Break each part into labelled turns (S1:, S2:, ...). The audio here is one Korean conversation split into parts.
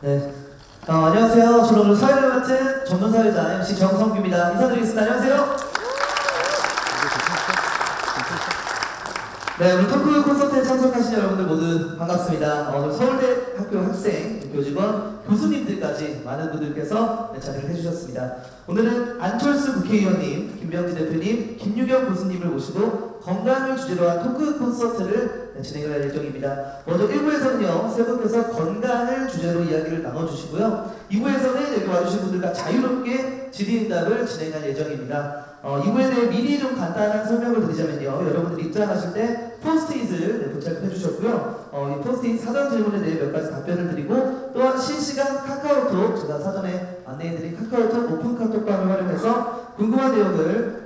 S1: 네. 안녕하세요. 저는 오늘 사회를 맡은 전문사회자 MC 정성규입니다. 인사드리겠습니다. 안녕하세요. 네, 오늘 토크 콘서트에 참석하신 여러분들 모두 반갑습니다. 오늘 서울대 학교 학생, 교직원, 교수님들까지 많은 분들께서 자리를 해주셨습니다. 오늘은 안철수 국회의원님, 김병지 대표님, 김유경 교수님을 모시고 건강을 주제로 한 토크 콘서트를 진행을 할 예정입니다. 먼저 1부에서는요, 세 분께서 건강을 주제로 이야기를 나눠주시고요. 2부에서는 여기 와주신 분들과 자유롭게 질의응답을 진행할 예정입니다. 2부에 대해 미리 좀 간단한 설명을 드리자면요. 여러분들 입장하실 때 포스트잇을 부착해 주셨고요. 이 포스트잇 사전 질문에 대해 몇 가지 답변을 드리고, 또한 실시간 카카오톡, 제가 사전에 안내해드린 카카오톡 오픈 카톡방을 활용해서 궁금한 내용을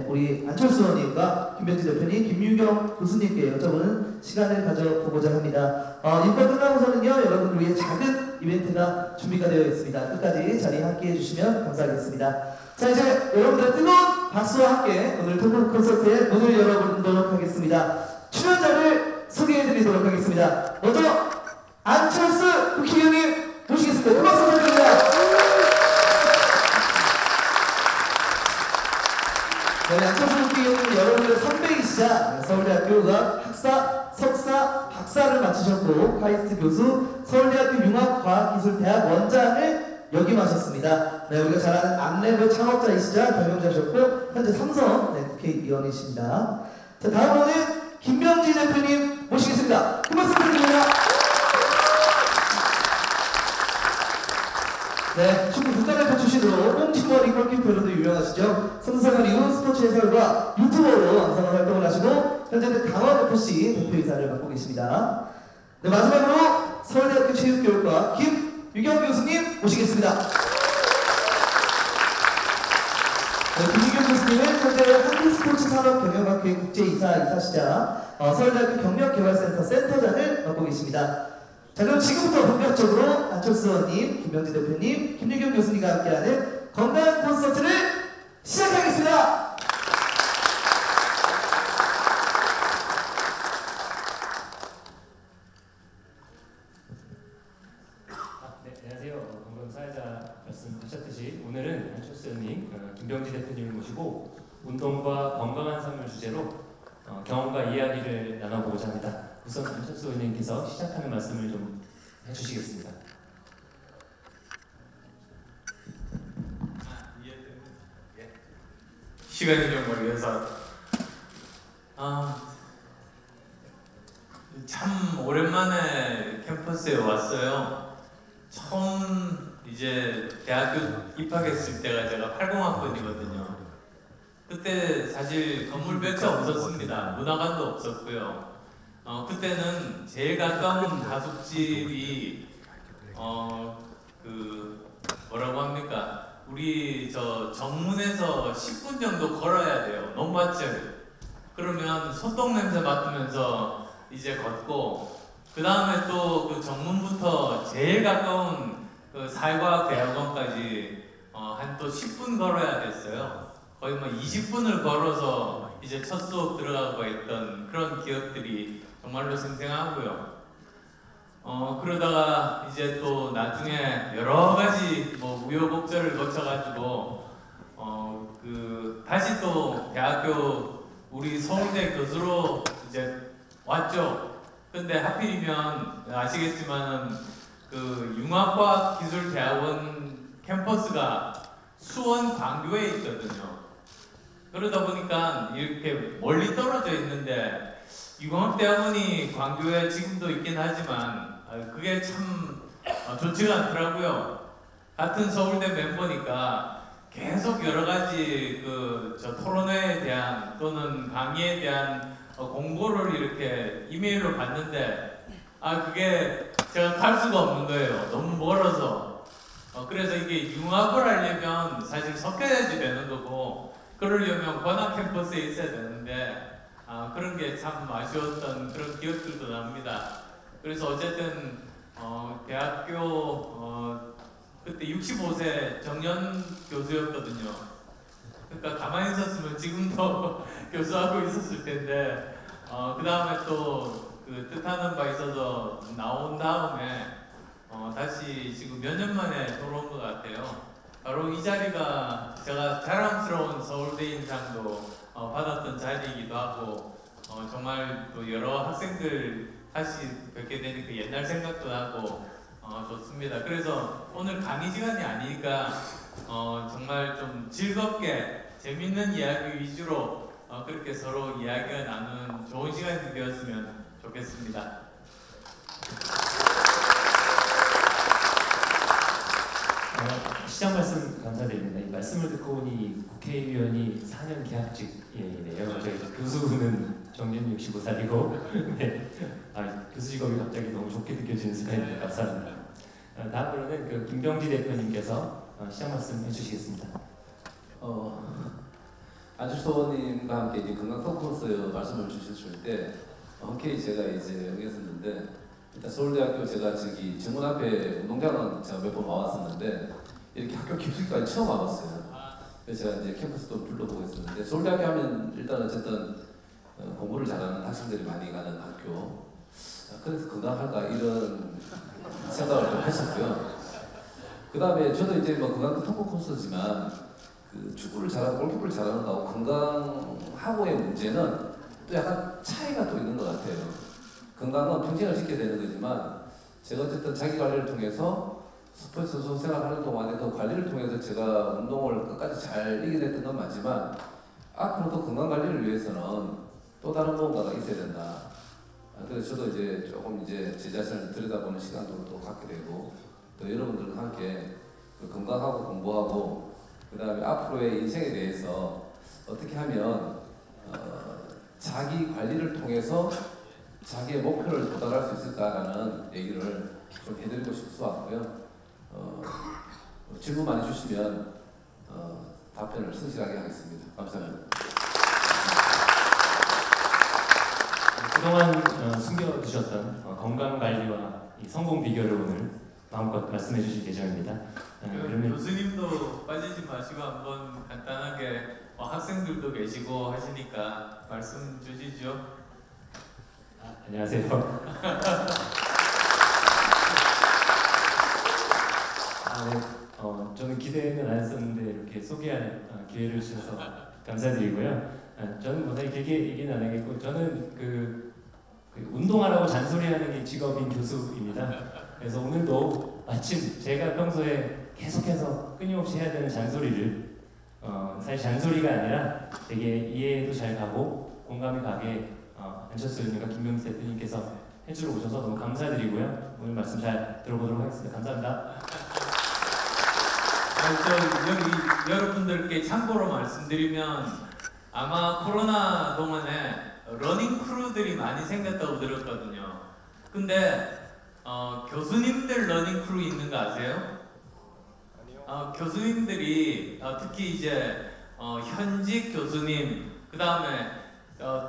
S1: 우리 안철수 의원님과 김병지 대표님, 김유경 교수님께 여쭤보는 시간을 가져보고자 합니다. 이번 끝나고서는요, 여러분들 위해 작은 이벤트가 준비가 되어 있습니다. 끝까지 자리에 함께 해주시면 감사하겠습니다. 자, 이제 여러분들의 뜨거운 박수와 함께 오늘 토크 콘서트에 문을 열어보도록 하겠습니다. 출연자를 소개해드리도록 하겠습니다. 먼저 안철수 국회의원님 모시겠습니다. 큰 박수 부탁드립니다. 네, 안철수 국회의원님 여러분들의 선배이시자 서울대학교가 학사, 석사, 박사를 마치셨고 카이스트 교수, 서울대학교 융합과학기술대학 원장을 역임하셨습니다. 네, 우리가 잘 아는 암랩의 창업자이시자 경영자셨고 현재 삼성 국회의원이십니다. 자, 다음으로는 김병지 대표님 모시겠습니다. 큰 박수 부탁드립니다. 네, 축구 국가대표 출신으로 꽁치머리 골키퍼로도 유명하시죠. 선수생활 이후 스포츠 해설과 유튜버로 왕성한 활동을 하시고 현재는 강원FC 대표이사를 맡고 계십니다. 네, 마지막으로 서울대학교 체육교육과 김유경 교수님 모시겠습니다. 네, 김유경 교수님은 현재 한국스포츠산업경영학회 국제이사시자 서울대학교 경력개발센터 센터장을 맡고 계십니다. 자, 그럼 지금부터 본격적으로 안철수 의원님, 김병지 대표님, 김유경 교수님과 함께하는 건강 콘서트를 시작하겠습니다.
S2: 네, 안녕하세요. 방금 사회자 말씀하셨듯이 오늘은 안철수 의원님, 김병지 대표님을 모시고 운동과 건강한 삶을 주제로 경험과 이야기를 나눠보고자 합니다. 우선 안철수 의원님께서 시작하는 말씀을 좀 해주시겠습니다.
S3: 시간이 좀 걸려서 참 오랜만에 캠퍼스에 왔어요. 처음 이제 대학교 입학했을 때가 제가 80학번이거든요. 그때 사실 건물 몇 채 없었습니다. 문화관도 없었고요. 그때는 제일 가까운 가숙집이 뭐라고 합니까? 우리 저 정문에서 10분 정도 걸어야 돼요. 논밭을. 그러면 소똥 냄새 맡으면서 이제 걷고, 그 다음에 또 그 정문부터 제일 가까운 그 사회과학대학원까지 한 또 10분 걸어야 됐어요. 거의 뭐 20분을 걸어서 이제 첫 수업 들어가고 있던 그런 기억들이 정말로 생생하고요. 그러다가 이제 또 나중에 여러 가지 뭐 우여곡절을 거쳐가지고 다시 또 대학교 우리 서울대 교수로 이제 왔죠. 근데 하필이면 아시겠지만은 그 융합과학기술대학원 캠퍼스가 수원 광교에 있거든요. 그러다 보니까 이렇게 멀리 떨어져 있는데 융합대학원이 광교에 지금도 있긴 하지만 그게 참 좋지가 않더라고요. 같은 서울대 멤버니까 계속 여러 가지 저 토론회에 대한 또는 강의에 대한 공고를 이렇게 이메일로 받는데 그게 제가 갈 수가 없는 거예요. 너무 멀어서. 그래서 이게 융합을 하려면 사실 섞여야지 되는 거고, 그러려면 관악 캠퍼스에 있어야 되는데 그런 게 참 아쉬웠던 그런 기억들도 납니다. 그래서 어쨌든 대학교 그때 65세 정년 교수였거든요. 그러니까 가만히 있었으면 지금도 교수하고 있었을 텐데 그 다음에 또 그 뜻하는 바 있어서 나온 다음에 다시 지금 바로 이 자리가 제가 자랑스러운 서울대 인상도 받았던 자리이기도 하고 정말 또 여러 학생들 다시 뵙게 되는 그 옛날 생각도 나고 좋습니다. 그래서 오늘 강의 시간이 아니니까 정말 좀 즐겁게 재밌는 이야기 위주로 그렇게 서로 이야기가 나누는 좋은 시간이 되었으면 좋겠습니다.
S2: 시작 말씀 감사드립니다. 이 말씀을 듣고 보니 국회의원이 4년 계약직이네요. 저희 교수는 정년 65살이고 네. 교수 직업이 갑자기 너무 좋게 느껴지는 순간입니다. 감사합니다. 다음으로는 그 김병지 대표님께서 시작 말씀 해주시겠습니다.
S4: 안철수 의원님과 함께 이제 건강 토크로서 말씀을 주셨을 때 흔쾌히 제가 이제 응했었는데, 일단 서울대학교 제가 저기 정문 앞에 운동장은 제가 몇 번 와왔었는데 이렇게 학교 깊숙이까지 처음 와봤어요. 그래서 제가 이제 캠퍼스도 둘러보고 있었는데, 서울대학교 하면 일단 어쨌든 공부를 잘하는 학생들이 많이 가는 학교. 그래서 건강할까 이런 생각을 좀 했었고요. 그 다음에 저도 이제 뭐 건강 토크 코스지만 그 축구를 잘하고 골키퍼를 잘하는 거하고 건강하고의 문제는 또 약간 차이가 또 있는 것 같아요. 건강은 평생을 지켜야 되는 거지만 제가 어쨌든 자기 관리를 통해서 스포츠 선수 생활하는 동안에 그 관리를 통해서 제가 운동을 끝까지 잘 이겨냈던 건 맞지만 앞으로도 건강 관리를 위해서는 또 다른 뭔가가 있어야 된다. 그래서 저도 이제 조금 이제 제 자신을 들여다보는 시간도 또 갖게 되고, 또 여러분들과 함께 건강하고 공부하고 그 다음에 앞으로의 인생에 대해서 어떻게 하면 자기 관리를 통해서 자기의 목표를 도달할 수 있을까라는 얘기를 좀 해드리고 싶어서왔고요. 질문 많이 주시면 답변을 성실하게 하겠습니다. 감사합니다.
S2: 그동안 숨겨두셨던 건강관리와 이 성공 비결을 오늘 마음껏 말씀해 주실 예정입니다. 그러면
S3: 교수님도 빠지지 마시고 한번 간단하게 학생들도 계시고 하시니까 말씀 주시죠.
S2: 안녕하세요. 네, 저는 기대는 안 했었는데 이렇게 소개할 기회를 주셔서 감사드리고요. 저는 뭐 사실 길게 얘기는 안 하겠고, 저는 그 운동하라고 잔소리하는 게 직업인 교수입니다. 그래서 오늘도 마침 제가 평소에 계속해서 끊임없이 해야 되는 잔소리를 사실 잔소리가 아니라 되게 이해도 잘 가고 공감이 가게 안철수 의원님과 김병지 대표님께서 해주러 오셔서 너무 감사드리고요. 오늘 말씀 잘 들어보도록 하겠습니다. 감사합니다.
S3: 여기 여러분들께 참고로 말씀드리면 아마 코로나 동안에 러닝 크루들이 많이 생겼다고 들었거든요. 근데 교수님들 러닝 크루 있는 거 아세요? 교수님들이 특히 이제 현직 교수님, 그 다음에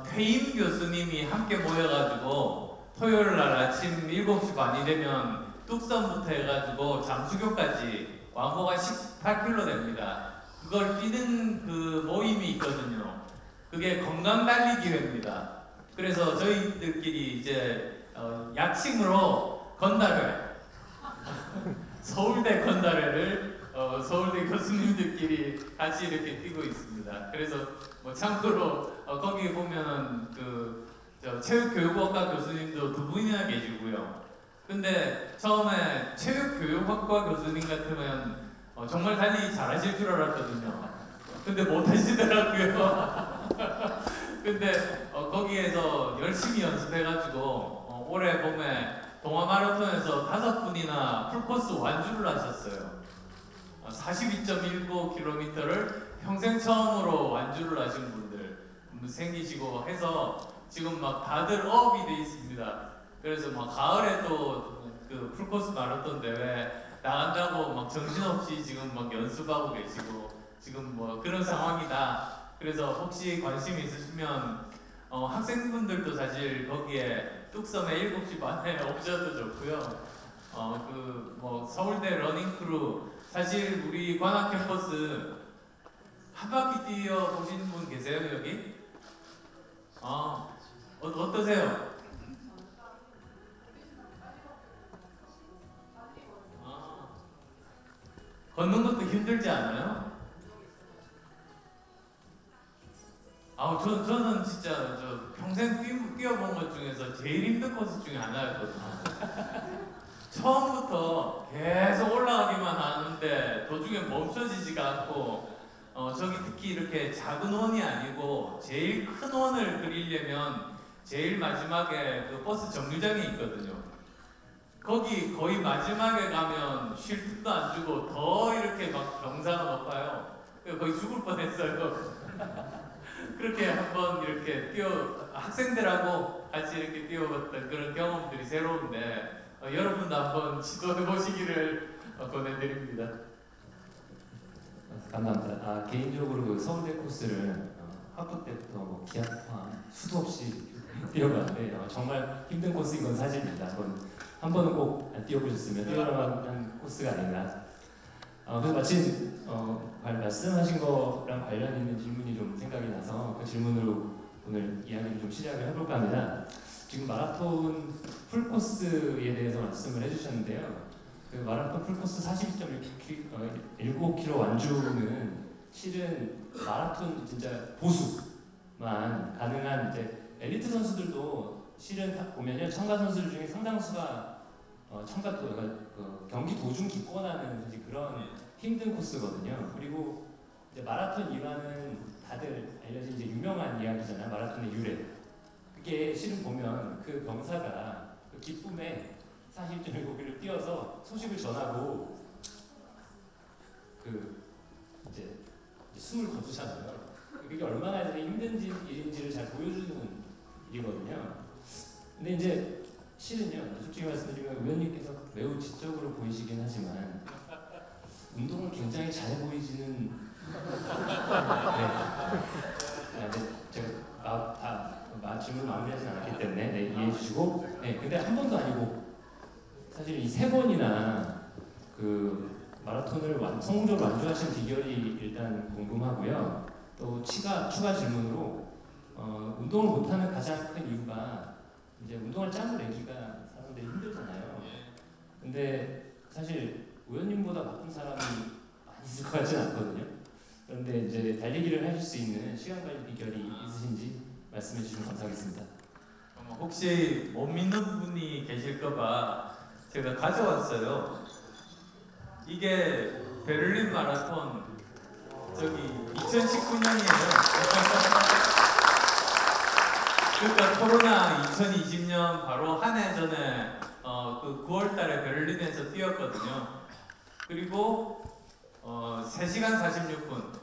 S3: 퇴임 교수님이 함께 모여가지고 토요일 날 아침 7시 반이 되면 뚝섬부터 해가지고 장수교까지 왕복가 18km 됩니다. 그걸 뛰는 그 모임이 있거든요. 그게 건강달리기회입니다. 그래서 저희들끼리 이제 약칭으로 건달회, 서울대 건달회를 서울대 교수님들끼리 같이 이렇게 뛰고 있습니다. 그래서 뭐 참고로 거기 보면은 체육교육학과 교수님도 2분이나 계시고요. 근데 처음에 체육교육학과 교수님 같으면 정말 달리기 잘하실 줄 알았거든요. 근데 못하시더라고요. 근데 거기에서 열심히 연습해가지고 올해 봄에 동아 마라톤에서 5분이나 풀코스 완주를 하셨어요. 42.19km를 평생 처음으로 완주를 하신 분들 생기시고 해서 지금 막 다들 어업이 돼 있습니다. 그래서 막 가을에 또 그 풀코스 마라톤 대회 나간다고 막 정신없이 지금 막 연습하고 계시고 지금 뭐 그런 상황이다. 그래서 혹시 관심 있으시면 학생분들도 사실 거기에 뚝섬에 7시 반에 오셔도 좋고요. 뭐 서울대 러닝크루, 사실 우리 관악 캠퍼스 한 바퀴 뛰어 보신 분 계세요 여기? 어떠세요? 걷는 것도 힘들지 않아요? 저는 진짜 평생 뛰어본 것 중에서 제일 힘든 코스 중에 하나였거든요. 처음부터 계속 올라가기만 하는데 도중에 멈춰지지가 않고 저기 특히 이렇게 작은 원이 아니고 제일 큰 원을 그리려면 제일 마지막에 그 버스 정류장이 있거든요. 거기 거의 마지막에 가면 쉴 틈도 안 주고 더 이렇게 막 경사가 높아요. 거의 죽을 뻔했어요. 그렇게 한번 이렇게 학생들하고 같이 이렇게 뛰어봤던 그런 경험들이 새로운데 여러분도 한번 시도해 보시기를 권해드립니다.
S2: 감사합니다. 개인적으로 그 서울대 코스를 학부 때부터 뭐 기합 수도 없이 뛰어봤는데 정말 힘든 코스인 건 사실입니다. 한 번은 꼭 뛰어보셨으면 뛰어나간 코스가 아닌가. 그래서 마침 말씀하신 거랑 관련 있는 질문이 좀 생각이 나서 그 질문으로 오늘 이야기를 좀 시작을 해볼까 합니다. 지금 마라톤 풀코스에 대해서 말씀을 해주셨는데요. 그 마라톤 풀코스 42.19km 완주는 실은 마라톤 진짜 보수만 가능한 이제 엘리트 선수들도 실은 보면요 첨가 선수들 중에 상당수가 경기 도중 기권하는 그런 힘든 코스거든요. 그리고 이제 마라톤 일화는 다들 알려진 이제 유명한 이야기잖아요. 마라톤의 유래. 그게 실은 보면 그 병사가 그 기쁨에 41.19km를 뛰어서 소식을 전하고 이제 숨을 거두잖아요. 그게 얼마나 힘든 일인지를 잘 보여주는 일이거든요. 근데 이제 실은요, 솔직히 말씀드리면 의원님께서 매우 지적으로 보이시긴 하지만 운동을 굉장히 잘 보이지는 제가 질문 마무리하진 않았기 때문에 이해해 주시고 근데 한 번도 아니고 사실 이 3번이나 그 마라톤을 성공적으로 완주하신 비결이 일단 궁금하고요. 또 추가 질문으로 운동을 못하는 가장 큰 이유가 이제 운동할 짬을 내기가 사람들이 힘들잖아요. 근데 사실 의원님보다 바쁜 사람이 많이 있을 것 같지는 않거든요. 그런데 이제 달리기를 하실 수 있는 시간 관리 비결이 있으신지 말씀해 주시면 감사하겠습니다.
S3: 혹시 못 믿는 분이 계실까봐 제가 가져왔어요. 이게 베를린 마라톤 2019년이에요. 그러니까 코로나 2020년 바로 한 해 전에 그 9월달에 베를린에서 뛰었거든요. 그리고 3시간 46분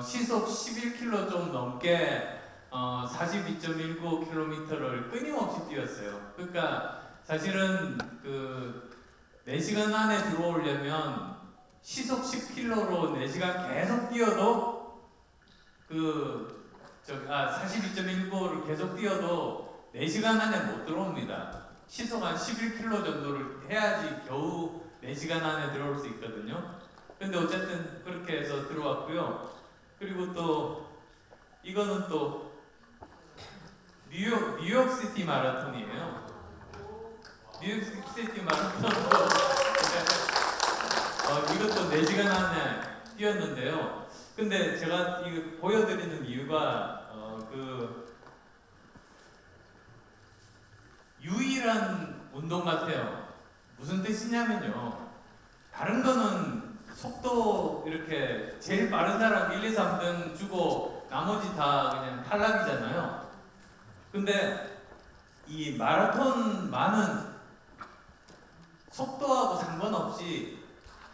S3: 시속 11km 좀 넘게 42.19km를 끊임없이 뛰었어요. 그러니까 사실은 그 4시간 안에 들어오려면 시속 10km로 4시간 계속 뛰어도 42.19를 계속 뛰어도 4시간 안에 못 들어옵니다. 시속 한 11km 정도를 해야지 겨우 4시간 안에 들어올 수 있거든요. 근데 어쨌든 그렇게 해서 들어왔고요. 그리고 또 이거는 또 뉴욕시티 마라톤이에요. 뉴욕시티 마라톤도 이것도 4시간 안에 뛰었는데요. 근데 제가 이거 보여드리는 이유가 유일한 운동 같아요. 무슨 뜻이냐면요. 다른 거는 속도 이렇게 제일 빠른 사람 1, 2, 3등 주고 나머지 다 그냥 탈락이잖아요. 근데 이 마라톤만은 속도하고 상관없이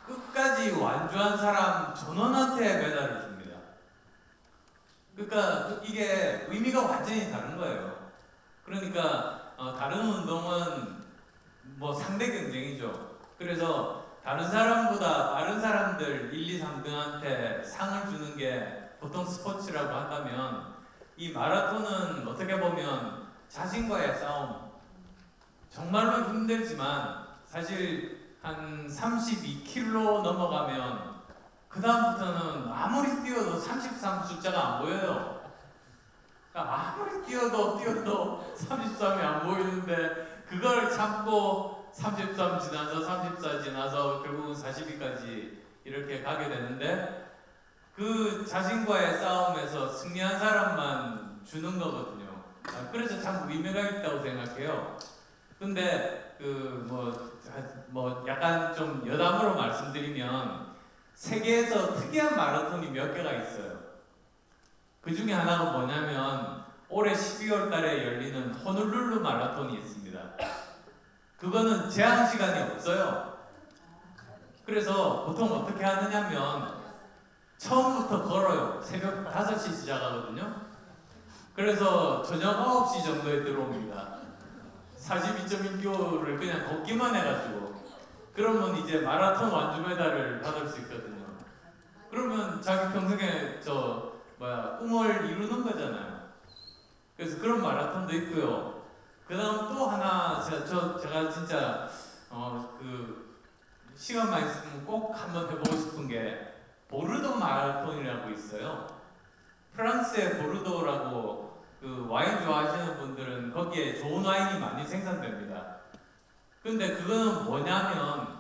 S3: 끝까지 완주한 사람 전원한테 메달을 줍니다. 그러니까 이게 의미가 완전히 다른 거예요. 그러니까 다른 운동은 뭐 상대 경쟁이죠. 그래서 다른 사람보다 빠른 사람들 1, 2, 3등한테 상을 주는 게 보통 스포츠라고 한다면 이 마라톤은 어떻게 보면 자신과의 싸움. 정말로 힘들지만 사실 한 32km 넘어가면 그 다음부터는 아무리 뛰어도 33 숫자가 안 보여요. 그러니까 아무리 뛰어도 33이 안 보이는데 그걸 참고 33 지나서 34 지나서 결국은 42까지 이렇게 가게 되는데 그 자신과의 싸움에서 승리한 사람만 주는 거거든요. 그래서 참 의미가 있다고 생각해요. 근데 그 뭐 약간 좀 여담으로 말씀드리면 세계에서 특이한 마라톤이 몇 개가 있어요. 그 중에 하나가 뭐냐면 올해 12월 달에 열리는 호놀룰루 마라톤이 있습니다. 그거는 제한 시간이 없어요. 그래서 보통 어떻게 하느냐면 처음부터 걸어요. 새벽 5시 시작하거든요. 그래서 저녁 9시 정도에 들어옵니다. 42.1km를 그냥 걷기만 해가지고 그러면 이제 마라톤 완주 메달을 받을 수 있거든요. 그러면 자기 평생에 꿈을 이루는 거잖아요. 그래서 그런 마라톤도 있고요. 그 다음 또 하나 제가 진짜 그 시간만 있으면 꼭 한번 해보고 싶은 게 보르도 마라톤이라고 있어요. 프랑스의 보르도라고 그 와인 좋아하시는 분들은 거기에 좋은 와인이 많이 생산됩니다. 근데 그거는 뭐냐면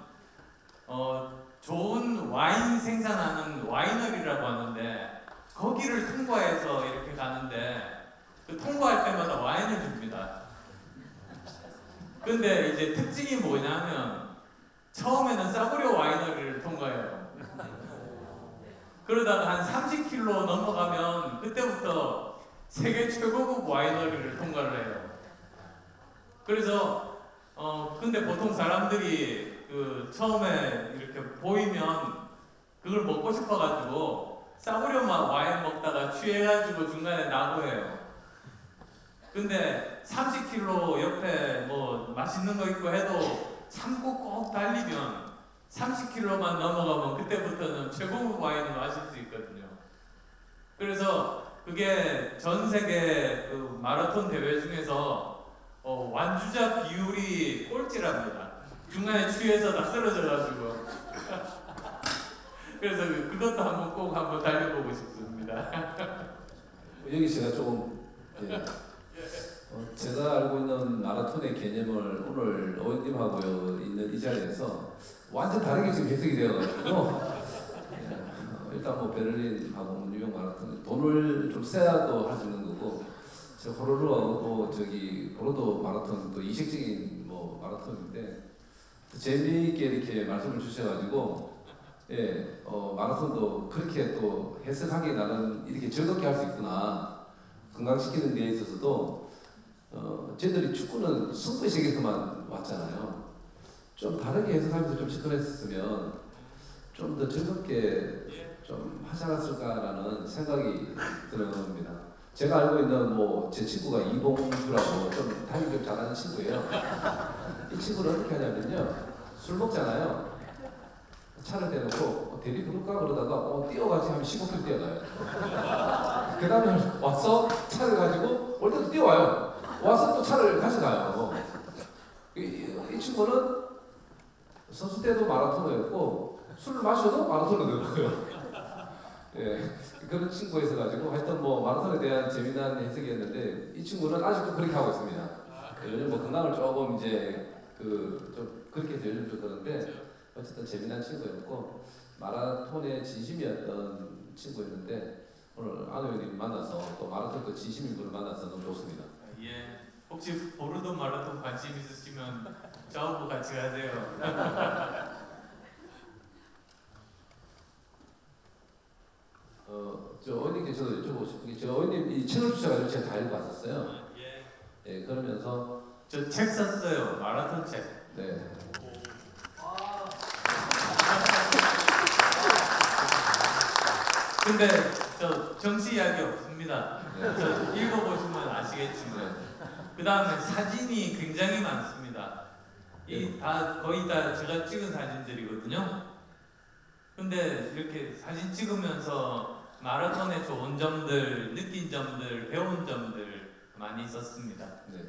S3: 좋은 와인 생산하는 와이너리라고 하는데 거기를 통과해서 이렇게 가는데 그 통과할 때마다 와인을 줍니다. 근데 이제 특징이 뭐냐면 처음에는 싸구려 와이너리를 통과해요. 그러다가 한 30km 넘어가면 그때부터 세계 최고급 와이너리를 통과를 해요. 그래서 근데 보통 사람들이 그 처음에 이렇게 보이면 그걸 먹고 싶어가지고 싸구려 와인 먹다가 취해가지고 중간에 나고 해요. 근데 30km 옆에 뭐 맛있는 거 있고 해도 참고 꼭 달리면 30km만 넘어가면 그때부터는 최고급 와인을 마실 수 있거든요. 그래서 그게 전 세계 그 마라톤 대회 중에서 완주자 비율이 꼴찌랍니다. 중간에 취해서 다 쓰러져가지고. 그래서 그것도 한번 달려보고 싶습니다.
S4: 여기 제가 조금 제가 알고 있는 마라톤의 개념을 오늘 어원님하고 있는 이 자리에서 완전 다르게 지금 해석이 되어가지고 일단 뭐 베를린하고 뉴욕 마라톤 돈을 좀 세야도 할 수 있는 거고 저 호로르하고 저기 보르도 마라톤 또 이색적인 뭐 마라톤인데 재미있게 이렇게 말씀을 주셔가지고 마라톤도 그렇게 또 해석하기 나는 이렇게 즐겁게 할 수 있구나 건강시키는 데 있어서도 저희들이 축구는 승부의 세계에서만 왔잖아요. 좀 다르게 해석하면서 좀 접근했었으면 좀 더 즐겁게 좀 하지 않았을까라는 생각이 드는 겁니다. 제가 알고 있는 뭐 제 친구가 이봉주라고 좀 달리기 좀 잘하는 친구예요. 이 친구는 어떻게 하냐면요. 술 먹잖아요. 차를 대놓고 대리 부를까 그러다가 뛰어가지 하면 15km 뛰어가요. 그 다음에 와서 차를 가지고 올 때도 뛰어와요. 와서 또 차를 가져가요. 이 친구는 선수 때도 마라토너였고 술을 마셔도 마라토너였고요. 그런 친구가 있어가지고 하여튼 뭐 마라톤에 대한 재미난 해석이었는데 이 친구는 아직도 그렇게 하고 있습니다. 요즘 뭐 건강을 조금 이제 좀 그렇게 해서 요즘 좀 그런데 어쨌든 재미난 친구였고 마라톤의 진심이었던 친구였는데 오늘 안 의원님 만나서 또 마라톤도 진심인 분을 만나서 너무 좋습니다.
S3: 예, 혹시 보르도 마라톤 관심 있으시면 저하고 같이 가세요.
S4: 저 의원님께 저도 여쭤보고 싶은 게 저 의원님 이 책을 주셔가지고 제가 다 읽어봤었어요. 예, 그러면서
S3: 저 책 썼어요. 마라톤 책.
S4: 네.
S3: 근데 저 정치 이야기 없습니다. 저 읽어보시면 아시겠지만 그 다음에 사진이 굉장히 많습니다. 거의 다 제가 찍은 사진들이거든요. 근데 이렇게 사진 찍으면서 마라톤의 좋은 점들, 느낀 점들, 배운 점들 많이 있었습니다.
S4: 네.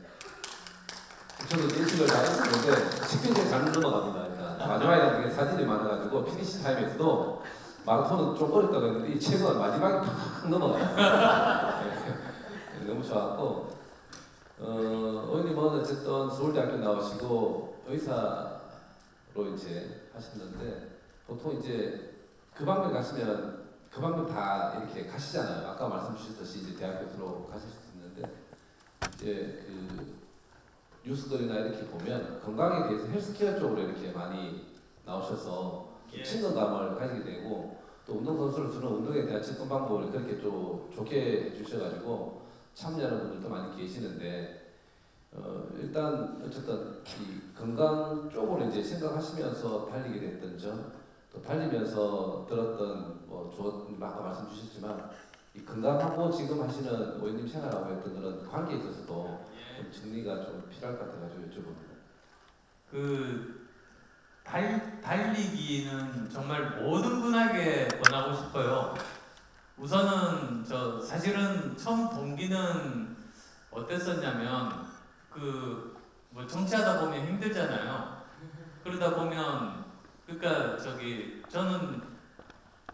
S4: 저도 예측을 잘했었는데 10분째 잘 넘어갑니다. 일단 마지막에 되게 사진이 많아가지고 피니시 타임에서도 마라톤은 좀 어렵다고 했는데 이 책은 마지막에 팍 넘어가요. 네. 너무 좋았고 의원님은 어쨌든 서울대학교 나오시고 의사로 이제 하셨는데 보통 이제 그 방면 가시면 그 방면 다 이렇게 가시잖아요. 아까 말씀 주셨듯이 이제 대학교 들어가실 수 있는데 이제 그 뉴스들이나 이렇게 보면 건강에 대해서 헬스케어 쪽으로 이렇게 많이 나오셔서
S3: 예.
S4: 친근감을 가지게 되고 또 운동선수를 주는 운동에 대한 접근 방법을 그렇게 좀 좋게 해주셔가지고 참여하는 분들도 많이 계시는데 일단 어쨌든 이 건강 쪽으로 이제 생각하시면서 달리게 됐던 점, 또 달리면서 들었던 뭐 아까 말씀 주셨지만 이 건강하고 지금 하시는 의원님 생활하고 했던 그런 관계에 있어서도 좀 정리가 좀 필요할 것 같아가지고 여쭤봅니다.
S3: 그 달리기는 정말 모든 분에게 권하고 싶어요. 우선은 저 사실은 처음 동기는 어땠었냐면 그 뭐 정치하다 보면 힘들잖아요. 그러다 보면 그러니까 저는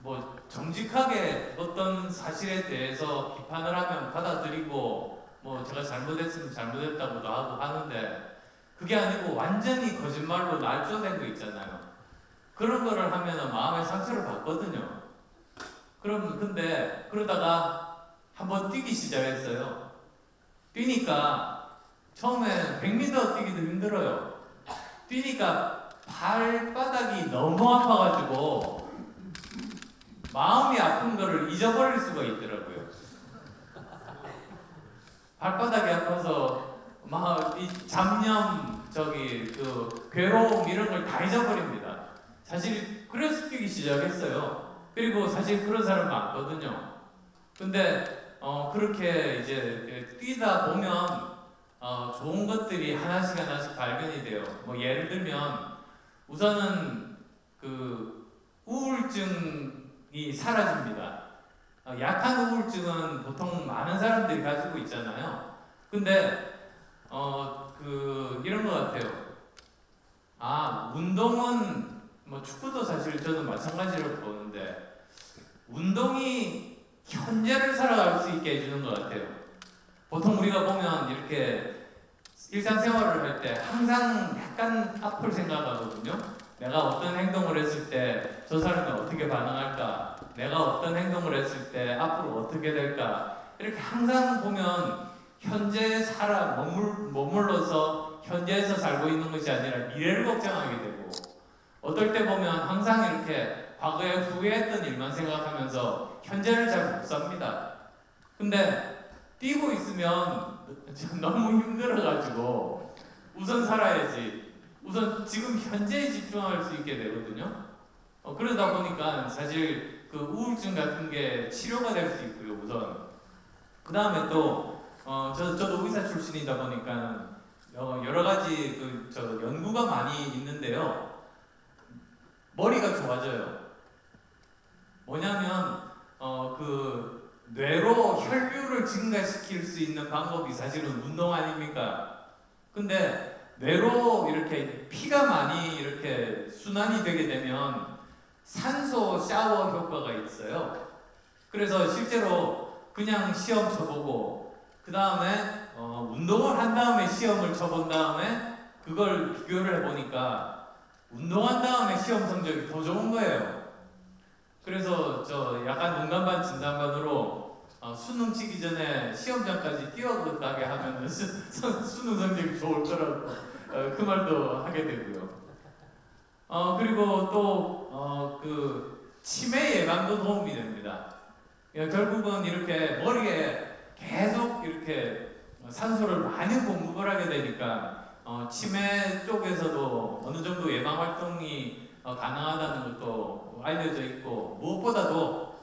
S3: 뭐 정직하게 어떤 사실에 대해서 비판을 하면 받아들이고 뭐 제가 잘못했으면 잘못했다고도 하고 하는데 그게 아니고 완전히 거짓말로 날조된 거 있잖아요. 그런 거를 하면 마음의 상처를 받거든요. 근데 그러다가 한번 뛰기 시작했어요. 뛰니까 처음에 100m 뛰기도 힘들어요. 뛰니까 발바닥이 너무 아파가지고 마음이 아픈 거를 잊어버릴 수가 있더라고요. 발바닥이 아파서 막 이 잡념, 그 괴로움 이런 걸 다 잊어버립니다. 사실 그래서 뛰기 시작했어요. 그리고 사실 그런 사람 많거든요. 근데 그렇게 이제 뛰다 보면 좋은 것들이 하나씩 발견이 돼요. 뭐 예를 들면 우선은 그 우울증이 사라집니다. 약한 우울증은 보통 많은 사람들이 가지고 있잖아요. 근데 이런 것 같아요. 운동은 뭐 축구도 사실 저는 마찬가지로 보는데 운동이 현재를 살아갈 수 있게 해주는 것 같아요. 보통 우리가 보면 이렇게 일상생활을 할 때 항상 약간 앞을 생각하거든요. 내가 어떤 행동을 했을 때 저 사람이 어떻게 반응할까? 내가 어떤 행동을 했을 때 앞으로 어떻게 될까? 이렇게 항상 보면 현재에 머물러서 현재에서 살고 있는 것이 아니라 미래를 걱정하게 되고 어떨 때 보면 항상 이렇게 과거에 후회했던 일만 생각하면서 현재를 잘 못 삽니다. 근데 뛰고 있으면 너무 힘들어가지고 우선 살아야지. 우선 지금 현재에 집중할 수 있게 되거든요. 그러다 보니까 사실 그 우울증 같은 게 치료가 될 수 있고요. 우선 그 다음에 또 저도 의사 출신이다 보니까 여러 가지 연구가 많이 있는데요. 머리가 좋아져요. 뭐냐면 그 뇌로 혈류를 증가시킬 수 있는 방법이 사실은 운동 아닙니까? 근데 뇌로 이렇게 피가 많이 이렇게 순환이 되게 되면 산소 샤워 효과가 있어요. 그래서 실제로 그냥 시험 쳐보고 그 다음에 운동을 한 다음에 시험을 쳐본 다음에 그걸 비교를 해보니까 운동한 다음에 시험 성적이 더 좋은 거예요. 그래서 약간 농담반 진담반으로 수능 치기 전에 시험장까지 뛰어가게 하면 수능 성적이 좋을 거라고 그 말도 하게 되고요. 그리고 또 그 치매 예방도 도움이 됩니다. 결국은 이렇게 머리에 계속 이렇게 산소를 많이 공급을 하게 되니까 치매 쪽에서도 어느 정도 예방 활동이 가능하다는 것도 알려져 있고 무엇보다도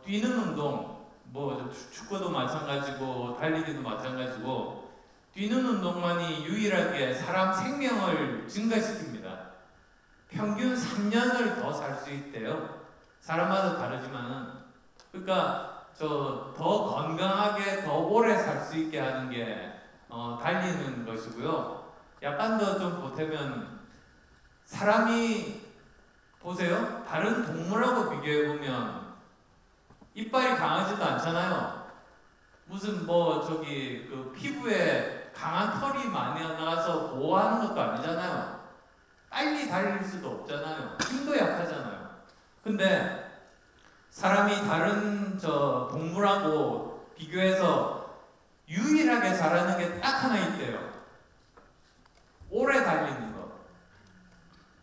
S3: 뛰는 운동, 뭐 축구도 마찬가지고 달리기도 마찬가지고 뛰는 운동만이 유일하게 사람 생명을 증가시킵니다. 평균 3년을 더 살 수 있대요. 사람마다 다르지만은 그러니까 더 건강하게 더 오래 살 수 있게 하는 게 달리는 것이고요. 약간 더 좀 보태면 사람이 보세요. 다른 동물하고 비교해 보면 이빨이 강하지도 않잖아요. 무슨 뭐 저기 그 피부에 강한 털이 많이 나가서 보호하는 것도 아니잖아요. 빨리 달릴 수도 없잖아요. 힘도 약하잖아요. 근데 사람이 다른 저 동물하고 비교해서 유일하게 잘하는 게 딱 하나 있대요. 오래 달리는 거.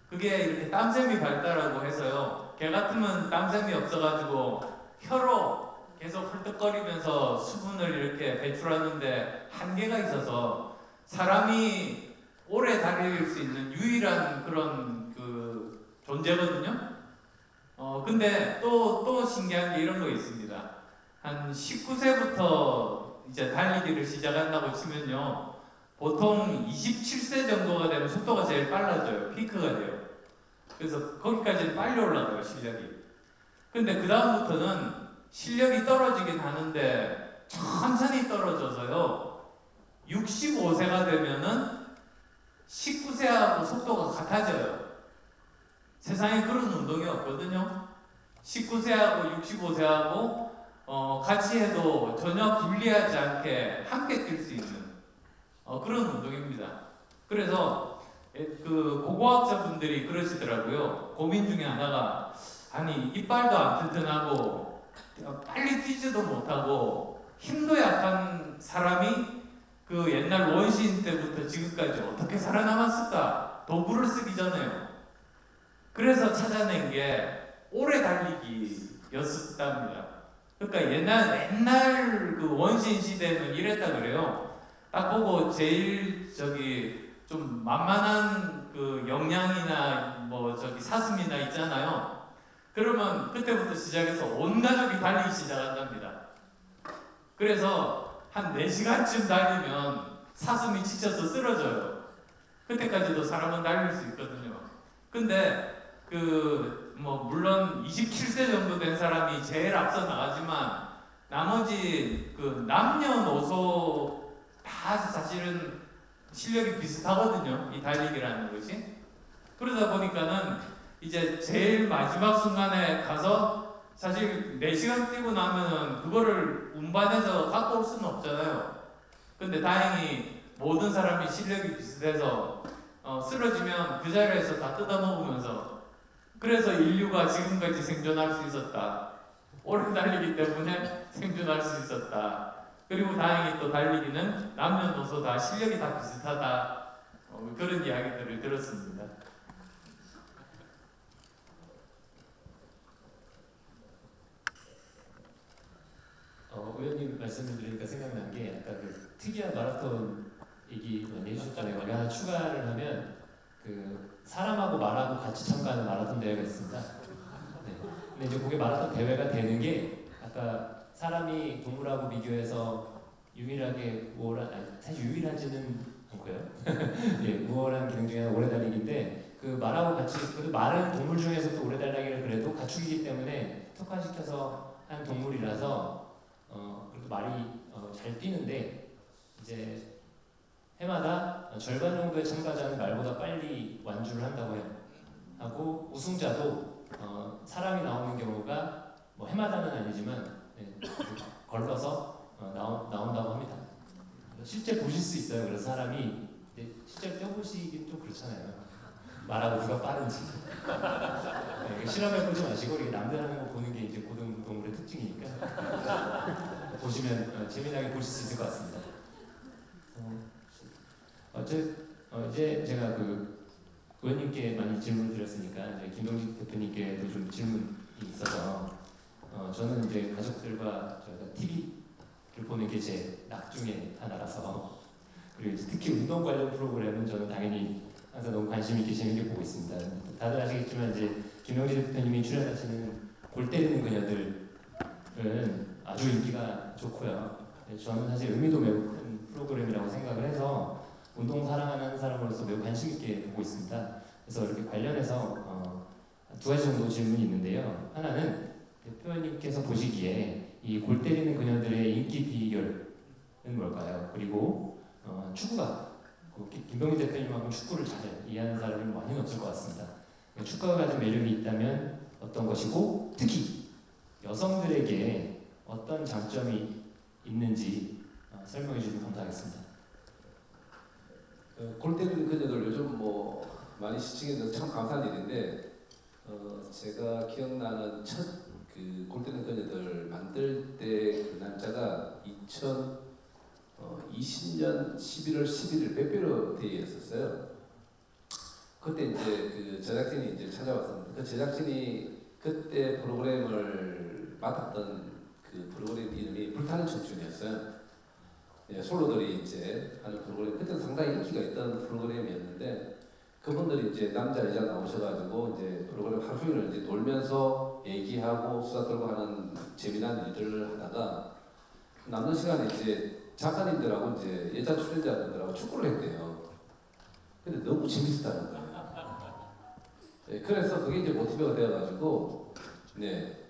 S3: 그게 이렇게 땀샘이 발달하고 해서요. 개 같으면 땀샘이 없어가지고 혀로 계속 헐떡거리면서 수분을 이렇게 배출하는데 한계가 있어서 사람이 오래 달릴 수 있는 유일한 그런 그 존재거든요. 근데 또 신기한 게 이런 거 있습니다. 한 19세부터 이제 달리기를 시작한다고 치면요. 보통 27세 정도가 되면 속도가 제일 빨라져요. 피크가 돼요. 그래서 거기까지는 빨리 올라가요, 실력이. 근데 그 다음부터는 실력이 떨어지긴 하는데 천천히 떨어져서요. 65세가 되면은 19세하고 속도가 같아져요. 세상에 그런 운동이 없거든요. 19세하고 65세하고 같이 해도 전혀 불리하지 않게 함께 뛸 수 있는 그런 운동입니다. 그래서 그 고고학자분들이 그러시더라고요. 고민 중에 하나가 아니 이빨도 안 튼튼하고 빨리 뛰지도 못하고 힘도 약한 사람이 그 옛날 원시인 때부터 지금까지 어떻게 살아남았을까? 도구를 쓰기 전에요. 그래서 찾아낸 게 오래 달리기였었답니다. 그러니까 옛날 그 원시인 시대는 이랬다 그래요. 딱 보고 제일 저기 좀 만만한 그 영양이나 뭐 저기 사슴이나 있잖아요. 그러면 그때부터 시작해서 온 가족이 달리기 시작한답니다. 그래서 한 4시간쯤 달리면 사슴이 지쳐서 쓰러져요. 그때까지도 사람은 달릴 수 있거든요. 근데 뭐 물론 27세 정도 된 사람이 제일 앞서 나가지만 나머지 그 남녀노소 다 사실은 실력이 비슷하거든요. 이 달리기라는 것이. 그러다 보니까는 이제 제일 마지막 순간에 가서 사실 4시간 뛰고 나면은 그거를 운반해서 갖고 올 수는 없잖아요. 근데 다행히 모든 사람이 실력이 비슷해서 쓰러지면 그 자리에서 다 뜯어먹으면서 그래서 인류가 지금까지 생존할 수 있었다. 오래 달리기 때문에 생존할 수 있었다. 그리고 다행히 또 달리기는 남녀노소 다 실력이 다 비슷하다. 그런 이야기들을 들었습니다.
S2: 의원님 말씀을 들으니까 생각난 게 아까 그 특이한 마라톤 얘기 많이 해주셨잖아요. 거기 하나 추가를 하면 그 사람하고 말하고 같이 참가하는 마라톤 대회가 있습니다. 네. 근데 이제 그게 마라톤 대회가 되는 게 아까 사람이 동물하고 비교해서 유일하게 사실 유일하지는 않고요. 예, 우월한 기능 중에 하나 오래 달리기인데 그 말하고 같이 그래도 말은 동물 중에서도 오래 달리기를 그래도 가축이기 때문에 특화시켜서 한 동물이라서 그래도 말이 잘 뛰는데 이제 해마다 절반 정도의 참가자는 말보다 빨리 완주를 한다고 해요. 하고 우승자도 사람이 나오는 경우가 뭐 해마다는 아니지만 걸러서 나온다고 합니다. 실제 보실 수 있어요. 그래서 사람이 실제 뛰어보시긴 좀 그렇잖아요. 말하고 누가 빠른지. 네, 실험해보지 마시고 남들 하는 거 보는 게 이제 고등동물의 특징이니까 보시면 재미나게 보실 수 있을 것 같습니다. 이제 제가 그 의원님께 많이 질문을 드렸으니까 이제 김병지 대표님께도 좀 질문이 있어서 저는 이제 가족들과 저희가 TV를 보는 게 제 낙 중에 하나라서 그리고 이제 특히 운동 관련 프로그램은 저는 당연히 항상 너무 관심 있게 재밌게 보고 있습니다. 다들 아시겠지만 이제 김병지 대표님이 출연하시는 골 때리는 그녀들은 아주 인기가 좋고요. 저는 사실 의미도 매우 큰 프로그램이라고 생각을 해서 운동 사랑하는 사람으로서 매우 관심 있게 보고 있습니다. 그래서 이렇게 관련해서 2가지 정도 질문이 있는데요. 하나는 대표님께서 보시기에 이 골 때리는 그녀들의 인기 비결은 뭘까요? 그리고 축구가 김병지 대표님하고 축구를 잘 이해하는 사람이 많이는 없을 것 같습니다. 축구가 가진 매력이 있다면 어떤 것이고 특히 여성들에게 어떤 장점이 있는지 설명해 주시면 감사하겠습니다.
S4: 골 때리는 그녀들 요즘 뭐 많이 시청해서 참 감사한 일인데 제가 기억나는 첫 그 골 때리는 그녀들 만들 때 그 날짜가 2020년 11월 11일 빼빼로 데이였었어요. 그때 이제 그 제작진이 이제 찾아왔었는데 그 제작진이 그때 프로그램을 맡았던 그 프로그램 이름이 불타는 청춘이었어요. 예, 솔로들이 이제 하는 프로그램, 그때 상당히 인기가 있던 프로그램이었는데 그분들이 이제 남자 여자 나오셔가지고 이제 프로그램 하루 종일 이제 놀면서 얘기하고 수다 떨고 하는 재미난 일들을 하다가 남는 시간에 이제 작가님들하고 이제 여자 출연자분들하고 축구를 했대요. 근데 너무 재밌었다는 거예요. 네, 그래서 그게 이제 모티브가 되어가지고 네,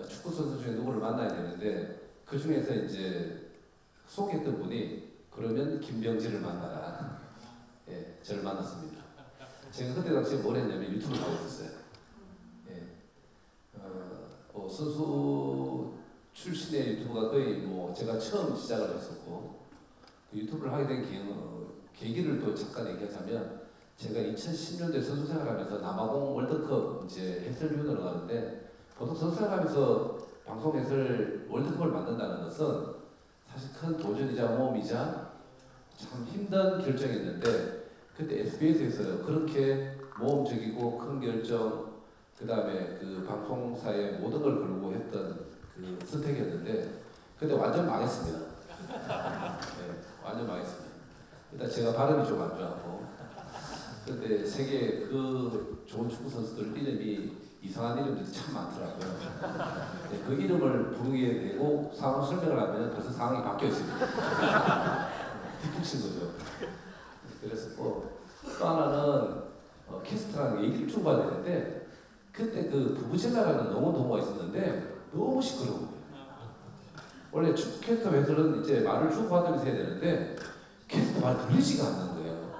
S4: 축구 선수 중에 누구를 만나야 되는데 그 중에서 이제 소개했던 분이 그러면 김병지를 만나라. 예, 저를 만났습니다. 제가 그때 당시에 뭘 했냐면 유튜브를 하고 있었어요. 예, 선수 출신의 유튜브가 거의 뭐 제가 처음 시작을 했었고 그 유튜브를 하게 된 계기를 또 잠깐 얘기하자면 제가 2010년도에 선수 생활하면서 남아공 월드컵 이제 해설위원으로 가는데 보통 선수 생활하면서 방송 해설 월드컵을 만든다는 것은 사실 큰 도전이자 모험이자 참 힘든 결정이었는데 그때 SBS에서 그렇게 모험적이고 큰 결정 그 다음에 그 방송사의 모든 걸 걸고 했던 그 선택이었는데 그때 완전 망했습니다. 네, 완전 망했습니다. 일단 제가 발음이 좀 안 좋았고 근데 세계 그 좋은 축구 선수들 이름이 이상한 이름들이 참 많더라고요. 네, 그 이름을 부르게 되고 상황 설명을 하면 벌써 상황이 바뀌어 있습니다. 뒤풀친 거죠. 그래서 또 하나는 캐스트랑 얘기를 좀 봐야 되는데 그때 그 부부젤라라는 영어 동호가 있었는데 너무 시끄러운 거예요. 원래 축구 캐스터 회사는 이제 말을 주고받으면서 해야 되는데 캐스터 말 들리지가 않는 거예요.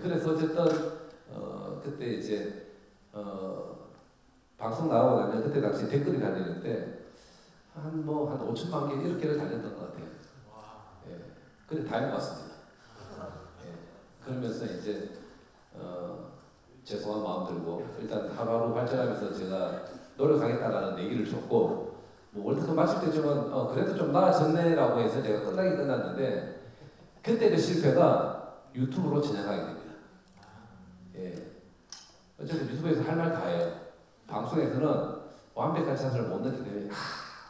S4: 그래서 어쨌든 그때 이제 방송 나오고 나면 그때 당시 댓글이 달리는데 한 5천만 개 이렇게를 달렸던 것 같아요. 예, 근데 다 해봤습니다. 예, 그러면서 이제 죄송한 마음 들고 일단 하루하루 발전하면서 제가 노력하겠다라는 얘기를 줬고 뭐 월드컵 마칠 때쯤은 그래도 좀 나아졌네라고 해서 제가 끝나긴 끝났는데 그때 그 실패가 유튜브로 전향하게 됩니다. 예. 어쨌든 유튜브에서 할 말 다 해요. 방송에서는 완벽한 찬스를 못 넣기 때문에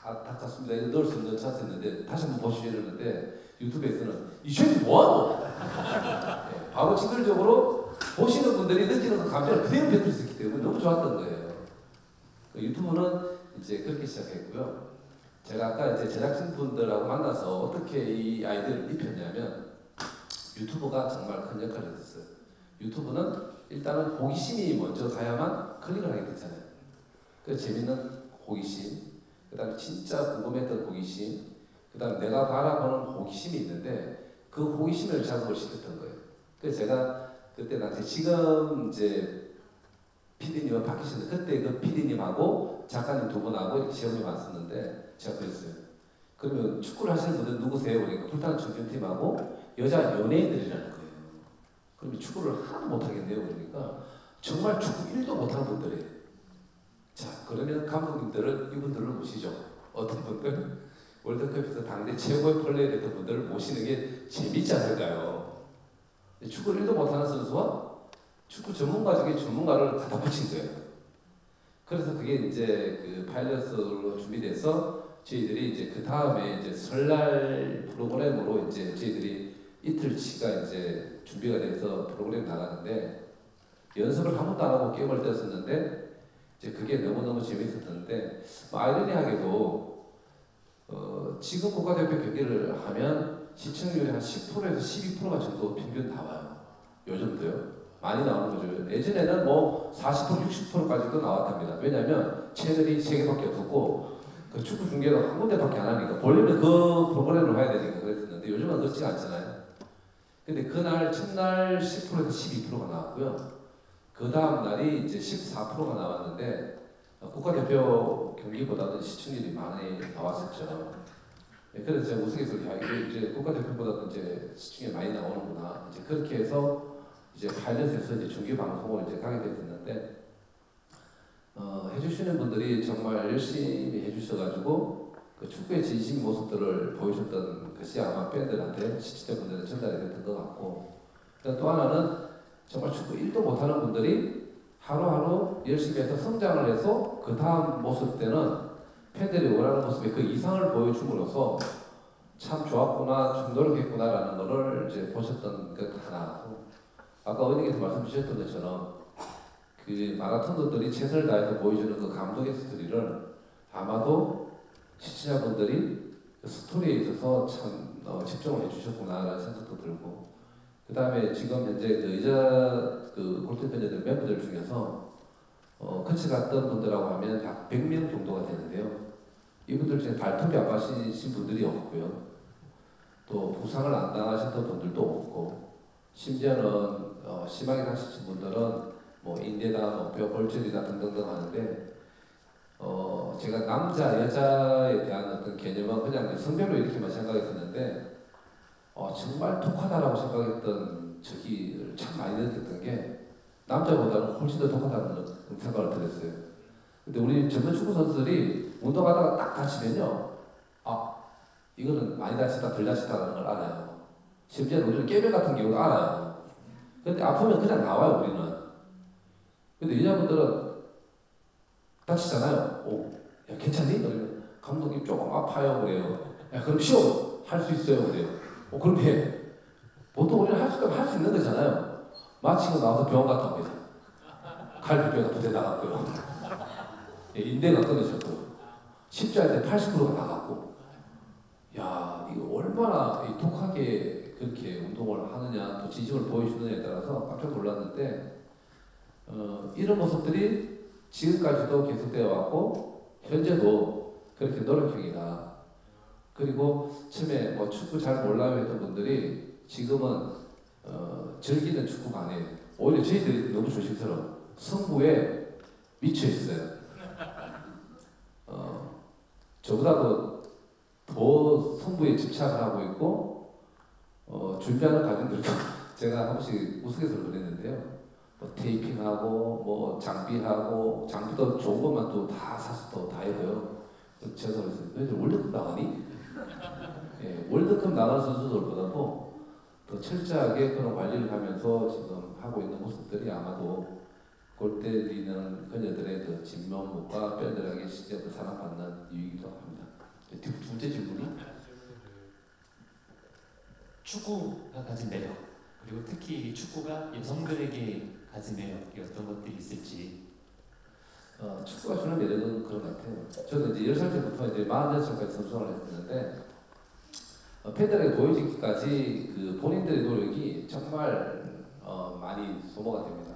S4: 안타깝습니다. 이거 넣을 수 있는 찬스였는데 다시 한번 보시죠 이러는데 유튜브에서는 이 쉐이 뭐하노? 예. 바로 직설적으로 보시는 분들이 느끼는 그 감정을 그대로 뱉을 수 있기 때문에 너무 좋았던 거예요. 유튜브는 이제 그렇게 시작했고요. 제가 아까 이제 제작진 분들하고 만나서 어떻게 이 아이디어를 입혔냐면 유튜브가 정말 큰 역할을 했어요. 유튜브는 일단은 호기심이 먼저 가야만 클릭을 하게 되잖아요. 그 재밌는 호기심, 그 다음에 진짜 궁금했던 호기심, 그 다음에 내가 바라보는 호기심이 있는데 그 호기심을 자극을 시켰던 거예요. 그래서 제가 그때 당시 지금 이제 PD님은 바뀌셨는데 그때 그 PD님하고 작가님 두 분하고 이렇게 시험이 왔었는데 제가 그랬어요. 그러면 축구를 하시는 분들 누구세요? 그러니까 불타는 청춘팀하고 여자 연예인들이라는 거예요. 그럼 축구를 하나도 못하겠네요. 그러니까 정말 축구 1도 못하는 분들이에요. 자, 그러면 감독님들은 이분들을 모시죠. 어떤 분들? 월드컵에서 당대 최고의 플레이를 했던 분들을 모시는 게 재밌지 않을까요? 축구를 1도 못하는 선수와 축구 전문가 중에 전문가를 갖다 붙인 거예요. 그래서 그게 이제 그 파일럿으로 준비돼서 저희들이 이제 그 다음에 이제 설날 프로그램으로 이제 저희들이 이틀치가 이제 준비가 돼서 프로그램 나가는데 연습을 한 번도 안 하고 게임을 떴었는데 이제 그게 너무너무 재밌었는데 아이러니하게도 지금 국가대표 경기를 하면 시청률이 한 10%에서 12%가 정도 평균 나와요. 요즘도요. 많이 나오는 거죠. 예전에는 뭐 40%, 60%까지도 나왔답니다. 왜냐하면 채널이 3개밖에 없었고 그 축구 중계도 한 군데밖에 안 하니까 보려면 그 프로그램을 봐야 되니까 그랬었는데 요즘은 그렇지 않잖아요. 근데 그날 첫날 10%에서 12%가 나왔고요. 그 다음 날이 이제 14%가 나왔는데 국가대표 경기보다는 시청률이 많이 나왔었죠. 그래서 제가 우스갯소리, 야, 이게 이제 국가대표보다도 이제 시중에 많이 나오는구나. 이제 그렇게 해서 이제 파일럿에서 이제 중계 방송을 이제 가게 됐는데, 해주시는 분들이 정말 열심히 해주셔가지고 그 축구의 진심 모습들을 보여줬던 것이 아마 팬들한테 시청자분들한테 전달이 됐던 것 같고, 또 하나는 정말 축구 1도 못하는 분들이 하루하루 열심히 해서 성장을 해서 그 다음 모습 때는 팬들이 원하는 모습의 그 이상을 보여줌으로써 참 좋았구나, 좀 노력했구나라는 것을 이제 보셨던 것 하나고, 아까 어머니께서 말씀 주셨던 것처럼 그 마라톤들이 최선을 다해서 보여주는 그 감동의 스토리를 아마도 시청자분들이 그 스토리에 있어서 참 집중을 해주셨구나라는 생각도 들고, 그 다음에 지금 현재 그 여자 그 골든벤저들 멤버들 중에서 같이 갔던 분들하고 하면 약 100명 정도가 되는데요. 이분들 중에 발톱이 안 빠지신 분들이 없고요. 또 부상을 안 당하셨던 분들도 없고, 심지어는 심하게 다치신 분들은 뭐 인대다, 뭐 뼈 골절이다 등등등 하는데, 제가 남자, 여자에 대한 어떤 개념은 그냥 성별로 이렇게만 생각했었는데, 정말 독하다라고 생각했던 적이 참 많이 느꼈던 게 남자보다는 훨씬 더 독하다는 생각을 들었어요. 근데 우리 젊은 축구 선수들이 운동하다가 딱 다치면요, 이거는 많이 다치다 덜 다치다라는 걸 알아요. 심지어 우리는 깨병 같은 경우도 알아요. 근데 아프면 그냥 나와요, 우리는. 근데 여자분들은 다치잖아요. 야, 괜찮니? 그러면 감독님 조금 아파요, 그래요. 야, 그럼 쉬어. 할 수 있어요, 그래요. 그럼 해. 보통 우리는 할 수 있는 거잖아요. 마치고 나와서 병원 갔다 옵니다. 갈비뼈가 두 대 나갔고요. 인대가 끊어졌고요. 십자인대 80%가 나갔고. 야, 이거 얼마나 독하게 그렇게 운동을 하느냐, 또 진심을 보여주느냐에 따라서 깜짝 놀랐는데, 이런 모습들이 지금까지도 계속되어 왔고, 현재도 그렇게 노력형이다. 그리고 처음에 뭐 축구 잘 몰라요 했던 분들이 지금은 즐기는 축구가 아니에요. 오히려 저희들이 너무 조심스러워. 승부에 미쳐 있어요. 저보다도 더 승부에 집착을 하고 있고, 준비하는 과정들도 제가 한 번씩 우스갯소리를 그랬는데요. 뭐 테이핑하고, 뭐 장비도 좋은 것만 또 다 사서 또 다 해도요. 제가 그랬어요. 너희들 월드컵 나가니? 예, 월드컵 나가는 선수들보다도 더 철저하게 그런 관리를 하면서 지금 하고 있는 모습들이 아마도 골 때리는 그녀들의 그 진면목과 팬들에게 실제 사랑받는 이유이기도 합니다. 두 번째 질문이?
S2: 축구가 가진 매력, 그리고 특히 축구가 여성들에게 가진 매력이 어떤 것들이 있을지.
S4: 축구가 주는 매력은 그런 것 같아요. 저는 이제 10살 때부터 이제 46살까지 선수생활을 했는데, 팬들에게 보여지기까지 그 본인들의 노력이 정말 많이 소모가 됩니다.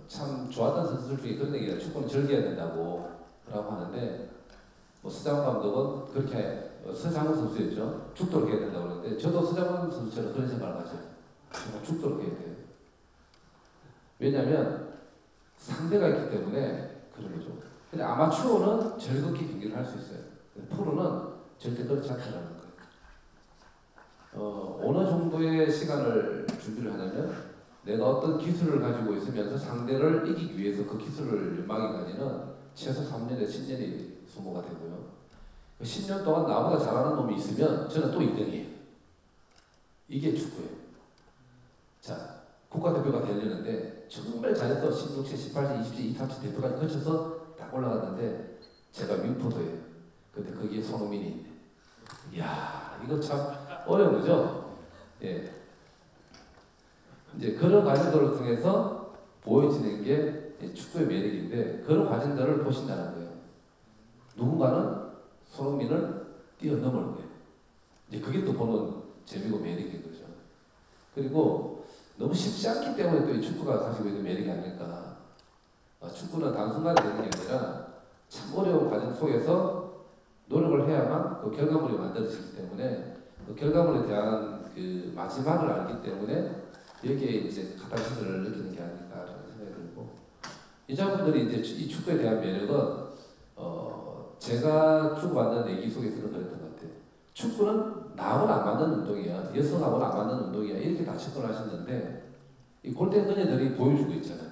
S4: 참 좋았던 선수들 중에 그런 얘기가 축구는 즐겨야 된다고 라고 하는데, 뭐 서장훈 감독은 그렇게 서장훈 선수였죠. 죽도록 해야 된다고 그러는데, 저도 서장훈 선수처럼 그런 생각을 하죠. 정말 죽도록 해야 돼요. 왜냐하면 상대가 있기 때문에 그런 거죠. 근데 아마추어는 즐겁게 경기를 할 수 있어요. 프로는 절대 그렇지 않다는 거예요. 어느 정도의 시간을 준비를 하냐면, 내가 어떤 기술을 가지고 있으면서 상대를 이기기 위해서 그 기술을 연마하기까지는 최소 3년에서 10년이 소모가 되고요. 10년 동안 나보다 잘하는 놈이 있으면 저는 또 1등이에요. 이게 축구예요. 자, 국가대표가 되려는데 정말 잘해서 16세, 18세, 20세, 23세 대표까지 거쳐서 딱 올라갔는데 제가 민포도예요. 근데 거기에 손흥민이 있네. 이야, 이거 참 어려운 거죠? 예. 이제 그런 과정들을 통해서 보여지는 게 축구의 매력인데, 그런 과정들을 보신다는 거예요. 누군가는 손흥민을 뛰어넘을 거예요. 이제 그게 또 보는 재미고 매력인 거죠. 그리고 너무 쉽지 않기 때문에 또 이 축구가 가지고 있는 매력이 아닐까. 축구는 단순간에 되는 게 아니라 참 어려운 과정 속에서 노력을 해야만 그 결과물이 만들어지기 때문에, 그 결과물에 대한 그 마지막을 알기 때문에 여기에 이제 카타르시스를 느끼는 게 아닐까라는 생각이 들고, 여자분들이 이제 이 축구에 대한 매력은 제가 축구 만든 얘기 속에서는 그랬던 것 같아요. 축구는 나하고는 안 맞는 운동이야. 여성하고는 안 맞는 운동이야. 이렇게 다 접근을 하셨는데 이 골대 그녀들이 보여주고 있잖아요.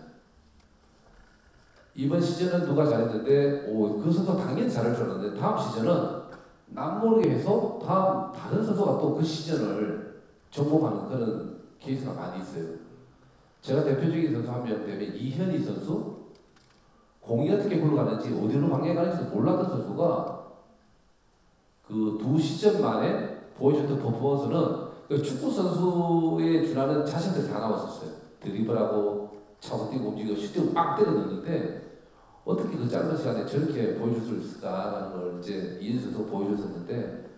S4: 이번 시즌은 누가 잘했는데 그 선수 당연히 잘할 줄 알았는데 다음 시즌은 남 모르게 해서 다른 선수가 또 그 시즌을 접목하는 그런 케이스가 많이 있어요. 제가 대표적인 선수 한 명 되면 이현희 선수, 공이 어떻게 굴러가는지 어디로 방향이 가는지 몰랐던 선수가 그 두 시즌 만에 보여줬던 퍼포먼스는 그 축구 선수에 준하는 자신들이 다 나왔었어요. 드리블하고 차고 뛰고 움직이고 슈팅을 빵 때려 넣는데 어떻게 그 짧은 시간에 저렇게 보여줄 수 있을까라는 걸 이제 이현 선수가 보여줬었는데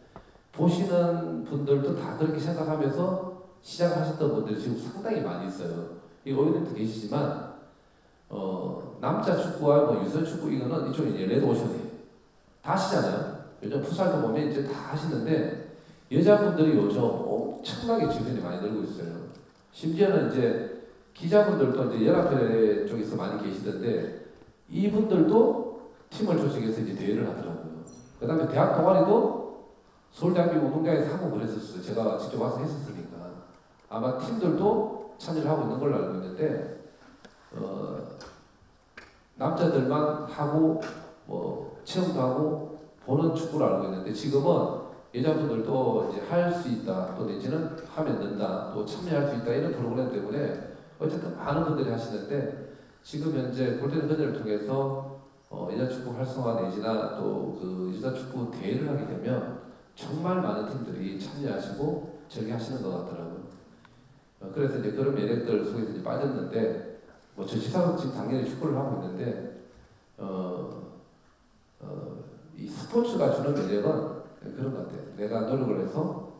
S4: 보시는 분들도 다 그렇게 생각하면서 시작하셨던 분들이 지금 상당히 많이 있어요. 이 오이님도 계시지만 남자 축구와 뭐 유소 축구 이거는 이쪽에 이제 레드오션이에요. 다 하시잖아요. 요즘 풋살도 보면 이제 다 하시는데 여자분들이 요즘 엄청나게 주변에 많이 늘고 있어요. 심지어는 이제 기자분들도 이제 연합회 쪽에서 많이 계시던데 이분들도 팀을 조직해서 이제 대회를 하더라고요. 그 다음에 대학 동아리도 서울대학교 운동장에서 하고 그랬었어요. 제가 직접 와서 했었으니까. 아마 팀들도 참여를 하고 있는 걸로 알고 있는데 남자들만 하고 뭐 체험도 하고 보는 축구를 알고 있는데 지금은 여자분들도 이제 할 수 있다 또 내지는 하면 된다 또 참여할 수 있다 이런 프로그램 때문에 어쨌든 많은 분들이 하시는데 지금 현재 골든 그녀를 통해서 여자 축구 활성화 내지나 또 그 여자 축구 대회를 하게 되면 정말 많은 팀들이 참여하시고 즐겨하시는 것 같더라고요. 그래서 이제 그런 매력들 속에서 이제 빠졌는데 저 시사도 지금 당연히 축구를 하고 있는데 이 스포츠가 주는 매력은 그런 것 같아요. 내가 노력을 해서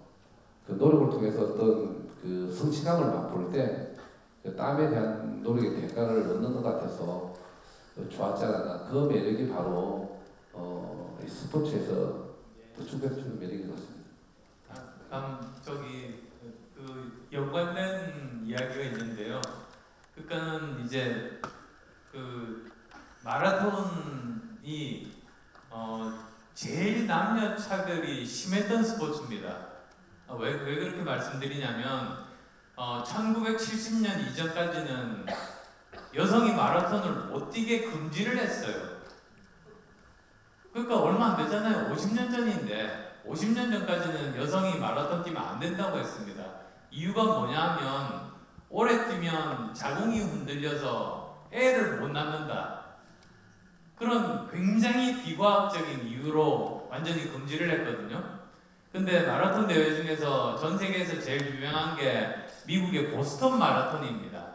S4: 그 노력을 통해서 어떤 그 성취감을 맛볼 때 그 땀에 대한 노력의 대가를 얻는 것 같아서 좋았지 않았나. 그 매력이 바로 이 스포츠에서 또 축구에서 주는 매력인 것 같습니다.
S3: 저기 그 연관된 이야기가 있는데요. 그러니까는 이제 그 마라톤이 제일 남녀 차별이 심했던 스포츠입니다. 왜 그렇게 말씀드리냐면 1970년 이전까지는 여성이 마라톤을 못 뛰게 금지를 했어요. 그러니까 얼마 안 되잖아요. 50년 전인데 50년 전까지는 여성이 마라톤 뛰면 안 된다고 했습니다. 이유가 뭐냐면 오래 뛰면 자궁이 흔들려서 애를 못 낳는다. 그런 굉장히 비과학적인 이유로 완전히 금지를 했거든요. 근데 마라톤 대회 중에서 전 세계에서 제일 유명한 게 미국의 보스턴 마라톤입니다.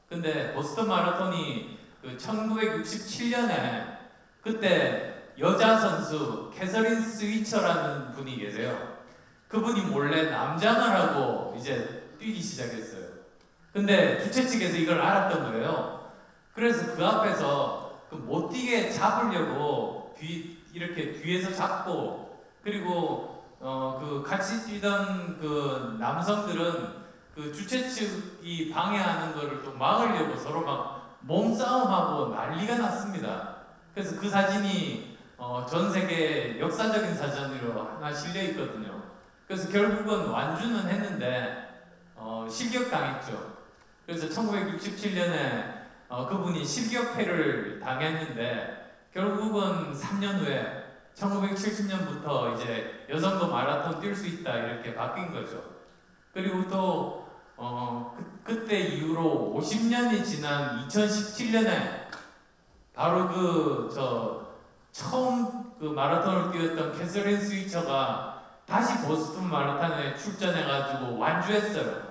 S3: 근데 보스턴 마라톤이 그 1967년에 그때 여자 선수 캐서린 스위처라는 분이 계세요. 그분이 몰래 남장을 하고 이제 뛰기 시작했어요. 근데 주최 측에서 이걸 알았던 거예요. 그래서 그 앞에서 그 못 뛰게 잡으려고 이렇게 뒤에서 잡고 그리고 그 같이 뛰던 그 남성들은 그 주최 측이 방해하는 거를 또 막으려고 서로 막 몸싸움하고 난리가 났습니다. 그래서 그 사진이 전 세계 역사적인 사진으로 하나 실려 있거든요. 그래서 결국은 완주는 했는데 실격당했죠. 그래서 1967년에 그분이 실격패를 당했는데 결국은 3년 후에 1970년부터 이제 여성도 마라톤 뛸 수 있다 이렇게 바뀐 거죠. 그리고 또 그때 이후로 50년이 지난 2017년에 바로 처음 그 마라톤을 뛰었던 캐서린 스위처가 다시 보스턴 마라톤에 출전해가지고 완주했어요.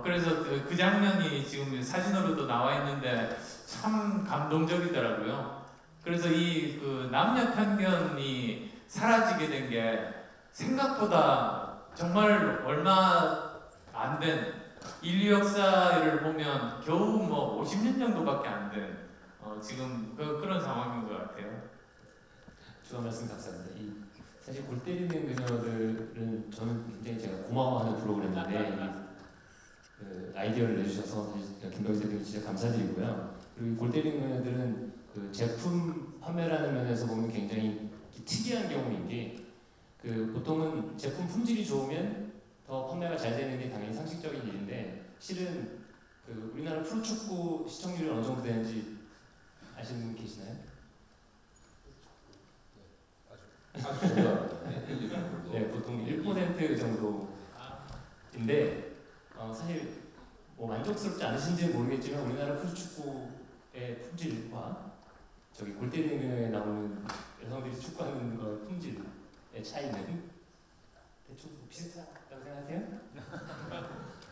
S3: 그래서 그 장면이 지금 사진으로도 나와 있는데 참 감동적이더라고요. 그래서 이 그 남녀 편견이 사라지게 된 게 생각보다 정말 얼마 안 된 인류 역사를 보면 겨우 뭐 50년 정도밖에 안 된 지금 그런 상황인 것 같아요.
S2: 추가 말씀 감사합니다. 사실 골 때리는 그녀들은 저는 굉장히 제가 고마워하는 프로그램인데 그 아이디어를 내주셔서 김병지 대표님 진짜 감사드리고요. 그리고 골 때리는 그녀들은 그 제품 판매라는 면에서 보면 굉장히 특이한 경우인 게 그 보통은 제품 품질이 좋으면 더 판매가 잘 되는 게 당연히 상식적인 일인데 실은 그 우리나라 프로축구 시청률이 어느 정도 되는지 아시는 분 계시나요?
S4: 아주 좋다.
S2: 네, 보통 1% 정도인데 사실 뭐 만족스럽지 않으신지는 모르겠지만 우리나라 프로축구의 품질과 저기 골 때리는 경우에 나오는 여성들이 축구하는 거 품질의 차이는 대충 비슷하다고 생각하세요?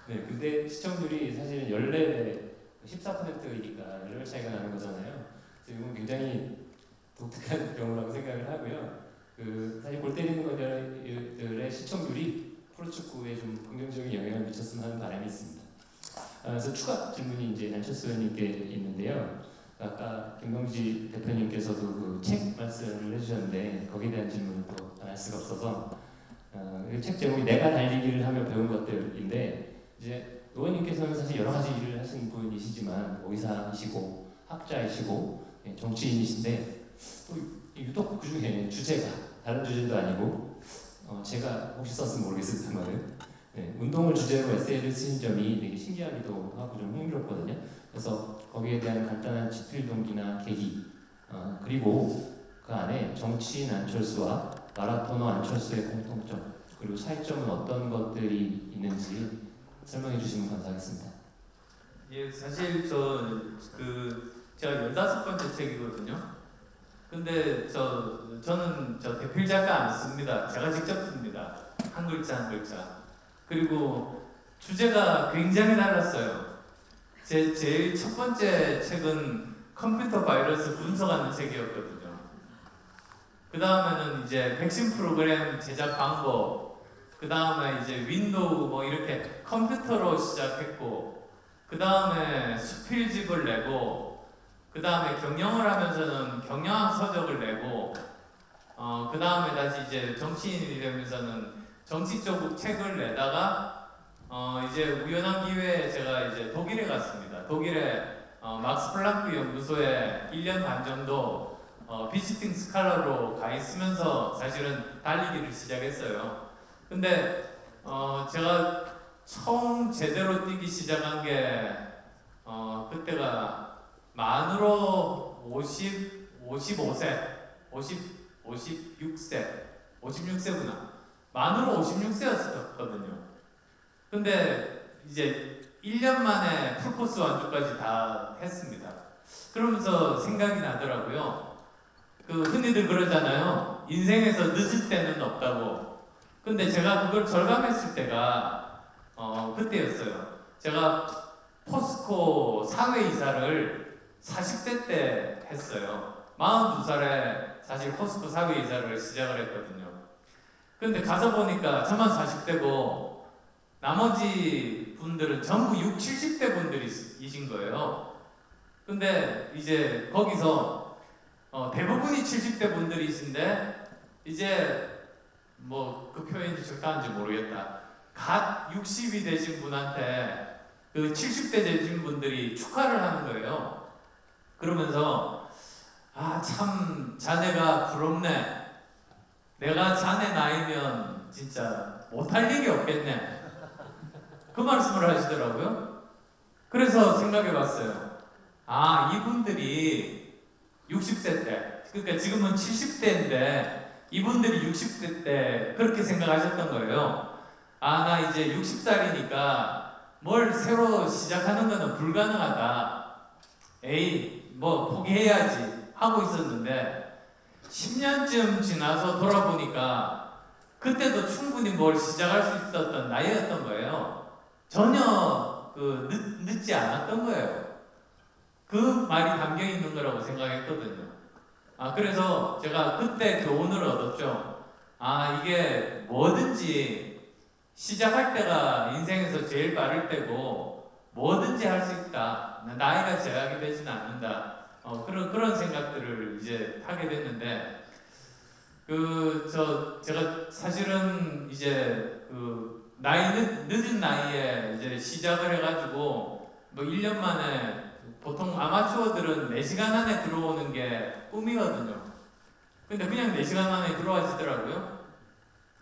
S2: 네, 근데 시청률이 사실 14배, 14%이니까 14배 차이가 나는 거잖아요. 그래서 이건 굉장히 독특한 경우라고 생각을 하고요. 그 사실 골 때리는 것들의 시청률이 프로축구에 좀 긍정적인 영향을 미쳤으면 하는 바람이 있습니다. 그래서 추가 질문이 이제 안철수 의원님께 있는데요. 아까 김병지 대표님께서도 그 책 말씀을 해주셨는데 거기에 대한 질문을 또 안 할 수가 없어서 이 책 제목이 내가 달리기를 하며 배운 것들인데 이제 의원님께서는 사실 여러 가지 일을 하시는 분이시지만 의사이시고 학자이시고 정치인이신데 또 유독 그 중에 주제가 다른 주제도 아니고 제가 혹시 썼으면 모르겠습니다만은 운동을 주제로 에세이를 쓰신 점이 되게 신기하기도 하고 좀 흥미롭거든요. 그래서 거기에 대한 간단한 집필 동기나 계기 그리고 그 안에 정치인 안철수와 마라토너 안철수의 공통점 그리고 차이점은 어떤 것들이 있는지 설명해 주시면 감사하겠습니다.
S3: 예, 사실 제가 15번째 책이거든요. 근데 저는 대필 작가 안 씁니다. 제가 직접 씁니다. 한 글자 한 글자. 그리고 주제가 굉장히 달랐어요. 제일 첫 번째 책은 컴퓨터 바이러스 분석하는 책이었거든요. 그 다음에는 이제 백신 프로그램 제작 방법, 그 다음에 이제 윈도우 뭐 이렇게 컴퓨터로 시작했고, 그 다음에 수필집을 내고, 그 다음에 경영을 하면서는 경영학 서적을 내고, 그 다음에 다시 이제 정치인이 되면서는 정치 쪽 책을 내다가 이제 우연한 기회에 제가 이제 독일에 갔습니다. 독일에 막스 플랑크 연구소에 1년 반 정도 비지팅 스칼러로 가 있으면서 사실은 달리기를 시작했어요. 근데 제가 처음 제대로 뛰기 시작한 게 그때가 만으로 56세구나. 만으로 56세였었거든요. 근데 이제 1년 만에 풀코스 완주까지 다 했습니다. 그러면서 생각이 나더라고요. 그 흔히들 그러잖아요. 인생에서 늦을 때는 없다고. 근데 제가 그걸 절감했을 때가 그때였어요. 제가 포스코 사회이사를 40대 때 했어요. 42살에 사실 포스코 사회이사를 시작을 했거든요. 근데 가서 보니까 저만 40대고 나머지 분들은 전부 60, 70대 분들이신 거예요. 근데 이제 거기서 대부분이 70대 분들이신데 이제 뭐 그 표현이 적당한지 모르겠다. 갓 60이 되신 분한테 그 70대 되신 분들이 축하를 하는 거예요. 그러면서 참 자네가 부럽네. 내가 자네 나이면 진짜 못할 일이 없겠네. 그 말씀을 하시더라고요. 그래서 생각해봤어요. 이분들이 60세 때, 그러니까 지금은 70대인데 이분들이 60대 때 그렇게 생각하셨던 거예요. 나 이제 60살이니까 뭘 새로 시작하는 거는 불가능하다. 뭐 포기해야지 하고 있었는데 10년쯤 지나서 돌아보니까 그때도 충분히 뭘 시작할 수 있었던 나이였던 거예요. 전혀 늦지 않았던 거예요. 그 말이 담겨 있는 거라고 생각했거든요. 그래서 제가 그때 교훈을 얻었죠. 이게 뭐든지 시작할 때가 인생에서 제일 빠를 때고 뭐든지 할 수 있다. 나이가 제약이 되지는 않는다. 그런 생각들을 이제 하게 됐는데 제가 사실은 이제 늦은 나이에 이제 시작을 해가지고 뭐 1년 만에 보통 아마추어들은 4시간 안에 들어오는 게 꿈이거든요. 근데 그냥 4시간 안에 들어와지더라고요.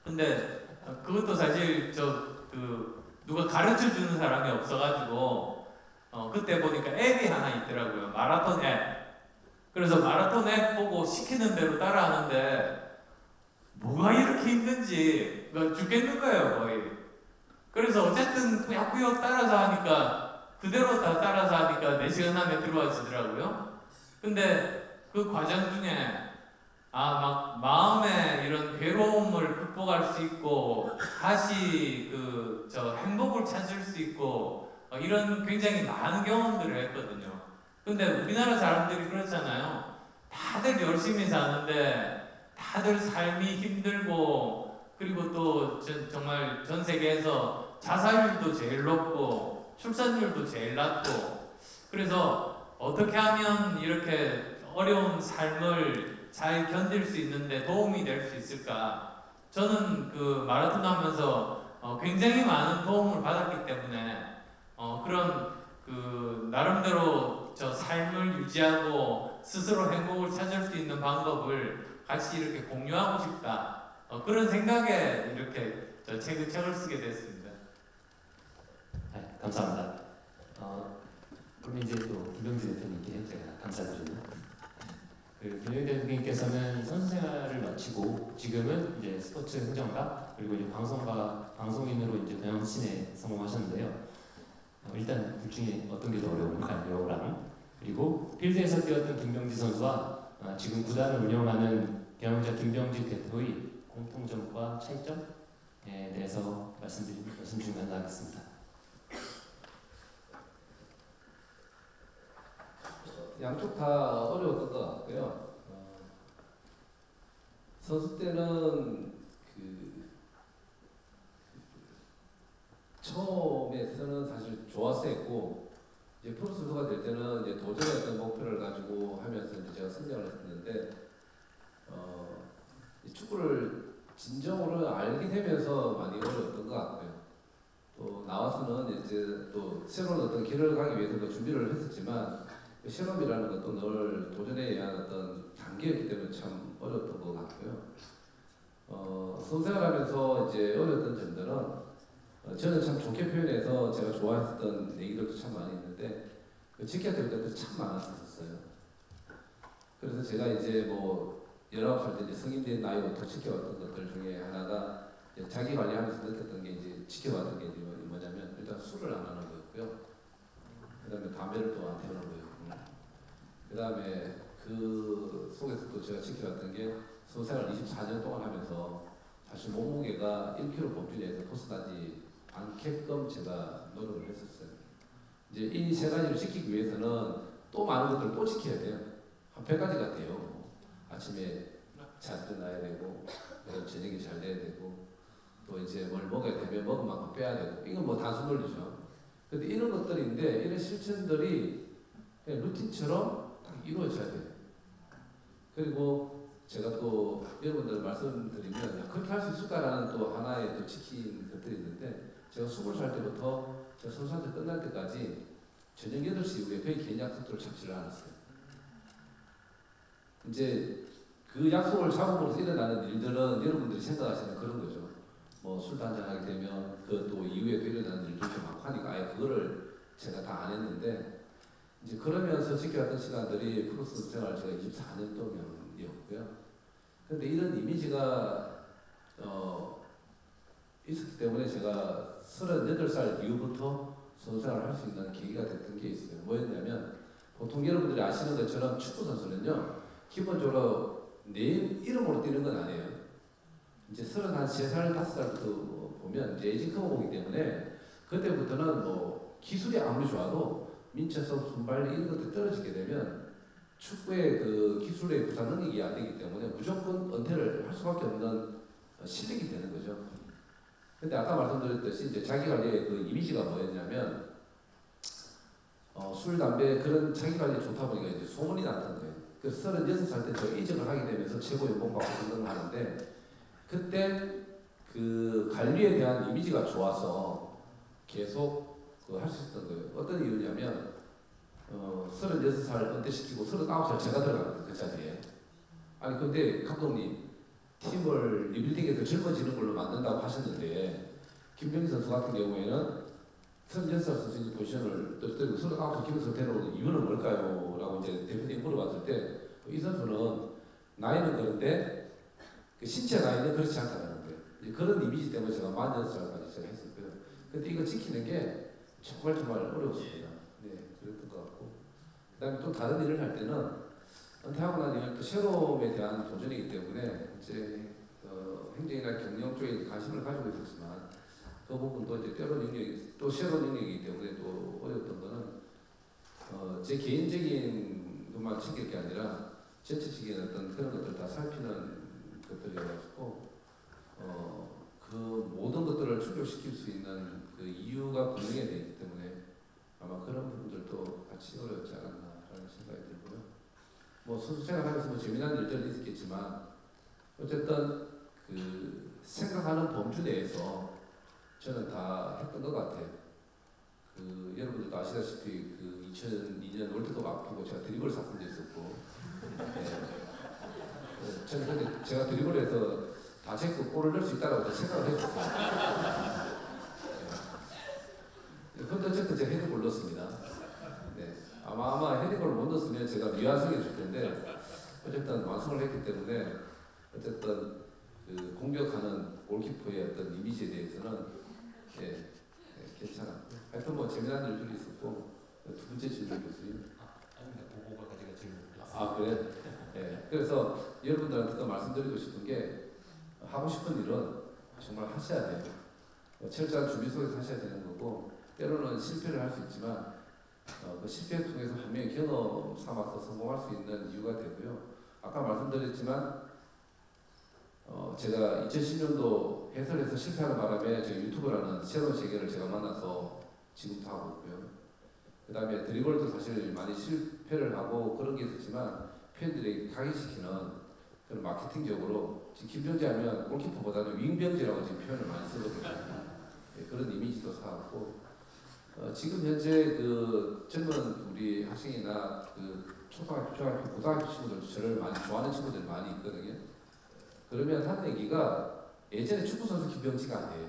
S3: 근데 그것도 사실 누가 가르쳐 주는 사람이 없어가지고 그때 보니까 앱이 하나 있더라고요. 마라톤 앱. 그래서 마라톤 앱 보고 시키는 대로 따라하는데 뭐가 이렇게 힘든지 죽겠는 거예요 거의. 그래서 어쨌든 꾸역꾸역 따라서 하니까 그대로 다 따라서 하니까 4시간 안에 들어와지더라고요. 근데 그 과정 중에 막 마음의 이런 괴로움을 극복할 수 있고 다시 행복을 찾을 수 있고 이런 굉장히 많은 경험들을 했거든요. 근데 우리나라 사람들이 그렇잖아요. 다들 열심히 사는데 다들 삶이 힘들고 그리고 또 정말 전 세계에서 자살률도 제일 높고 출산율도 제일 낮고 그래서 어떻게 하면 이렇게 어려운 삶을 잘 견딜 수 있는데 도움이 될 수 있을까? 저는 그 마라톤 하면서 굉장히 많은 도움을 받았기 때문에 그런 나름대로 저 삶을 유지하고 스스로 행복을 찾을 수 있는 방법을 같이 이렇게 공유하고 싶다. 그런 생각에 이렇게 책을 쓰게 됐습니다.
S2: 네, 감사합니다. 그럼 이제 또 김병지 대표님께 제가 감사드립니다. 김병지 대표님께서는 선수 생활을 마치고 지금은 이제 스포츠 행정가 그리고 이제 방송인으로 이제 변신에 성공하셨는데요. 일단 둘 중에 어떤 게 더 어려운가요? 랑 그리고 필드에서 뛰었던 김병지 선수와 지금 구단을 운영하는 경영자 김병지 대표의 공통점과 차이점에 대해서 말씀 주시면 하겠습니다.
S4: 양쪽 다 어려웠던 것 같고요. 선수 때는 처음에서는 사실 좋았어 했고 이제 프로 선수가 될 때는 이제 도전의 어떤 목표를 가지고 하면서 이제 제가 성장을 했는데 축구를 진정으로 알게 되면서 많이 어려웠던 것 같고요. 또 나와서는 이제 또 새로운 어떤 길을 가기 위해서 준비를 했었지만 실험이라는 것도 늘 도전에 의한 어떤 단계였기 때문에 참 어려웠던 것 같고요. 선생활하면서 이제 어려웠던 점들은 저는 참 좋게 표현해서 제가 좋아했던 얘기들도 참 많이 있는데 지켜야 될 것도 참 많았었어요. 그래서 제가 이제 뭐 19살 때 이제 성인 된 나이부터 지켜왔던 것들 중에 하나가 자기 관리하면서 느꼈던 게 이제 지켜왔던 게 뭐냐면 일단 술을 안 하는 거였고요. 그 다음에 담배를 또 안 태우는 거였고 그 다음에 그 속에서 또 제가 지켜왔던 게 선생활 24년 동안 하면서 사실 몸무게가 1kg 범주내에서 벗어나지 않게끔 제가 노력을 했었어요. 이제 이 세 가지를 지키기 위해서는 또 많은 것들을 또 지켜야 돼요. 한 100가지 같아요. 아침에 잘 일어나야 되고, 저녁에 잘 돼야 되고, 또 이제 뭘 먹어야 되면 먹은 만큼 빼야 되고, 이건 뭐 단순 논리죠. 근데 이런 것들인데, 이런 실천들이 그냥 루틴처럼 딱 이루어져야 돼요. 그리고 제가 또 여러분들 말씀드리면, 야, 그렇게 할 수 있을까라는 또 하나의 또 지킨 것들이 있는데, 제가 20살 때부터 제가 선수한테 끝날 때까지 저녁 8시 이후에 거의 개인 약속들을 잡지를 않았어요. 이제 그 약속을 잡음으로써 일어나는 일들은 여러분들이 생각하시는 그런 거죠. 뭐 술 한잔하게 되면 그 또 이후에 또 일어나는 일들도 많고 하니까 아예 그거를 제가 다 안 했는데 이제 그러면서 지켜왔던 시간들이 프로스 생활 제가 24년 동안이었고요. 그런데 이런 이미지가 있었기 때문에 제가 38살 이후부터 선수생활을 할 수 있는 계기가 됐던 게 있어요. 뭐였냐면 보통 여러분들이 아시는 것처럼 축구 선수는요 기본적으로 내 이름으로 뛰는 건 아니에요. 이제 33살, 5살부터 보면 이제 에이징 커버보기 때문에 그때부터는 뭐 기술이 아무리 좋아도 민첩성, 순발력 이런 것들이 떨어지게 되면 축구의 그 기술의 구사 능력이 안 되기 때문에 무조건 은퇴를 할 수밖에 없는 실력이 되는 거죠. 근데 아까 말씀드렸듯이 이제 자기 관리의 그 이미지가 뭐였냐면 술, 담배 그런 자기 관리 좋다 보니까 이제 소문이 났던 거예요. 그 36살 때 저 이직을 하게 되면서 최고 연봉 받고 등등을 하는데 그때 그 관리에 대한 이미지가 좋아서 계속 할 수 있었던 거예요. 어떤 이유냐면 36살 은퇴시키고 39살 제가 들어갔거든요. 그 자리에. 아니 근데 감독님 팀을 리빌딩해서 젊어지는 걸로 만든다고 하셨는데 김병지 선수 같은 경우에는 36살 선수의 포지션을 떨어뜨리고 29살 김선수 데려오는 이유는 뭘까요? 라고 이제 대표님이 물어봤을 때 이 선수는 나이는 그런데 그 신체 나이는 그렇지 않다는 거예요. 그런 이미지 때문에 제가 46살까지 제가 했었고요. 근데 이거 지키는 게 정말 어려웠습니다. 네, 그랬던 것 같고 그 다음에 또 다른 일을 할 때는 은퇴하고 난 이후에 또 새로움에 대한 도전이기 때문에 이제 행정이나 경영 쪽에 관심을 가지고 있었지만 그 부분도 이제 때로 능력이 또 새로운 능력이기 때문에 또 어려웠던 거는 제 개인적인 것만 챙길 게 아니라 전체적인 어떤 그런 것들을 다 살피는 것들이어가지고 그 모든 것들을 충족시킬 수 있는 그 이유가 분명해야 되기 때문에 아마 그런 부분들도 같이 어렵지 않았나라는 생각이 들고요. 뭐 선수 생활하면서 뭐 재미난 일들은 있었겠지만 어쨌든 그 생각하는 범주 내에서 저는 다 했던 것 같아요. 그 여러분들도 아시다시피 그 2002년 월드컵 앞두고 제가 드리블 사건도 있었고, 저는 근데 제가 드리블에서 다 제거 골을 넣을 수 있다고 생각을 했었어요. 그런데 어쨌든 제가 헤딩골 넣었습니다. 네. 아마 헤딩골을 못 넣었으면 제가 미완성이 될 텐데 어쨌든 완성을 했기 때문에 어쨌든 그 공격하는 골키퍼의 어떤 이미지에 대해서는 괜찮았고 하여튼 뭐 재미난 일들이 있었고 두 번째 질문 교수님.
S2: 아닙니다. 보고가 가지고 질문.
S4: 그래? 네. 그래서 여러분들한테도 말씀드리고 싶은 게 하고 싶은 일은 정말 하셔야 돼요. 철저한 준비 속에서 하셔야 되는 거고 때로는 실패를 할 수 있지만 그 실패를 통해서 분명히 경험 삼아서 성공할 수 있는 이유가 되고요. 아까 말씀드렸지만 제가 2010년도 해설에서 실패하는 바람에 제 유튜브라는 새로운 세계를 제가 만나서 지금도 하고 있고요. 그 다음에 드리블도 사실 많이 실패를 하고 그런 게 있었지만 팬들에게 각인시키는 그런 마케팅적으로 지금 김병지 하면 골키퍼보다는 윙병지라고 지금 표현을 많이 쓰거든요. 네, 그런 이미지도 쌓았고 지금 현재 그 젊은 우리 학생이나 그 초등학교, 중학교, 고등학교 친구들도 저를 많이 좋아하는 친구들이 많이 있거든요. 그러면 하는 얘기가 예전에 축구선수 김병지가 아니에요.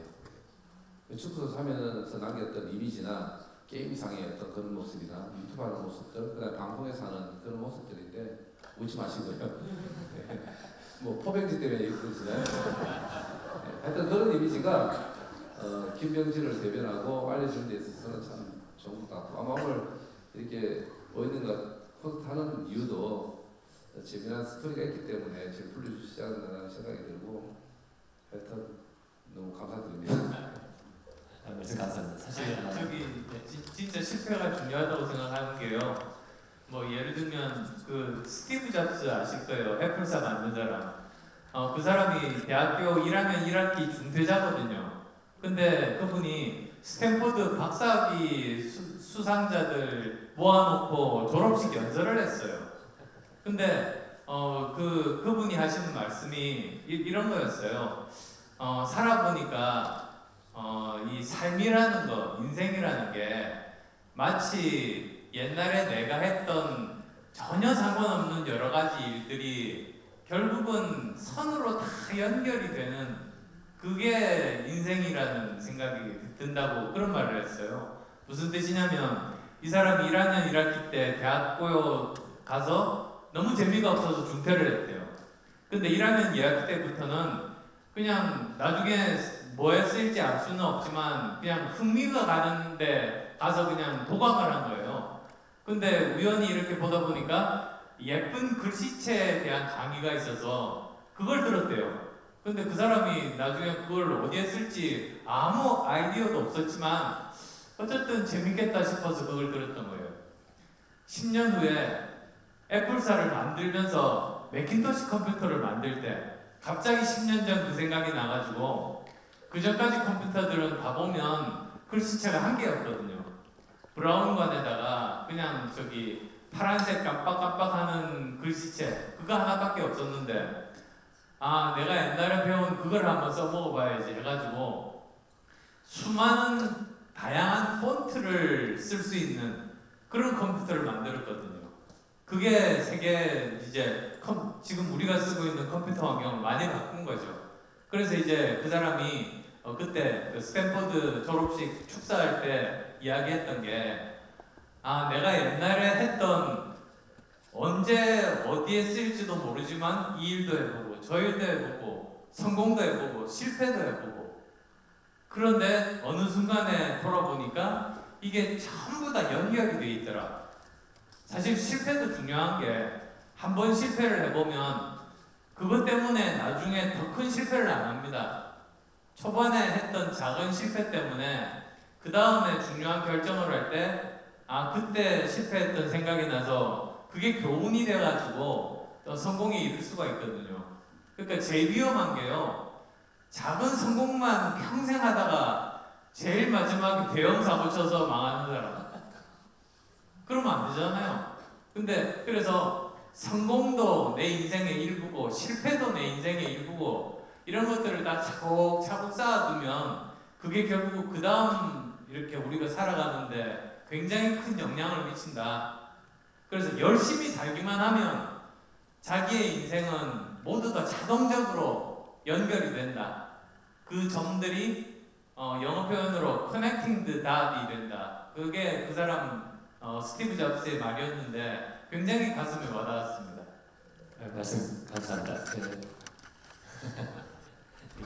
S4: 축구선수 하면서 남겼던 이미지나 게임상의 어떤 그런 모습이나 유튜브 하는 모습들, 그 다음에 방송에서 하는 그런 모습들인데 웃지 마시고요. 네. 뭐 포병지 때문에 얘기했잖아요. 네. 하여튼 그런 이미지가 김병지를 대변하고 알려주는 데 있어서는 참 좋은 것 같고 아마 오늘 이렇게 보이는 콘서트 하는 이유도 재미난 스토리가 있기 때문에 제가 불러주시지 않았나라는 생각이 들고 하여튼 너무 감사드립니다.
S2: 말씀 감사합니다. 사실
S3: 진짜 실패가 중요하다고 생각하는 게요. 뭐 예를 들면 그 스티브 잡스 아실 거예요. 애플사 만든 사람. 그 사람이 대학교 1학년 1학기 중퇴자거든요. 근데 그분이 스탠포드 박사학위 수상자들 모아놓고 졸업식 연설을 했어요. 근데 그분이 하시는 말씀이 이런 거였어요. 살아보니까 이 삶이라는 거, 인생이라는 게 마치 옛날에 내가 했던 전혀 상관없는 여러 가지 일들이 결국은 선으로 다 연결이 되는 그게 인생이라는 생각이 든다고 그런 말을 했어요. 무슨 뜻이냐면 이 사람이 1학년 1학기 때 대학교 가서 너무 재미가 없어서 중퇴를 했대요. 근데 1학년 2학기 때부터는 그냥 나중에 뭐에 쓰일지 알 수는 없지만 그냥 흥미가 가는데 가서 그냥 도감을 한 거예요. 근데 우연히 이렇게 보다 보니까 예쁜 글씨체에 대한 강의가 있어서 그걸 들었대요. 근데 그 사람이 나중에 그걸 어디에 쓸지 아무 아이디어도 없었지만 어쨌든 재밌겠다 싶어서 그걸 들었던 거예요. 10년 후에 애플사를 만들면서 매킨토시 컴퓨터를 만들 때 갑자기 10년 전 그 생각이 나가지고 그 전까지 컴퓨터들은 다 보면 글씨체가 한 개였거든요. 브라운관에다가 그냥 저기 파란색 깜빡깜빡하는 글씨체 그거 하나밖에 없었는데 내가 옛날에 배운 그걸 한번 써먹어봐야지 해가지고 수많은 다양한 폰트를 쓸 수 있는 그런 컴퓨터를 만들었거든요. 그게 세계 이제 지금 우리가 쓰고 있는 컴퓨터 환경을 많이 바꾼 거죠. 그래서 이제 그 사람이 그때 그 스탠퍼드 졸업식 축사할 때 이야기했던 게 내가 옛날에 했던 언제 어디에 쓰일지도 모르지만 이 일도 해보고 저 일도 해보고 성공도 해보고 실패도 해보고 그런데 어느 순간에 돌아보니까 이게 전부 다 연결이 돼 있더라. 사실 실패도 중요한 게 한 번 실패를 해보면 그것 때문에 나중에 더 큰 실패를 안 합니다. 초반에 했던 작은 실패 때문에 그 다음에 중요한 결정을 할 때 그때 실패했던 생각이 나서 그게 교훈이 돼가지고 또 성공에 이를 수가 있거든요. 그러니까 제일 위험한 게요, 작은 성공만 평생 하다가 제일 마지막에 대형 사고 쳐서 망하는 사람. 그러면 안 되잖아요. 근데 그래서 성공도 내 인생의 일부고 실패도 내 인생의 일부고 이런 것들을 다 차곡차곡 쌓아두면 그게 결국 그 다음 이렇게 우리가 살아가는데 굉장히 큰 영향을 미친다. 그래서 열심히 살기만 하면 자기의 인생은 모두 다 자동적으로 연결이 된다. 그 점들이 영어 표현으로 connecting the dot이 된다. 그게 그 사람 스티브 잡스의 말이었는데 굉장히 가슴에 와닿았습니다.
S2: 말씀 감사합니다.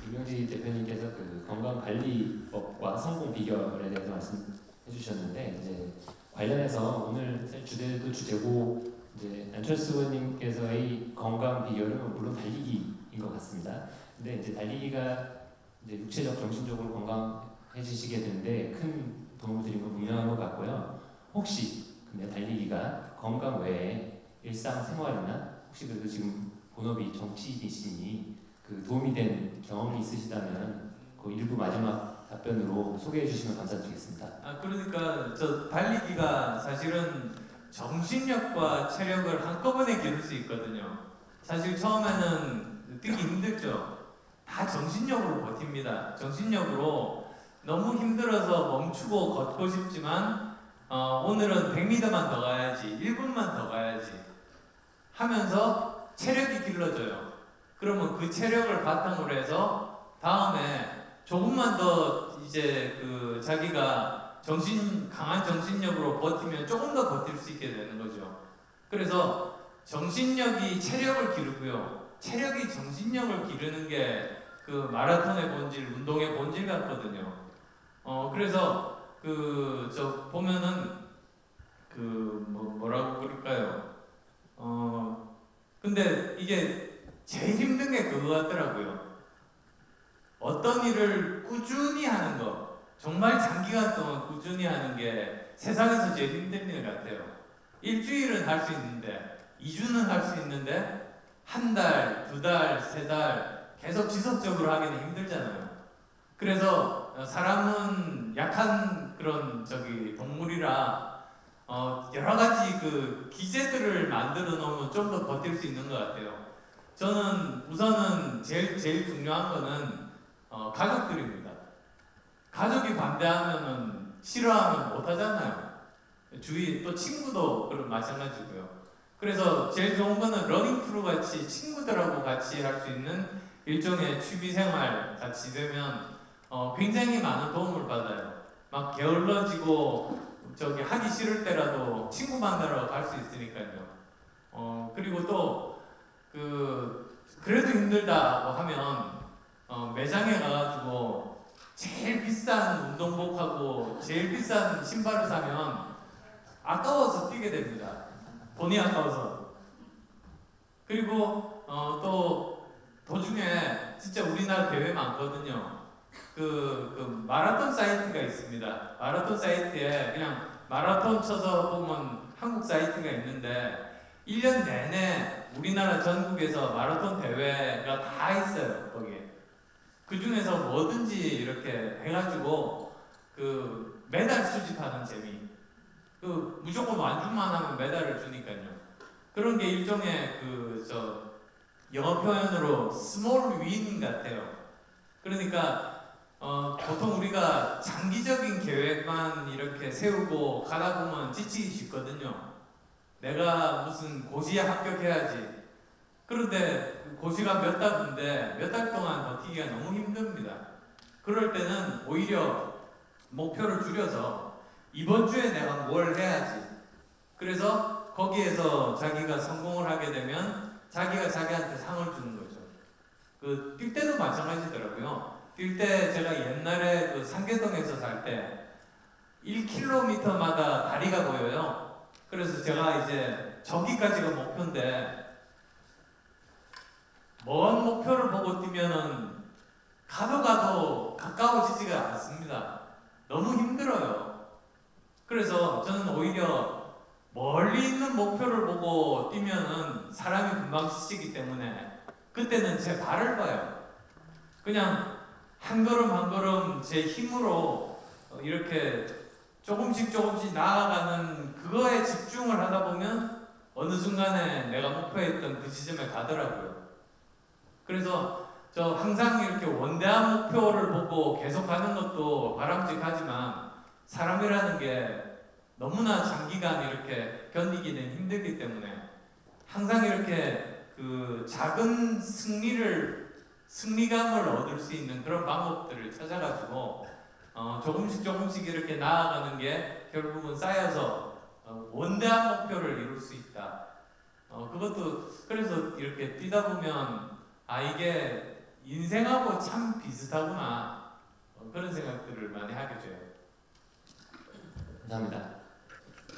S2: 김병지 대표님께서 그 건강관리법과 성공 비결에 대해서 말씀해 주셨는데 이제 관련해서 오늘 주제도 주제고 이제 안철수 의원님께서의 건강 비결은 물론 달리기인 것 같습니다. 근데 이제 달리기가 이제 육체적, 정신적으로 건강해지시게 되는데 큰 도움을 드린 건 분명한 것 같고요. 혹시 근데 달리기가 건강 외에 일상생활이나 혹시 그래도 지금 본업이 정치이시니 그 도움이 된 경험이 있으시다면 그 일부 마지막 답변으로 소개해 주시면 감사드리겠습니다.
S3: 그러니까 저 달리기가 사실은 정신력과 체력을 한꺼번에 기를 수 있거든요. 사실 처음에는 뛰기 힘들죠. 다 정신력으로 버팁니다. 정신력으로 너무 힘들어서 멈추고 걷고 싶지만 오늘은 100m만 더 가야지, 1분만 더 가야지 하면서 체력이 길러져요. 그러면 그 체력을 바탕으로 해서 다음에 조금만 더 이제 그 자기가 강한 정신력으로 버티면 조금 더 버틸 수 있게 되는 거죠. 그래서 정신력이 체력을 기르고요. 체력이 정신력을 기르는 게 그 마라톤의 본질, 운동의 본질 같거든요. 그래서 저 보면은 뭐라고 그럴까요? 근데 이게 제일 힘든 게 그거 같더라고요. 어떤 일을 꾸준히 하는 거, 정말 장기간 동안 꾸준히 하는 게 세상에서 제일 힘든 일 같아요. 일주일은 할 수 있는데, 2주는 할 수 있는데, 한 달, 2달, 3달 계속 지속적으로 하기는 힘들잖아요. 그래서 사람은 약한 그런 동물이라 여러 가지 그 기제들을 만들어 놓으면 좀 더 버틸 수 있는 것 같아요. 저는 우선은 제일 중요한 거는 가족들입니다. 가족이 반대하면은 싫어하면 못 하잖아요. 주위 또 친구도 그런 마찬가지고요. 그래서 제일 좋은 거는 러닝 크루 같이 친구들하고 같이 할 수 있는 일종의 취미 생활 같이 되면 굉장히 많은 도움을 받아요. 막 게을러지고 하기 싫을 때라도 친구 만나러 갈 수 있으니까요. 그리고 또 그래도 힘들다고 하면 매장에 가가지고 제일 비싼 운동복하고 제일 비싼 신발을 사면 아까워서 뛰게 됩니다. 돈이 아까워서. 그리고 또 도중에 진짜 우리나라 대회 많거든요. 그 마라톤 사이트가 있습니다. 마라톤 사이트에 그냥 마라톤 쳐서 보면 한국 사이트가 있는데 1년 내내 우리나라 전국에서 마라톤 대회가 다 있어요. 거기에. 그 중에서 뭐든지 이렇게 해가지고 그 메달 수집하는 재미. 무조건 완주만 하면 메달을 주니까요. 그런 게 일종의 영어 표현으로 small win 같아요. 그러니까 보통 우리가 장기적인 계획만 이렇게 세우고 가다 보면 지치기 쉽거든요. 내가 무슨 고시에 합격해야지. 그런데 고시가 몇 달인데 몇 달 동안 버티기가 너무 힘듭니다. 그럴 때는 오히려 목표를 줄여서 이번 주에 내가 뭘 해야지. 그래서 거기에서 자기가 성공을 하게 되면 자기가 자기한테 상을 주는 거죠. 그 뛸 때도 마찬가지더라고요. 뛸 때 제가 옛날에 그 상계동에서 살 때 1km마다 다리가 보여요. 그래서 제가 이제 저기까지가 목표인데 먼 목표를 보고 뛰면은 가도 가까워지지가 않습니다. 너무 힘들어요. 그래서 저는 오히려 멀리 있는 목표를 보고 뛰면은 사람이 금방 지치기 때문에 그때는 제 발을 봐요. 그냥 한 걸음 한 걸음 제 힘으로 이렇게 조금씩 나아가는 그거에 집중을 하다 보면 어느 순간에 내가 목표했던 그 지점에 가더라고요. 그래서 저 항상 이렇게 원대한 목표를 보고 계속 가는 것도 바람직하지만 사람이라는 게 너무나 장기간 이렇게 견디기는 힘들기 때문에 항상 이렇게 그 작은 승리감을 얻을 수 있는 그런 방법들을 찾아가지고 조금씩 이렇게 나아가는 게 결국은 쌓여서 원대한 목표를 이룰 수 있다. 그것도 그래서 이렇게 뛰다 보면 이게 인생하고 참 비슷하구나 그런 생각들을 많이 하게 돼요.
S2: 감사합니다.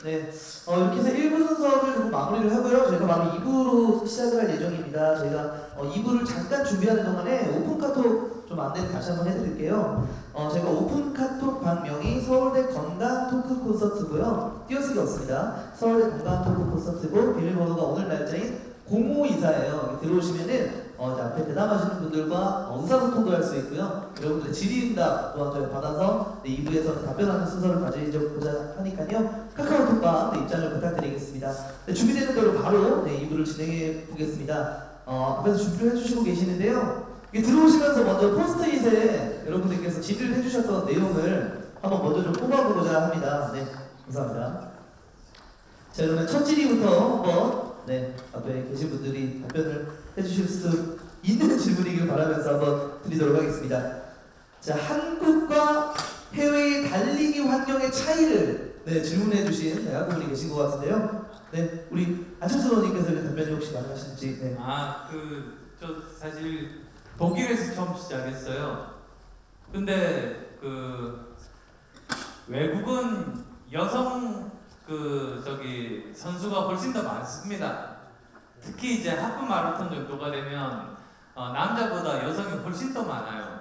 S1: 네, 이렇게 해서 1부 순서를 좀 마무리를 하고요. 저희가 바로 2부로 시작을 할 예정입니다. 저희가 2부를 잠깐 준비하는 동안에 오픈 카톡 좀 안내를 다시 한번 해드릴게요. 저희가 오픈 카톡 방명이 서울대 건강 토크 콘서트고요. 띄어쓰기 없습니다. 서울대 건강 토크 콘서트고 비밀번호가 오늘 날짜인 0524예요. 들어오시면은 앞에 대담하시는 분들과 의사소통도 할 수 있고요. 여러분들의 질의응답 또한 저희 받아서 2부에서 답변하는 순서를 가지고자 하니까요. 카카오톡방 입장을 부탁드리겠습니다. 준비되는 대로 바로 2부를 진행해 보겠습니다. 앞에서 준비를 해주시고 계시는데요. 들어오시면서 먼저 포스트잇에 여러분들께서 질의를 해주셨던 내용을 한번 먼저 좀 뽑아보고자 합니다. 네, 감사합니다. 자, 그러면 첫 질의부터 한번 앞에 계신 분들이 답변을 해주실 수 있는 질문이길 바라면서 한번 드리도록 하겠습니다. 자, 한국과 해외의 달리기 환경의 차이를 질문해 주신 학우분이 계신 것 같은데요. 네, 우리 안철수 의원님께서 답변이 혹시 가능하신지. 네.
S3: 저 사실 독일에서 처음 시작했어요. 근데 외국은 여성 선수가 훨씬 더 많습니다. 특히 이제 하프 마라톤 정도가 되면 남자보다 여성이 훨씬 더 많아요.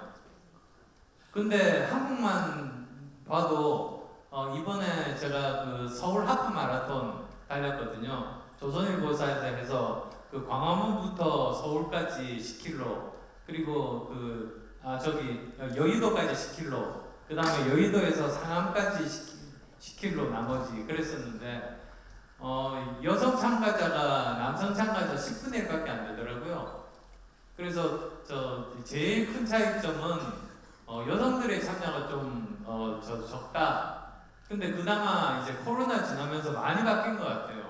S3: 근데 한국만 봐도 이번에 제가 서울 하프 마라톤 달렸거든요. 조선일보사에서 해서 광화문부터 서울까지 10km 그리고 여의도까지 10km 그 다음에 여의도에서 상암까지 10km 나머지 그랬었는데 여성 참가자가 남성 참가자 10분의 1밖에 안 되더라고요. 그래서 제일 큰 차이점은 여성들의 참여가 좀 적다. 근데 그나마 이제 코로나 지나면서 많이 바뀐 것 같아요.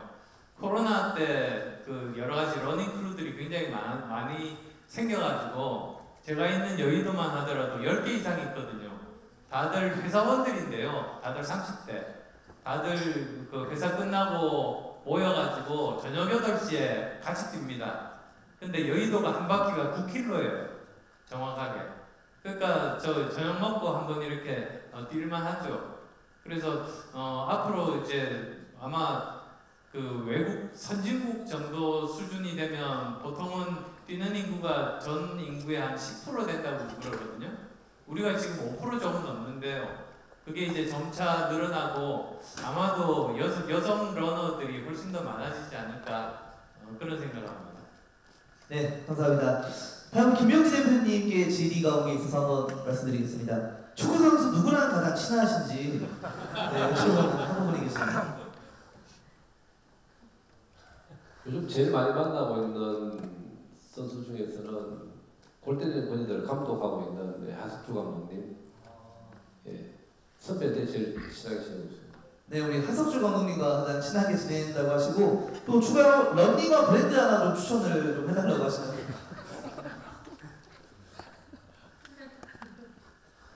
S3: 코로나 때 여러 가지 러닝 크루들이 굉장히 많이 생겨가지고 제가 있는 여의도만 하더라도 10개 이상 있거든요. 다들 회사원들인데요. 다들 30대. 다들 회사 끝나고 모여가지고 저녁 8시에 같이 뜁니다. 근데 여의도가 한 바퀴가 9km예요. 정확하게. 그러니까 저녁 먹고 한번 이렇게 뛸만 하죠. 그래서 앞으로 이제 아마 외국 선진국 정도 수준이 되면 보통은 뛰는 인구가 전 인구의 한 10% 된다고 그러거든요. 우리가 지금 5% 조금 넘는데요. 그게 이제 점차 늘어나고 아마도 여성 러너들이 훨씬 더 많아지지 않을까 그런 생각을 합니다.
S1: 네, 감사합니다. 다음 김영지 대표님께 질의가 온 게 있어서 한번 말씀드리겠습니다. 축구 선수 누구랑 가장 친하신지 한 분이 계십니다.
S4: 요즘 제일 많이 만나고 있는 선수 중에서는 골 때리는 권위들 감독하고 있는 하석주 감독님, 선배한테 제일 친하게 지내고 있습니다.
S1: 네, 우리 한석주 감독님과 가장 친하게 지낸다고 하시고 또 추가로 런닝화 브랜드 하나 좀 추천을 좀 해달라고 하시는데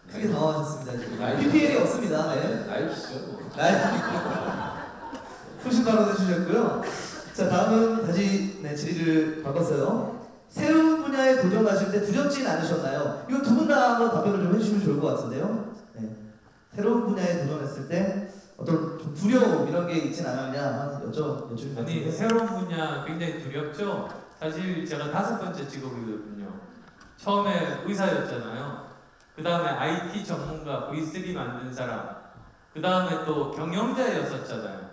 S1: 크게 당황하셨습니다. 지금. PPL이 없습니다. 네.
S4: 나이시죠.
S1: 소신 발언 해주셨고요. 자, 다음은 다시 질의를 바꿨어요. 새로운 분야에 도전하실 때 두렵진 않으셨나요? 이거 두 분 다 한번 답변을 좀 해주시면 좋을 것 같은데요. 네. 새로운 분야에 도전했을 때 어떤 좀 두려움 이런 게 있진 않았냐 여쭈면
S3: 아니 새로운 분야 굉장히 두렵죠. 사실 제가 5번째 직업이거든요. 처음에 의사였잖아요. 그 다음에 IT 전문가 V3 만든 사람. 그 다음에 또 경영자였었잖아요.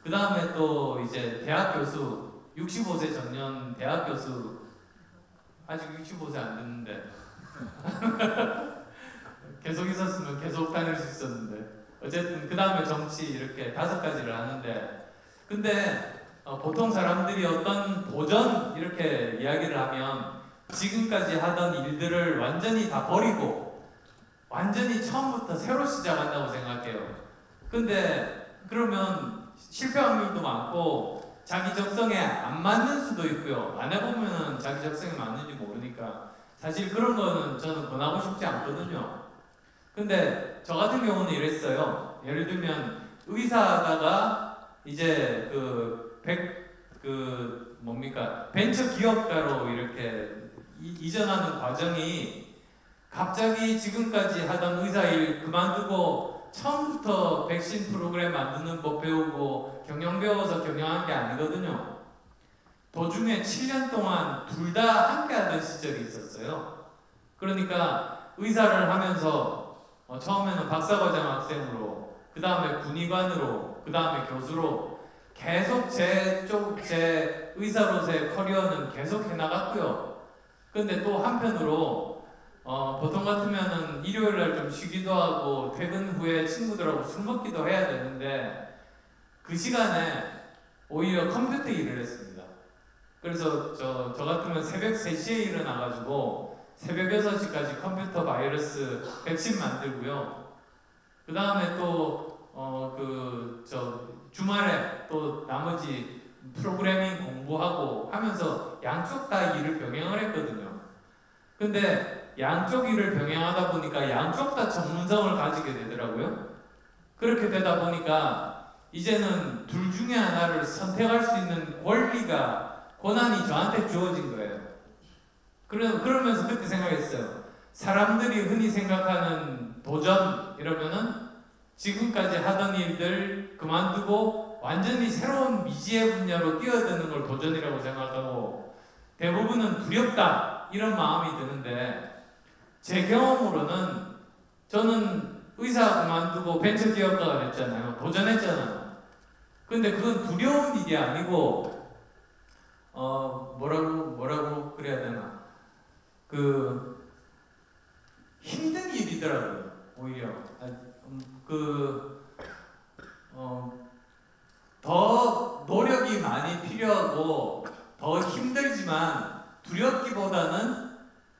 S3: 그 다음에 또 이제 대학 교수 65세 정년 대학 교수 아직 65세 안 됐는데 계속 있었으면 계속 다닐 수 있었는데 어쨌든 그 다음에 정치 이렇게 5가지를 하는데 근데 보통 사람들이 어떤 도전 이렇게 이야기를 하면 지금까지 하던 일들을 완전히 다 버리고 완전히 처음부터 새로 시작한다고 생각해요. 근데 그러면 실패 확률도 많고 자기 적성에 안 맞는 수도 있고요. 안 해보면 자기 적성에 맞는지 모르니까 사실 그런 거는 저는 권하고 싶지 않거든요. 근데 저 같은 경우는 이랬어요. 예를 들면 의사하다가 이제 벤처 기업가로 이렇게 이전하는 과정이 갑자기 지금까지 하던 의사 일 그만두고 처음부터 백신 프로그램 만드는 법 배우고 경영 배워서 경영한 게 아니거든요. 도중에 7년 동안 둘 다 함께 하던 시절이 있었어요. 그러니까 의사를 하면서 처음에는 박사과정 학생으로, 그 다음에 군의관으로, 그 다음에 교수로 계속 제 의사로서의 커리어는 계속 해나갔고요. 근데 또 한편으로 보통 같으면은 일요일날 좀 쉬기도 하고 퇴근 후에 친구들하고 술 먹기도 해야 되는데 그 시간에 오히려 컴퓨터 일을 했습니다. 그래서 저 같으면 새벽 3시에 일어나가지고 새벽 6시까지 컴퓨터 바이러스 백신 만들고요. 그 다음에 또 주말에 또 나머지 프로그래밍 공부하고 하면서 양쪽 다 일을 병행을 했거든요. 근데 양쪽 일을 병행하다 보니까 양쪽 다 전문성을 가지게 되더라고요. 그렇게 되다 보니까 이제는 둘 중에 하나를 선택할 수 있는 권한이 저한테 주어진 거예요. 그러면서 그때 생각했어요. 사람들이 흔히 생각하는 도전 이러면은 지금까지 하던 일들 그만두고 완전히 새로운 미지의 분야로 뛰어드는 걸 도전이라고 생각하고 대부분은 두렵다 이런 마음이 드는데 제 경험으로는 저는 의사 그만두고 벤처 기업가가 됐잖아요. 도전했잖아요. 근데 그건 두려운 일이 아니고 뭐라고 그래야 되나 힘든 일이더라고요. 오히려 더 노력이 많이 필요하고 더 힘들지만 두렵기보다는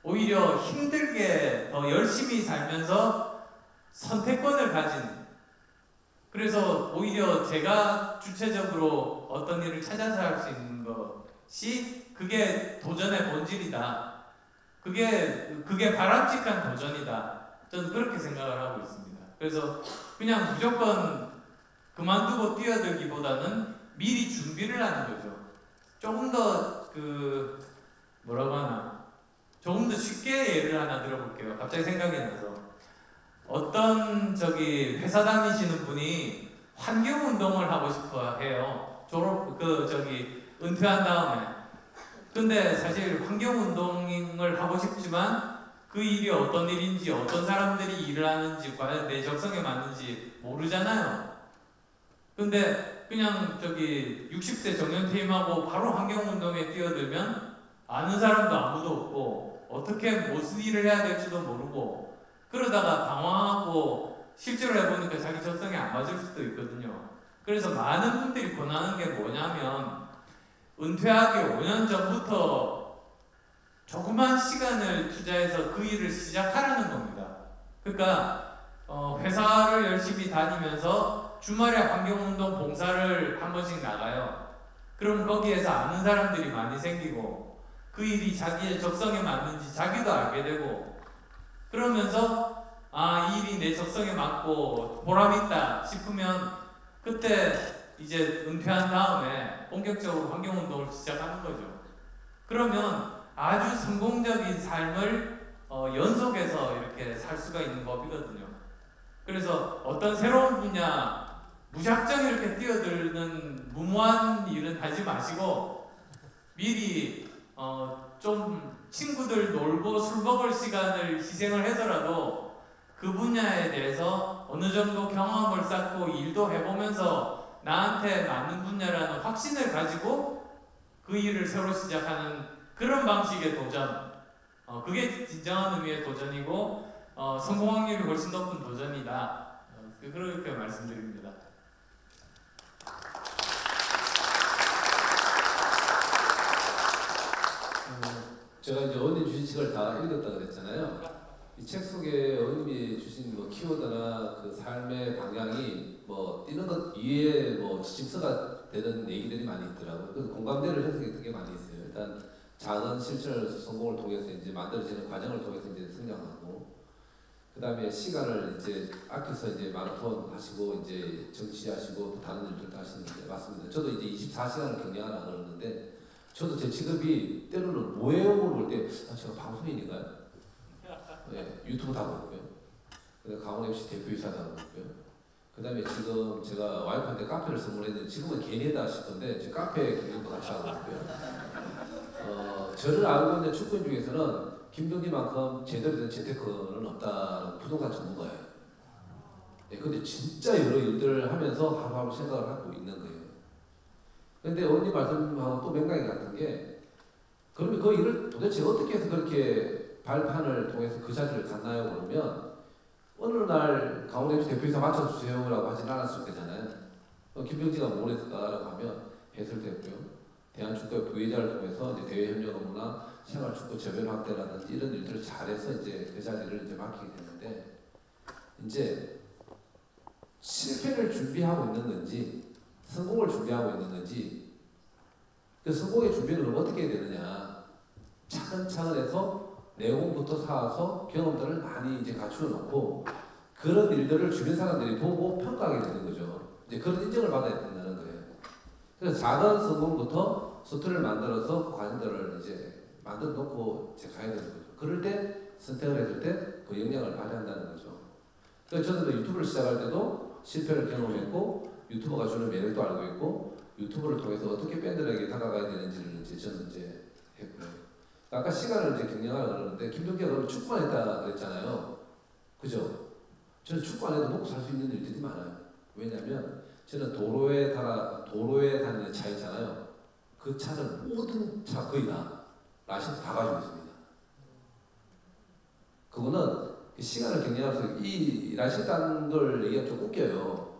S3: 오히려 힘들게 더 열심히 살면서 선택권을 가진 그래서 오히려 제가 주체적으로 어떤 일을 찾아서 할 수 있는 것이 그게 도전의 본질이다. 그게 바람직한 도전이다. 저는 그렇게 생각을 하고 있습니다. 그래서 그냥 무조건 그만두고 뛰어들기보다는 미리 준비를 하는 거죠. 조금 더 조금 더 쉽게 예를 하나 들어볼게요. 갑자기 생각이 나서 어떤 회사 다니시는 분이 환경운동을 하고 싶어 해요. 은퇴한 다음에. 근데 사실 환경운동을 하고 싶지만 그 일이 어떤 일인지 어떤 사람들이 일을 하는지 과연 내 적성에 맞는지 모르잖아요. 근데 그냥 60세 정년퇴임하고 바로 환경운동에 뛰어들면 아는 사람도 아무도 없고 어떻게 무슨 일을 해야 될지도 모르고 그러다가 당황하고 실제로 해보니까 자기 적성에 안 맞을 수도 있거든요. 그래서 많은 분들이 권하는 게 뭐냐면 은퇴하기 5년 전부터 조그만 시간을 투자해서 그 일을 시작하라는 겁니다. 그러니까 회사를 열심히 다니면서 주말에 환경운동 봉사를 한 번씩 나가요. 그럼 거기에서 아는 사람들이 많이 생기고 그 일이 자기의 적성에 맞는지 자기도 알게 되고 그러면서 이 일이 내 적성에 맞고 보람있다 싶으면 그때 이제 은퇴한 다음에 본격적으로 환경운동을 시작하는 거죠. 그러면 아주 성공적인 삶을 연속해서 이렇게 살 수가 있는 법이거든요. 그래서 어떤 새로운 분야 무작정 이렇게 뛰어드는 무모한 일은 하지 마시고 미리 좀 친구들 놀고 술 먹을 시간을 희생을 해서라도 그 분야에 대해서 어느 정도 경험을 쌓고 일도 해보면서 나한테 맞는 분야라는 확신을 가지고 그 일을 새로 시작하는 그런 방식의 도전, 그게 진정한 의미의 도전이고 성공 확률이 훨씬 높은 도전이다. 그렇게 말씀드립니다.
S4: 제가 이제 어머님 주신 책을 다 읽었다 그랬잖아요. 이 책 속에 어머님이 주신 뭐 키워드나 그 삶의 방향이 뭐 뛰는 것 이외에 뭐 지침서가 되는 얘기들이 많이 있더라고요. 그래서 공감대를 해석이 되게 많이 있어요. 일단 작은 실천을 성공을 통해서 이제 만들어지는 과정을 통해서 이제 성장하고, 그 다음에 시간을 이제 아껴서 이제 마라톤 하시고 이제 정치하시고 또 다른 일들도 하시는데 맞습니다. 저도 이제 24시간을 경영하라 그러는데 저도 제 직업이 때로는 뭐예요? 물어볼 때 제가 방송인인가요? 네, 유튜브 다 보고요. 그다음에 강원 MC 대표이사도 하고 있고요. 그 다음에 지금 제가 와이프한테 카페를 선물했는데 지금은 괜히다 싶은데 지금 카페 경영도 같이 하고 있고요. 저를 알고 있는 축구인 중에서는 김병지만큼 제대로 된 재테크는 없다는 부동산 전문가예요. 네, 근데 진짜 여러 일들을 하면서 하루하루 생각을 하고 있는 거예요. 근데 어머니 말씀하고 또 맥락이 같은 게, 그러면 그 일을 도대체 어떻게 해서 그렇게 발판을 통해서 그 자리를 갔나요? 그러면 어느 날 강원MC 대표이사 맞춰주세요라고 하진 않았을 때잖아요. 김병지가 뭘 했을까라고 하면 해설됐고요. 대한축구협 부회장을 통해서 이제 대외 협력 업무나 생활축구 저변 확대라든지 이런 일들을 잘해서 이제 그 자리를 이제 맡기게 됐는데, 이제 실패를 준비하고 있는 건지 성공을 준비하고 있는 건지, 그 성공의 준비는 그럼 어떻게 해야 되느냐, 차근차근 해서 내공부터 쌓아서 경험들을 많이 이제 갖추어 놓고 그런 일들을 주변 사람들이 보고 평가하게 되는 거죠. 이제 그런 인정을 받아야 된다는 거예요. 그래서 작은 성공부터 수트를 만들어서 그 과정들을 이제 만들어 놓고 이제 가야 되는 거죠. 그럴 때 선택을 했을 때 그 역량을 발휘한다는 거죠. 그래서 저는 그 유튜브를 시작할 때도 실패를 경험했고 유튜버가 주는 매력도 알고 있고 유튜브를 통해서 어떻게 팬들에게 다가가야 되는지를 이제 저는 이제 했고요. 아까 시간을 이제 경영하라 그러는데 김병기가 그러면 축구만 했다 그랬잖아요. 그죠? 저는 축구 안 해도 먹고 살 수 있는 일들이 많아요. 왜냐면 저는 도로에 다니는 차 있잖아요. 그 차는 모든 차 거의 다 라이센스 다 가지고 있습니다. 그거는 시간을 경영하면서 이 라이센스 딴 걸 얘기가 좀 웃겨요.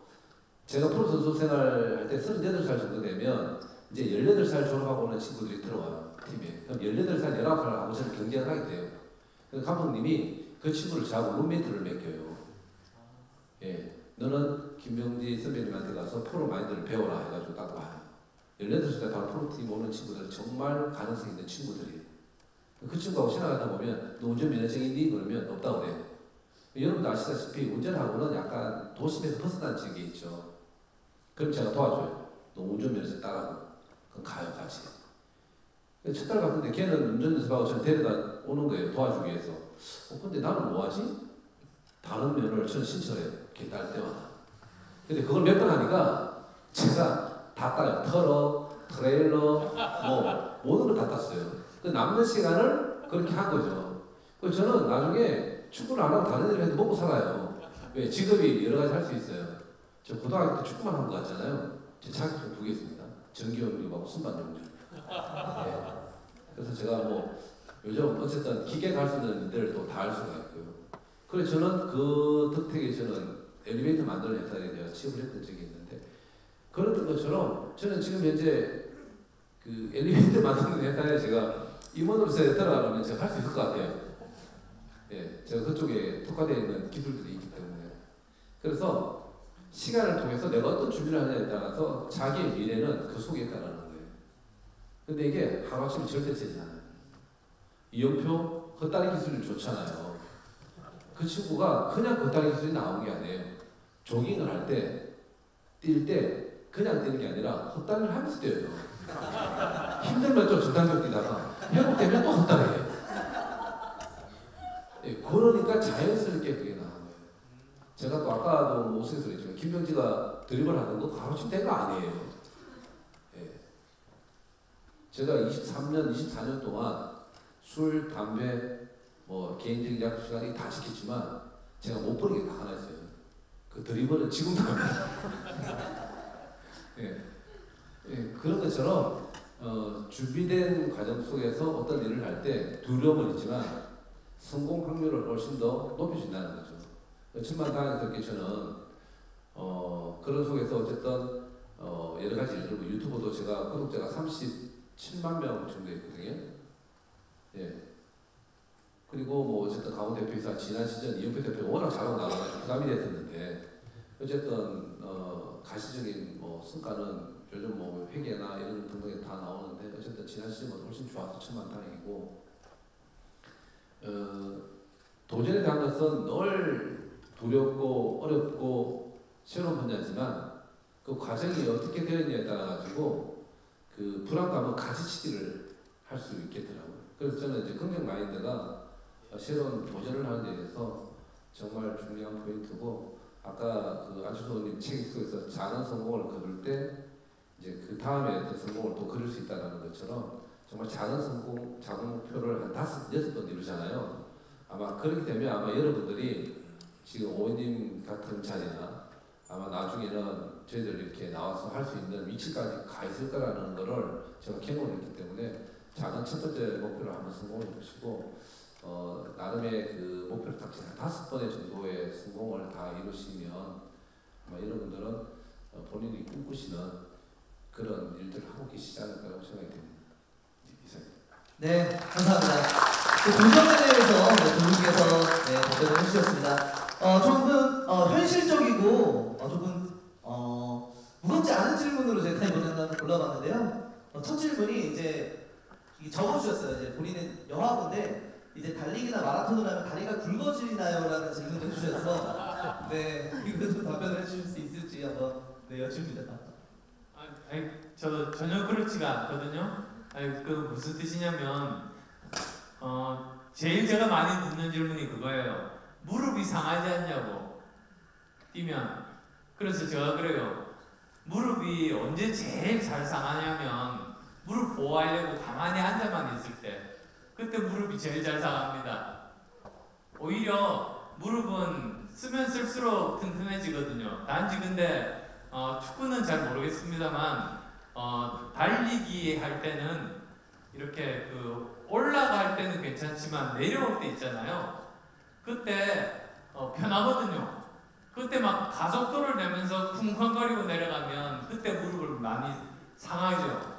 S4: 제가 프로 선수 생활할 때 38살 정도 되면 이제 18살 졸업하고 오는 친구들이 들어와요. 팀에. 그럼 18살, 19살 하고 저는 경쟁을 하게 돼요. 그래서 감독님이 그 친구를 저하고 룸메이트를 맡겨요. 예, 너는 김병지 선배님한테 가서 프로 마인드를 배워라 해가지고 딱 와요. 18살 때 바로 프로팀 오는 친구들은 정말 가능성 있는 친구들이에요. 그 친구하고 지나가다 보면 너 운전 면허증이니? 그러면 없다고 그래요. 여러분도 아시다시피 운전하고는 약간 도심에서 벗어난 지역이 있죠. 그럼 제가 도와줘요. 너 운전 면허증 따라고. 그럼 가요, 같이. 첫 달 갔는데 걔는 운전 연습하고 저를 데려다 오는 거예요. 도와주기 위해서. 근데 나는 뭐하지? 다른 면허를 저는 신청해요. 걔 딸 때마다. 근데 그걸 몇 번 하니까 제가 다 따요. 트럭, 트레일러, 뭐 모든 걸 다 땄어요. 그 남는 시간을 그렇게 한 거죠. 그래서 저는 나중에 축구를 안 하고 다른 일을 해도 먹고 살아요. 왜? 직업이 여러 가지 할 수 있어요. 저 고등학교 때 축구만 한 거 같잖아요. 제 자격증 2개 있습니다. 전기연구하고 순반영주. 네. 그래서 제가 뭐 요즘 어쨌든 기계 갈 수 있는 일들을 다 할 수가 있고요. 그래서 저는 그 덕택에 저는 엘리베이터 만드는 회사에 내가 취업을 했던 적이 있는데, 그랬던 것처럼 저는 지금 현재 그 엘리베이터 만드는 회사에 제가 임원으로서 들어가면 제가 할 수 있을 것 같아요. 예, 제가 그쪽에 특화되어 있는 기술들이 있기 때문에. 그래서 시간을 통해서 내가 어떤 준비를 하느냐에 따라서 자기의 미래는 그 속에 있다는 거예요. 근데 이게 하루아침에 절대 되지 않아요. 이영표 헛다리 기술이 좋잖아요. 그 친구가 그냥 헛다리 기술이 나온 게 아니에요. 조깅을 할 때, 뛸 때 그냥 뛰는 게 아니라 헛다리를 하면서 뛰어요. 힘들면 좀 저단격 뛰다가 회복되면 또 헛다리예요. 예, 그러니까 자연스럽게 그게 나온 거예요. 제가 또 아까도 모습에서 그랬지만 김병지가 드리블 하는 거 가로치면 된 거 아니에요. 예. 제가 23년, 24년 동안 술, 담배, 뭐 개인적인 약속 시간이 다 지켰지만 제가 못 버린 게 다 하나 있어요. 그 드리블은 지금도 합니다. 예. 예, 그런 것처럼 준비된 과정 속에서 어떤 일을 할 때 두려움은 있지만 성공 확률을 훨씬 더 높여준다는 거죠. 천만다행스럽게 저는 그런 속에서 어쨌든 여러 가지 예를 들면 유튜브도 제가 구독자가 37만 명 정도 있거든요. 예. 그리고 뭐 어쨌든 강원 대표이사 지난 시즌 이영표 대표가 워낙 잘하고 나가서 부담이 됐었는데 어쨌든 가시적인 뭐 성과는 요즘 뭐 회계나 이런 등등에 다 나오는데 어쨌든 지난 시즌보다 훨씬 좋아서 천만다행이고 도전에 대한 것은 늘 두렵고 어렵고 새로운 분야지만 그 과정이 어떻게 되느냐에 따라 가지고 그 불안감은 가지치기를 할 수 있겠더라고요. 그래서 저는 이제 긍정 마인드가 새로운 도전을 하는 데 있어서 정말 중요한 포인트고 아까 그 안철수 의원님 책 속에서 작은 성공을 거둘 때 이제 그 다음에 어떤 성공을 또 그릴 수 있다는 것처럼 정말 작은 성공, 작은 목표를 한 5, 6번 이루잖아요. 아마 그렇게 되면 아마 여러분들이 지금 오원님 같은 자리나 아마 나중에는 저희들 이렇게 나와서 할 수 있는 위치까지 가 있을 거라는 거를 제가 경험을 했기 때문에 작은 첫 번째 목표를 한번 성공해 보시고 나름의 그 목표를 딱 5번의 정도의 성공을 다 이루시면 아마 여러분들은 본인이 꿈꾸시는 그런 일들을 하고 계시지 않을까라고 생각이 됩니다. 이상입니다.
S1: 네, 감사합니다. 도전에 대해서 두 분께서 답변을 해주셨습니다. 조금 현실적이고 조금 무겁지 않은 질문으로 제가 이번에는 하나 골라봤는데요. 첫 질문이 이제 적어주셨어요. 이제 본인은 영화부인데 이제 달리기나 마라톤을 하면 다리가 굵어지나요?라는 질문을 해주셔서 네, 이거 좀 답변을 해주실 수 있을지 한번 여쭙니다.
S3: 아니, 저 전혀 그렇지가 않거든요. 아니, 그 무슨 뜻이냐면 제일 제가 많이 듣는 질문이 그거예요. 무릎이 상하지 않냐고 뛰면. 그래서 제가 그래요. 무릎이 언제 제일 잘 상하냐면 무릎 보호하려고 가만히 앉아만 있을 때 그때 무릎이 제일 잘 상합니다. 오히려 무릎은 쓰면 쓸수록 튼튼해지거든요. 단지 근데 축구는 잘 모르겠습니다만 달리기 할 때는 이렇게 그 올라갈 때는 괜찮지만 내려올 때 있잖아요. 그때 편하거든요. 그때 막 가속도를 내면서 쿵쾅거리고 내려가면 그때 무릎을 많이 상하죠.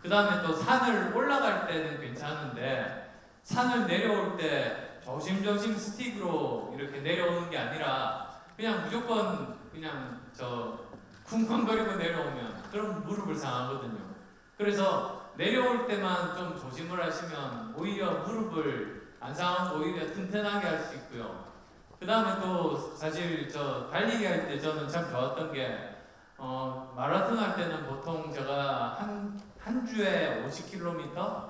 S3: 그 다음에 또 산을 올라갈 때는 괜찮은데 산을 내려올 때 조심조심 스틱으로 이렇게 내려오는 게 아니라 그냥 무조건 그냥 쿵쾅거리고 내려오면 그럼 무릎을 상하거든요. 그래서 내려올 때만 좀 조심을 하시면 오히려 무릎을 안 상하고 오히려 튼튼하게 할 수 있고요. 그 다음에 또 사실 달리기 할 때 저는 참 좋았던 게 마라톤 할 때는 보통 제가 한 주에 50km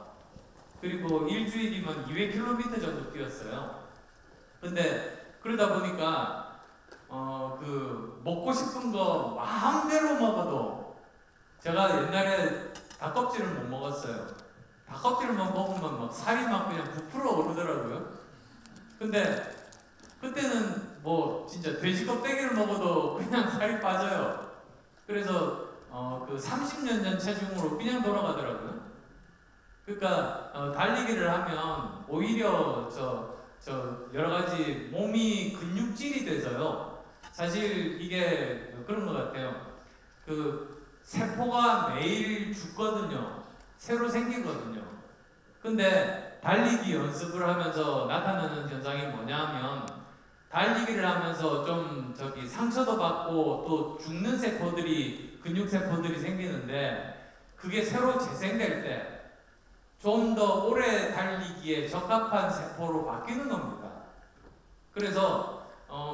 S3: 그리고 일주일이면 200km 정도 뛰었어요. 근데 그러다 보니까 그 먹고 싶은 거 마음대로 먹어도 제가 옛날에 닭껍질을 못 먹었어요. 닭껍질만 먹으면 막 살이 막 그냥 부풀어 오르더라고요. 근데 그때는 뭐 진짜 돼지 껍데기를 먹어도 그냥 살이 빠져요. 그래서 그 30년 전 체중으로 그냥 돌아가더라고요. 그러니까 달리기를 하면 오히려 여러 가지 몸이 근육질이 돼서요. 사실 이게 그런 것 같아요. 그 세포가 매일 죽거든요. 새로 생기거든요. 근데 달리기 연습을 하면서 나타나는 현상이 뭐냐면 달리기를 하면서 좀 저기 상처도 받고 또 죽는 세포들이 근육 세포들이 생기는데 그게 새로 재생될 때 좀 더 오래 달리기에 적합한 세포로 바뀌는 겁니다. 그래서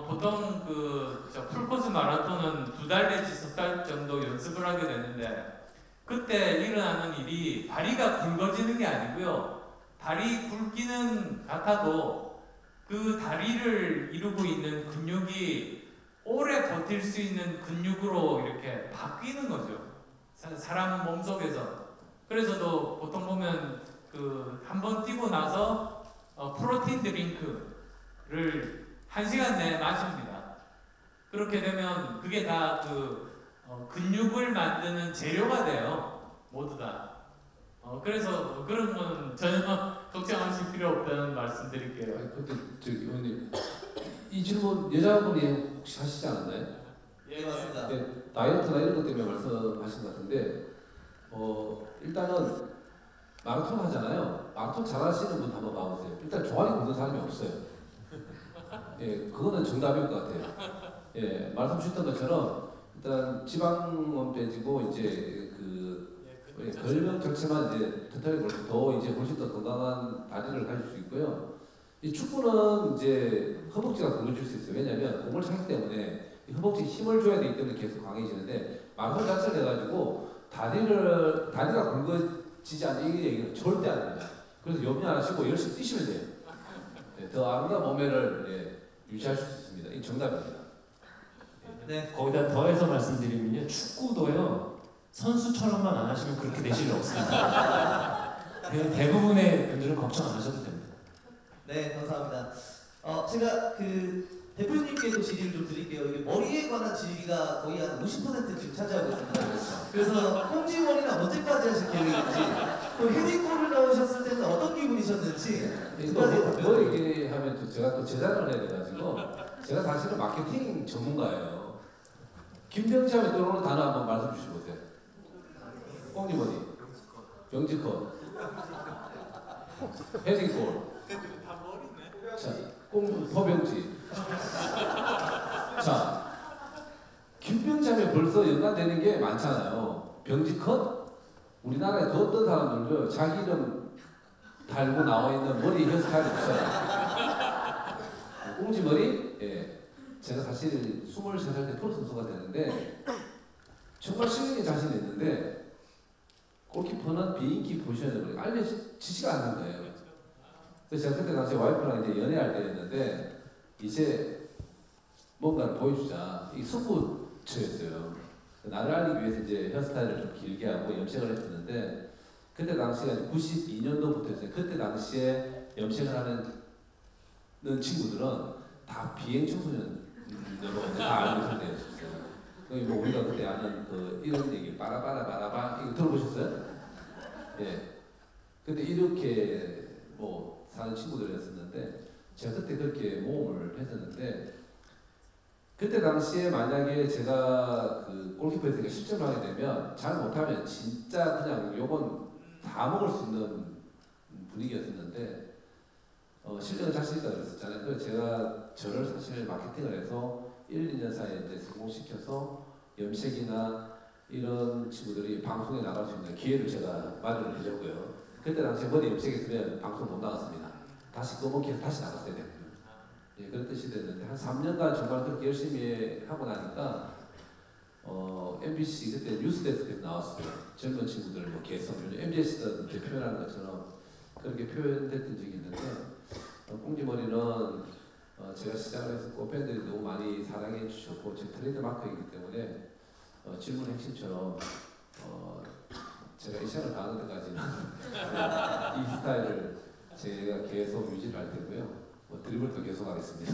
S3: 보통 저 풀코스 마라톤은 2달 내지 3달 정도 연습을 하게 되는데 그때 일어나는 일이 다리가 굵어지는 게 아니고요. 다리 굵기는 같아도 그 다리를 이루고 있는 근육이 오래 버틸 수 있는 근육으로 이렇게 바뀌는 거죠. 사람 몸속에서. 그래서도 보통 보면 한 번 뛰고 나서 프로틴 드링크를 1시간 내에 마십니다. 그렇게 되면 그게 다 근육을 만드는 재료가 돼요. 모두 다. 그래서 그런 건 전혀 걱정하실 필요 없다는 말씀 드릴게요.
S4: 아니 근데 저기 의원님 이 질문 여자분이 혹시 하시지 않았나요?
S1: 예, 맞습니다.
S4: 네, 다이어트나 이런 것 때문에 말씀하신 것 같은데 일단은 마라톤 하잖아요. 마라톤 잘하시는 분 한번 봐보세요. 일단 종아리 굵은 사람이 없어요. 예, 그거는 정답일 것 같아요. 예, 말씀 주셨던 것처럼 일단 지방은 빼지고 이제 근력 자체만 이제 튼튼하게 걸고 더 이제 훨씬 더 건강한 다리를 가질 수 있고요. 이 축구는 이제 허벅지가 굵어질 수 있어요. 왜냐하면 공을 차기 때문에 이 허벅지 힘을 줘야 되기 때문에 계속 강해지는데 마라톤 자체를 해가지고 다리가 굵어지지 않는 이 얘기는 절대 안 됩니다. 그래서 염려 안 하시고 열심히 뛰시면 돼요. 네, 더 아름다운 몸매를 유지하실 수 있습니다. 이 정답입니다.
S1: 네.
S2: 거기다 더해서 말씀드리면요, 축구도요 선수처럼만 안 하시면 그렇게 되실 일 없습니다. 그냥 대부분의 분들은 걱정 안 하셔도 됩니다.
S1: 네, 감사합니다. 제가 대표님께도 질의를 좀 드릴게요. 이게 머리에 관한 질의가 거의 한 50% 지금 차지하고 있습니다. 그래서 꽁지머리는 언제까지 하실 계획인지, 또 헤딩골을 넣으셨을 때는 어떤 기분이셨는지.
S4: 뭐 얘기하면 또 제가 또 제자를 해야 돼가지고 제가 사실은 마케팅 전문가예요. 김병지 하면 떠오르는 단어 한번 말씀 주시보세요. 꽁지머리, 병지컷, 헤딩골, 자, 더병지. 자, 김병지 하면 벌써 연관되는 게 많잖아요. 병지컷? 우리나라에 그 어떤 사람들도 자기 이름 달고 나와 있는 머리 헤어스타일이 없어요. 꽁지머리? 예. 제가 사실 23살 때 프로 선수가 되는데 정말 실력에 자신이 있는데 골키퍼는 비인기 포지션을 알려지지가 않는 거예요. 그래서 제가 그때 당시 와이프랑 이제 연애할 때였는데 이제 뭔가를 보여주자. 이 승부처였어요. 나를 알리기 위해서 이제 헤어스타일을 좀 길게 하고 염색을 했었는데 그때 당시가 92년도부터였어요. 그때 당시에 염색을 하는 친구들은 다 비행 청소년으로 다 알고 있을 때였었어요. 뭐 우리가 그때 아는 이런 얘기 빠라빠라빠라바 이거 들어보셨어요? 예. 근데 이렇게 뭐 사는 친구들이었었는데 제가 그때 그렇게 모험을 했었는데 그때 당시에 만약에 제가 골키퍼에서 실점을 하게 되면 잘 못하면 진짜 그냥 요건 다 먹을 수 있는 분위기였었는데 실력은 자신 있다고 그랬었잖아요. 그래서 제가 저를 사실 마케팅을 해서 1, 2년 사이에 이제 성공시켜서 염색이나 이런 친구들이 방송에 나갈 수 있는 기회를 제가 마련을 해줬고요. 그때 당시에 머리 염색했으면 방송 못 나갔습니다. 다시 검은기에서 다시 나갔어야 됐고요. 예, 그런 뜻이 됐는데 한 3년간 정말 그렇게 열심히 하고 나니까 MBC 그때 뉴스데스크에서 나왔어요. 젊은 친구들 뭐 개성, MBC도 이렇게 표현하는 것처럼 그렇게 표현됐던 적이 있는데 꽁지머리는 제가 시작을 해서 팬들이 너무 많이 사랑해 주셨고 제 트레이드 마크이기 때문에 질문 핵심처럼 제가 이 시간을 다하는 데까지는 이 스타일을 제가 계속 유지를 할 테고요. 드리블도 계속 하겠습니다.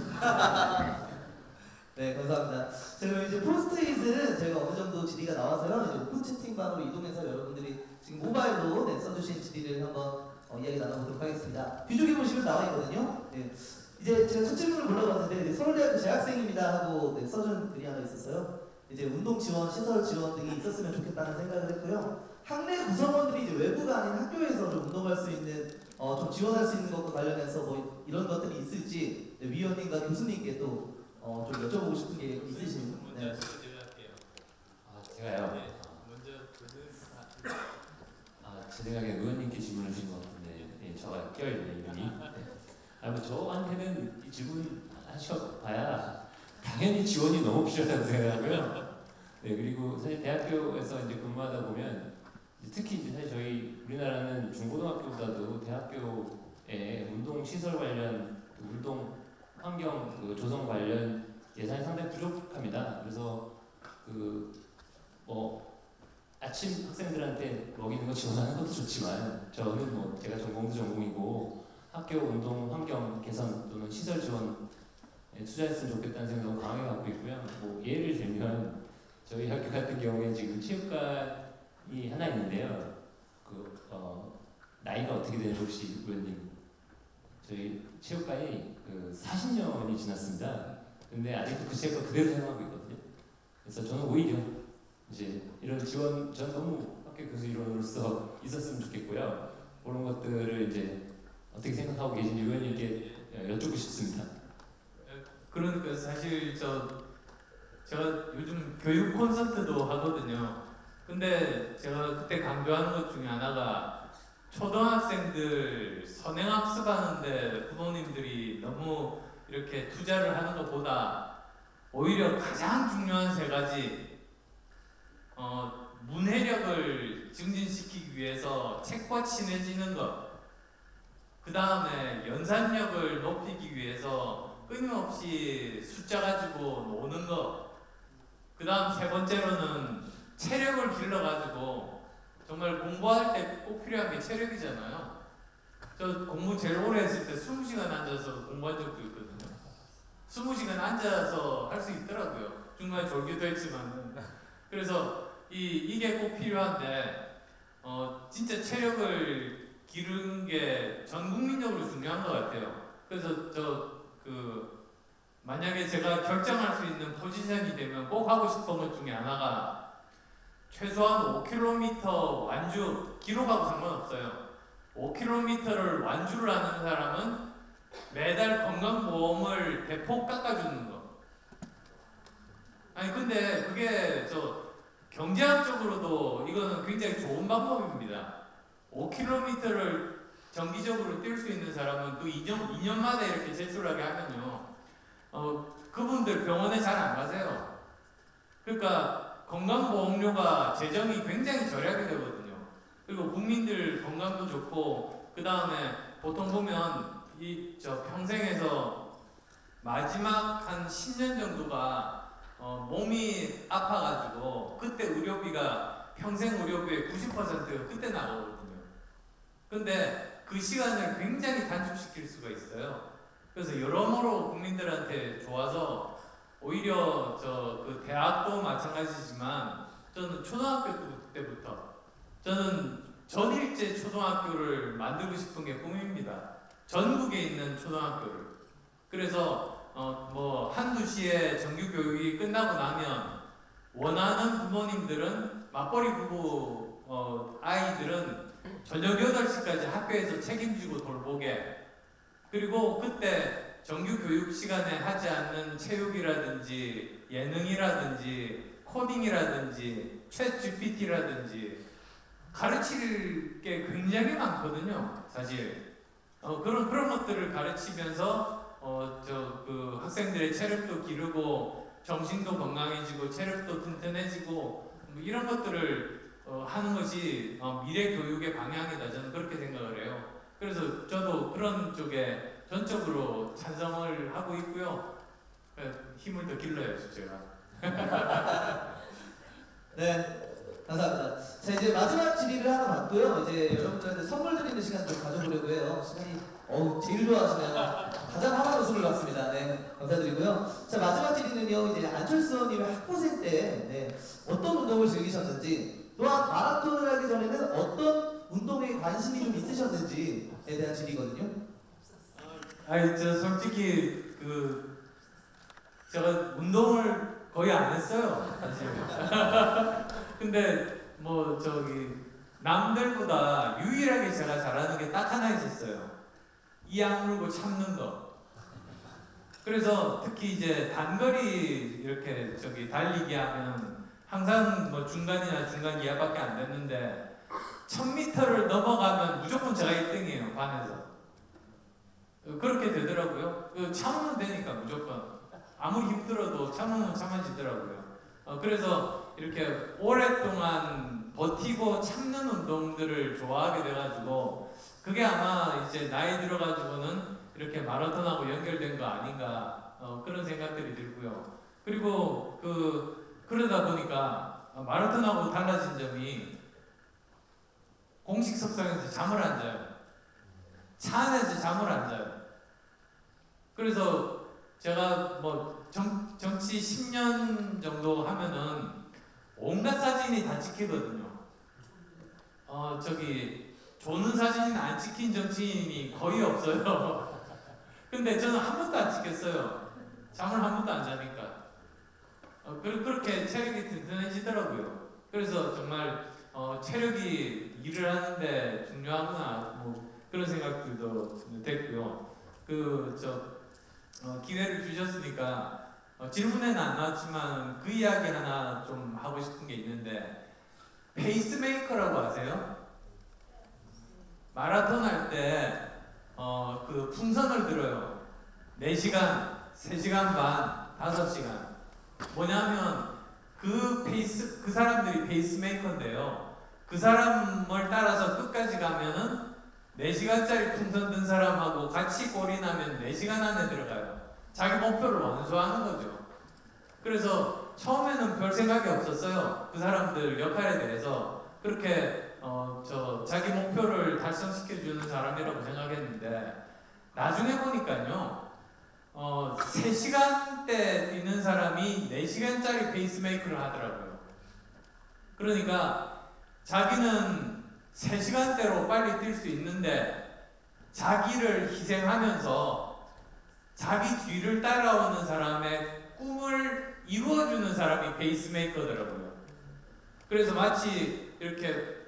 S1: 네, 감사합니다. 제가 이제 프로스트잇은 저희가 어느 정도 질의가 나와서요. 이제 오픈 채팅방으로 이동해서 여러분들이 지금 모바일로 써주신 질의를 한번 이야기 나눠보도록 하겠습니다. 뒤쪽에 보시면 나와 있거든요. 네. 이제 제가 첫 질문을 불러봤는데 서울대학교 재학생입니다 하고 써준 글이 하나 있었어요. 이제 운동 지원, 시설 지원 등이 있었으면 좋겠다는 생각을 했고요. 학내 구성원들이 이제 외부가 아닌 학교에서 좀 운동할 수 있는, 좀 지원할 수 있는 것과 관련해서 뭐 이런 것들이 있을지 네, 위원님과 교수님께 또 좀 여쭤보고 싶은 게 있으신. 네.
S3: 먼저 제가 할게요.
S2: 아, 제가요.
S3: 네, 먼저
S2: 제 생각에 의원님께 질문을 주신 것 같은데, 예, 저가 껴있네 이름이. 네. 뭐 저한테는 이 질문 하셔봐야 당연히 지원이 너무 필요하다고 생각하고요. 네, 그리고 사실 대학교에서 이제 근무하다 보면 특히 이제 사실 저희 우리나라는 중고등학교보다도 대학교에 운동 시설 관련, 운동 환경 조성 관련 예산이 상당히 부족합니다. 그래서 아침 학생들한테 먹이는 거 지원하는 것도 좋지만 저는 뭐 제가 전공도 전공이고 학교 운동 환경 개선 또는 시설 지원에 투자했으면 좋겠다는 생각 너무 강하게 갖고 있고요. 뭐 예를 들면 저희 학교 같은 경우에 지금 체육관이 하나 있는데요. 나이가 어떻게 되는지 혹시 의원님, 저희 체육관이 40년이 지났습니다. 근데 아직도 그 체육관 그대로 사용하고 있거든요. 그래서 저는 오히려 이제 이런 지원, 전 너무 학교 교수 일원으로서 있었으면 좋겠고요. 그런 것들을 이제 어떻게 생각하고 계신지 의원님께 여쭙고 싶습니다.
S3: 그러니까 사실 제가 요즘 교육 콘서트도 하거든요. 근데 제가 그때 강조하는 것 중에 하나가 초등학생들 선행학습하는데 부모님들이 너무 이렇게 투자를 하는 것보다 오히려 가장 중요한 세 가지, 문해력을 증진시키기 위해서 책과 친해지는 것, 그 다음에 연산력을 높이기 위해서 끊임없이 숫자 가지고 노는 것, 그 다음 세 번째로는 체력을 길러가지고 정말 공부할 때 꼭 필요한 게 체력이잖아요. 저 공부 제일 오래 했을 때 20시간 앉아서 공부한 적도 있거든요. 20시간 앉아서 할 수 있더라고요. 중간에 졸기도 했지만. 그래서 이게 꼭 필요한데 진짜 체력을 기르는 게 전 국민적으로 중요한 것 같아요. 그래서 만약에 제가 결정할 수 있는 포지션이 되면 꼭 하고 싶은 것 중에 하나가 최소한 5km 완주, 기록하고 상관없어요. 5km를 완주를 하는 사람은 매달 건강보험을 대폭 깎아주는 거. 아니 근데 그게 경제학적으로도 이거는 굉장히 좋은 방법입니다. 5km를 정기적으로 뛸 수 있는 사람은 또 2년마다 이렇게 제출하게 하면요. 그분들 병원에 잘 안 가세요. 그러니까 건강보험료가 재정이 굉장히 절약이 되거든요. 그리고 국민들 건강도 좋고, 그 다음에 보통 보면 평생에서 마지막 한 10년 정도가 몸이 아파가지고 그때 의료비가 평생 의료비의 90%가 그때 나가거든요. 근데 그 시간을 굉장히 단축시킬 수가 있어요. 그래서 여러모로 국민들한테 좋아서 오히려 그 대학도 마찬가지지만 저는 초등학교 때부터 저는 전일제 초등학교를 만들고 싶은 게 꿈입니다. 전국에 있는 초등학교를. 그래서 한두 시에 정규 교육이 끝나고 나면 원하는 부모님들은 맞벌이 부부 아이들은 저녁 8시까지 학교에서 책임지고 돌보게. 그리고 그때 정규 교육 시간에 하지 않는 체육이라든지 예능이라든지 코딩이라든지 챗 GPT라든지 가르칠 게 굉장히 많거든요, 사실. 그런 것들을 가르치면서 학생들의 체력도 기르고 정신도 건강해지고 체력도 튼튼해지고 뭐 이런 것들을 하는 것이 미래 교육의 방향이다, 저는 그렇게 생각을 해요. 그래서 저도 그런 쪽에 전적으로 찬성을 하고 있고요. 힘을 더 길러야죠, 제가.
S1: 네, 감사합니다. 자, 이제 마지막 질의를 하나 받고요. 이제 여러분들한테 선물 드리는 시간 좀 가져보려고 해요. 시간이 제일 좋아하시네요. 가장 환한 웃음을 받습니다. 네, 감사드리고요. 자, 마지막 질의는요. 이제 안철수 의원님의 학부생 때 어떤 운동을 즐기셨는지, 또한 마라톤을 하기 전에는 어떤 운동에 관심이 좀 있으셨는지에 대한 질의거든요.
S3: 저 솔직히 제가 운동을 거의 안 했어요, 사실. 근데 남들보다 유일하게 제가 잘하는 게 딱 하나 있었어요. 이 악물고 참는 거. 그래서 특히 이제 단거리 이렇게 달리기 하면 항상 뭐 중간이나 중간 이하밖에 안 됐는데 1000m를 넘어가면 무조건 제가 1등이에요 반에서. 그렇게 되더라고요. 참으면 되니까 무조건 아무리 힘들어도 참으면 참아지더라고요. 그래서 이렇게 오랫동안 버티고 참는 운동들을 좋아하게 돼가지고 그게 아마 이제 나이 들어가지고는 이렇게 마라톤하고 연결된 거 아닌가 그런 생각들이 들고요. 그리고 그러다 보니까 마라톤하고 달라진 점이 공식 석상에서 잠을 안 자요. 차 안에서 잠을 안 자요. 그래서 제가 뭐 정치 10년 정도 하면은 온갖 사진이 다 찍히거든요. 조는 사진은 안 찍힌 정치인이 거의 없어요. 근데 저는 한 번도 안 찍혔어요. 잠을 한 번도 안 자니까. 그렇게 체력이 든든해지더라고요. 그래서 정말 체력이 일을 하는데 중요하구나 뭐 그런 생각들도 됐고요. 기회를 주셨으니까 질문에는 안 나왔지만 그 이야기 하나 좀 하고 싶은 게 있는데 페이스메이커라고 아세요? 마라톤 할 때 그 풍선을 들어요. 4시간, 3시간 반, 5시간. 뭐냐면 그 사람들이 페이스메이커인데요. 그 사람을 따라서 끝까지 가면은 4시간짜리 풍선 든 사람하고 같이 골이 나면 4시간 안에 들어가요. 자기 목표를 완수하는 거죠. 그래서 처음에는 별 생각이 없었어요. 그 사람들 역할에 대해서 그렇게 자기 목표를 달성시켜주는 사람이라고 생각했는데 나중에 보니까요 3시간대 뛰는 사람이 4시간짜리 페이스메이커를 하더라고요. 그러니까 자기는 3시간대로 빨리 뛸 수 있는데 자기를 희생하면서 자기 뒤를 따라오는 사람의 꿈을 이루어주는 사람이 페이스메이커더라고요. 그래서 마치 이렇게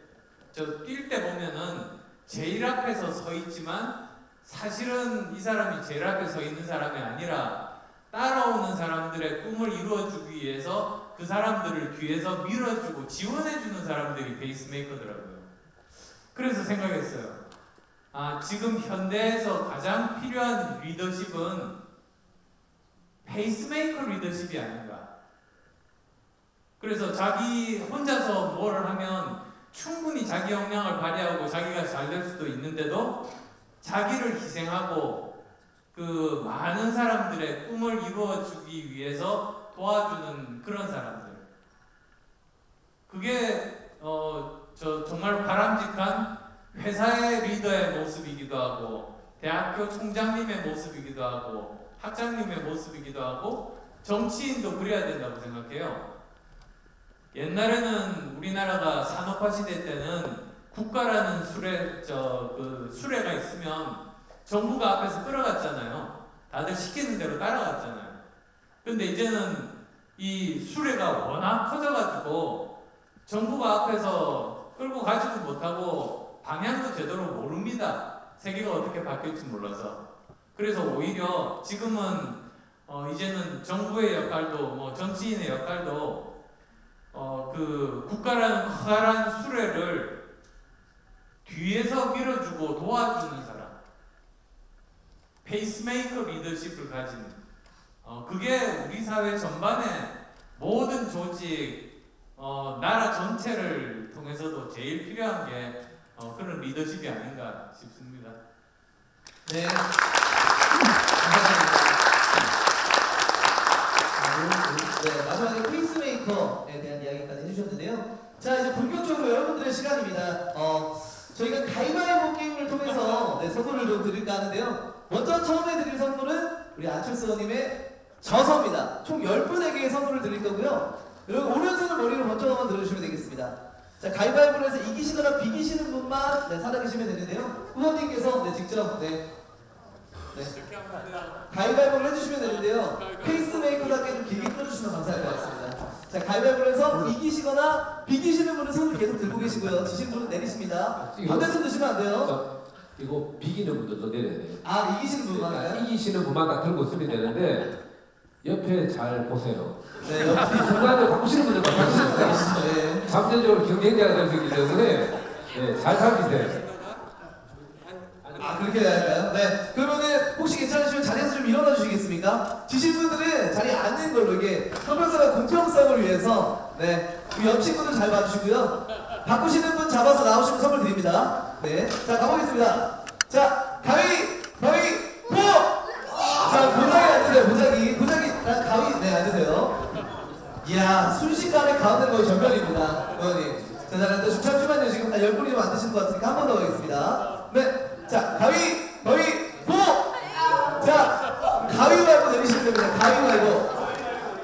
S3: 뛸 때 보면은 제일 앞에서 서 있지만 사실은 이 사람이 제일 앞에 서 있는 사람이 아니라 따라오는 사람들의 꿈을 이루어주기 위해서 그 사람들을 뒤에서 밀어주고 지원해주는 사람들이 페이스메이커더라고요. 그래서 생각했어요. 지금 현대에서 가장 필요한 리더십은 페이스메이커 리더십이 아닌가. 그래서 자기 혼자서 뭘 하면 충분히 자기 역량을 발휘하고 자기가 잘 될 수도 있는데도 자기를 희생하고 그 많은 사람들의 꿈을 이루어주기 위해서 도와주는 그런 사람들. 그게 정말 바람직한 회사의 리더의 모습이기도 하고 대학교 총장님의 모습이기도 하고 학장님의 모습이기도 하고 정치인도 그래야 된다고 생각해요. 옛날에는 우리나라가 산업화 시대 때는 국가라는 수레가 있으면 정부가 앞에서 끌어갔잖아요. 다들 시키는 대로 따라갔잖아요. 근데 이제는 이 수레가 워낙 커져가지고 정부가 앞에서 끌고 가지도 못하고 방향도 제대로 모릅니다. 세계가 어떻게 바뀔지 몰라서. 그래서 오히려 지금은 이제는 정부의 역할도 뭐 정치인의 역할도 그 국가라는 커다란 수레를 뒤에서 밀어주고 도와주는 사람, 페이스메이커 리더십을 가지는 그게 우리 사회 전반의 모든 조직, 나라 전체를 통해서도 제일 필요한 게 그런 리더십이 아닌가 싶습니다.
S1: 네. 감사합니다. 네, 마지막에 페이스메이커에 대한 이야기까지 해주셨는데요. 자, 이제 본격적으로 여러분들의 시간입니다. 저희가 가위바위보 게임을 통해서 선물을 좀 드릴까 하는데요. 먼저 처음에 드릴 선물은 우리 안철수 의원님의 저서입니다. 총 10분에게 선물을 드릴 거고요. 여러분 오른손을 머리로 먼저 한번 들어주시면 되겠습니다. 자, 가위바위보를 해서 이기시거나 비기시는 분만 살아계시면 되는데요. 후보님께서 직접 가위바위보를 해주시면 되는데요. 페이스메이커답게 좀 길게 끌어주시면 감사할 것 같습니다. 자, 가위바위보를 해서 이기시거나 비기시는 분은 손을 계속 들고 계시고요. 지시는 분은 내리십니다. 반대손 드시면 안 돼요.
S4: 이거 비기는 분들도 내려야 돼요.
S1: 아, 이기시는 분만요?
S4: 이기시는 분만 다 들고 쓰면 되는데 옆에 잘 보세요.
S1: 네, 옆에
S4: 순간에 바꾸시는 분들 바꾸시는 분들
S1: 네.
S4: 잠재적으로 경쟁자가 될 수 있기 때문에 네, 잘 살피세요.
S1: 아, 그렇게 해야 할까요? 네. 그러면은 혹시 괜찮으시면 자리에서 좀 일어나 주시겠습니까? 지신 분들은 자리에 앉는 걸로 이게 성별사의 공평성을 위해서 네. 우리 옆 친구들 잘 봐주시고요. 바꾸시는 분 잡아서 나오시면 선물 드립니다. 네. 자, 가보겠습니다. 자, 가위, 보! 자, 보자기 앉으세요. 보자기, 가위, 네, 앉으세요. 이야, 순식간에 가운데 거의 전멸입니다. 의원님. 자, 일단 잠시만요. 지금 10분이 좀 안 되시는 것 같으니까 한 번 더 가겠습니다. 네. 자, 가위, 보! 자, 가위 말고 내리시면 됩니다. 가위 말고.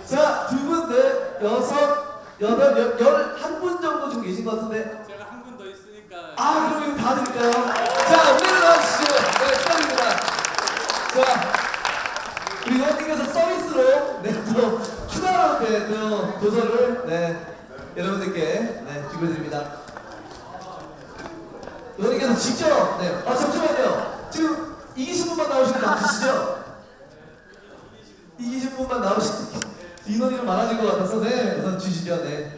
S1: 자, 2분, 넷, 6, 8, 11분 정도 좀 계신 것 같은데.
S3: 제가 한 분 더 있으니까.
S1: 아, 그럼 이거 다 드릴까요? 자, 오늘은 나와주시죠. 네, 축하드립니다. 자, 우리 의원님께서 서비스로, 네, 또, 추가로, 네, 또, 도서를, 네, 여러분들께, 네, 지불드립니다. 의원님께서 직접, 네, 아, 잠시만요. 지금 이기신 분만 나오시는 거 맞으시죠? 이기신 분만 나오시는, 인원이 좀 많아진 것 같아서, 네, 우선 주시죠, 네.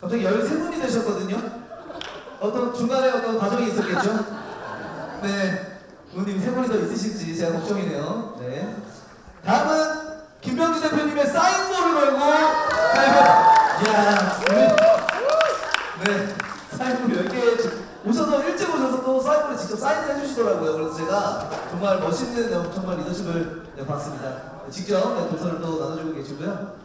S1: 갑자기 13분이 되셨거든요? 어떤 중간에 어떤 과정이 있었겠죠? 네. 의원님 3분이 더 있으실지 제가 걱정이네요. 네. 다음은 김병지 대표님의 사인볼을 걸고 이야, 네. 사인볼 10개 오셔서 일찍 오셔서 또 사인볼에 직접 사인을 해주시더라고요. 그래서 제가 정말 멋있는 정말 리더십을 봤습니다. 직접 도서를 또 나눠주고 계시고요.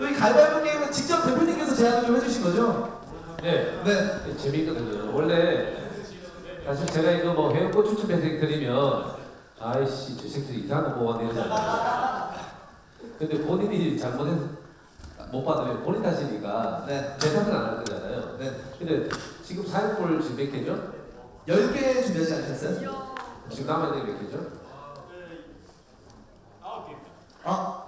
S1: 여기 가위바위보 게임은 직접 대표님께서 제안을 좀 해주신 거죠?
S4: 네.
S1: 네.
S4: 재미있거든요. 원래 사실 제가 이거 뭐 회원권 추첨 혜택 드리면 아이씨 저 새끼들 이상한 거 모아 내잖아요. 근데 본인이 잘못해서 못 받으면 본인 탓이니까
S1: 네.
S4: 제 탓은 안 할 거잖아요.
S1: 네.
S4: 근데 지금 사인볼 지금 몇 개죠?
S1: 10개 준비하지 않으셨어요?
S4: 지금 남아야 되는 몇 개죠?
S3: 9개.
S1: 아,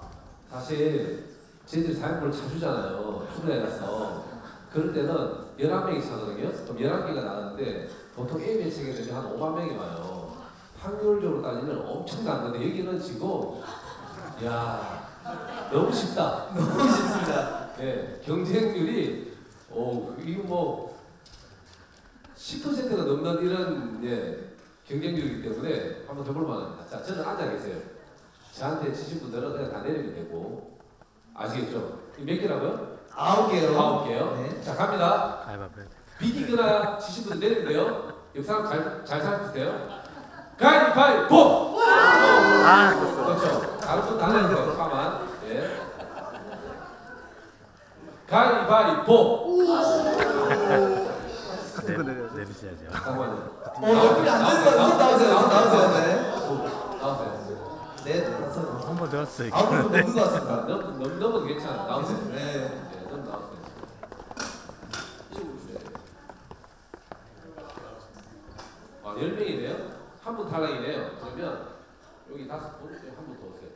S4: 사실 저희들이 사인볼 자주잖아요. 수련회 가서. 그럴 때는 11명이 차거든요. 그럼 11개가 나가는데 보통 A매치게 되면 한 5만 명이 와요. 확률적으로 따지면 엄청난 건데 여기는 지금 야 너무 쉽다.
S1: 너무 쉽습니다.
S4: 예, 경쟁률이 이거 뭐 10%가 넘는 이런 경쟁률이기 때문에 한번 해볼 만합니다. 자, 저는 앉아 계세요. 저한테 치신 분들은 그냥 다 내리면 되고 아시겠죠? 몇 개라고요?
S1: 9개요.
S4: 9개요.
S1: 네.
S4: 자, 갑니다. 비기거나 치신 분들 내리면 돼요. 옆 사람 잘 살피세요. 가위바위보! 그렇죠. 다른 분 다 내리세요. 가만. 예. 가위바위보!
S5: 내리셔야죠.
S4: 잠깐만요.
S1: 여기 안 되는 거 우선 나오세요. 우선 나오세요. 네.
S4: 나오세요.
S1: 네, 나왔어요.
S5: 한 번 들었어요.
S1: 9분 넘는 것 같습니다.
S4: 넘어도 괜찮아. 나오세요.
S1: 네.
S4: 좀 나오세요. 이쪽으로 주세요. 10명이네요. 한 분 탈락이네요. 그러면 여기 5분, 한 분 더 오세요.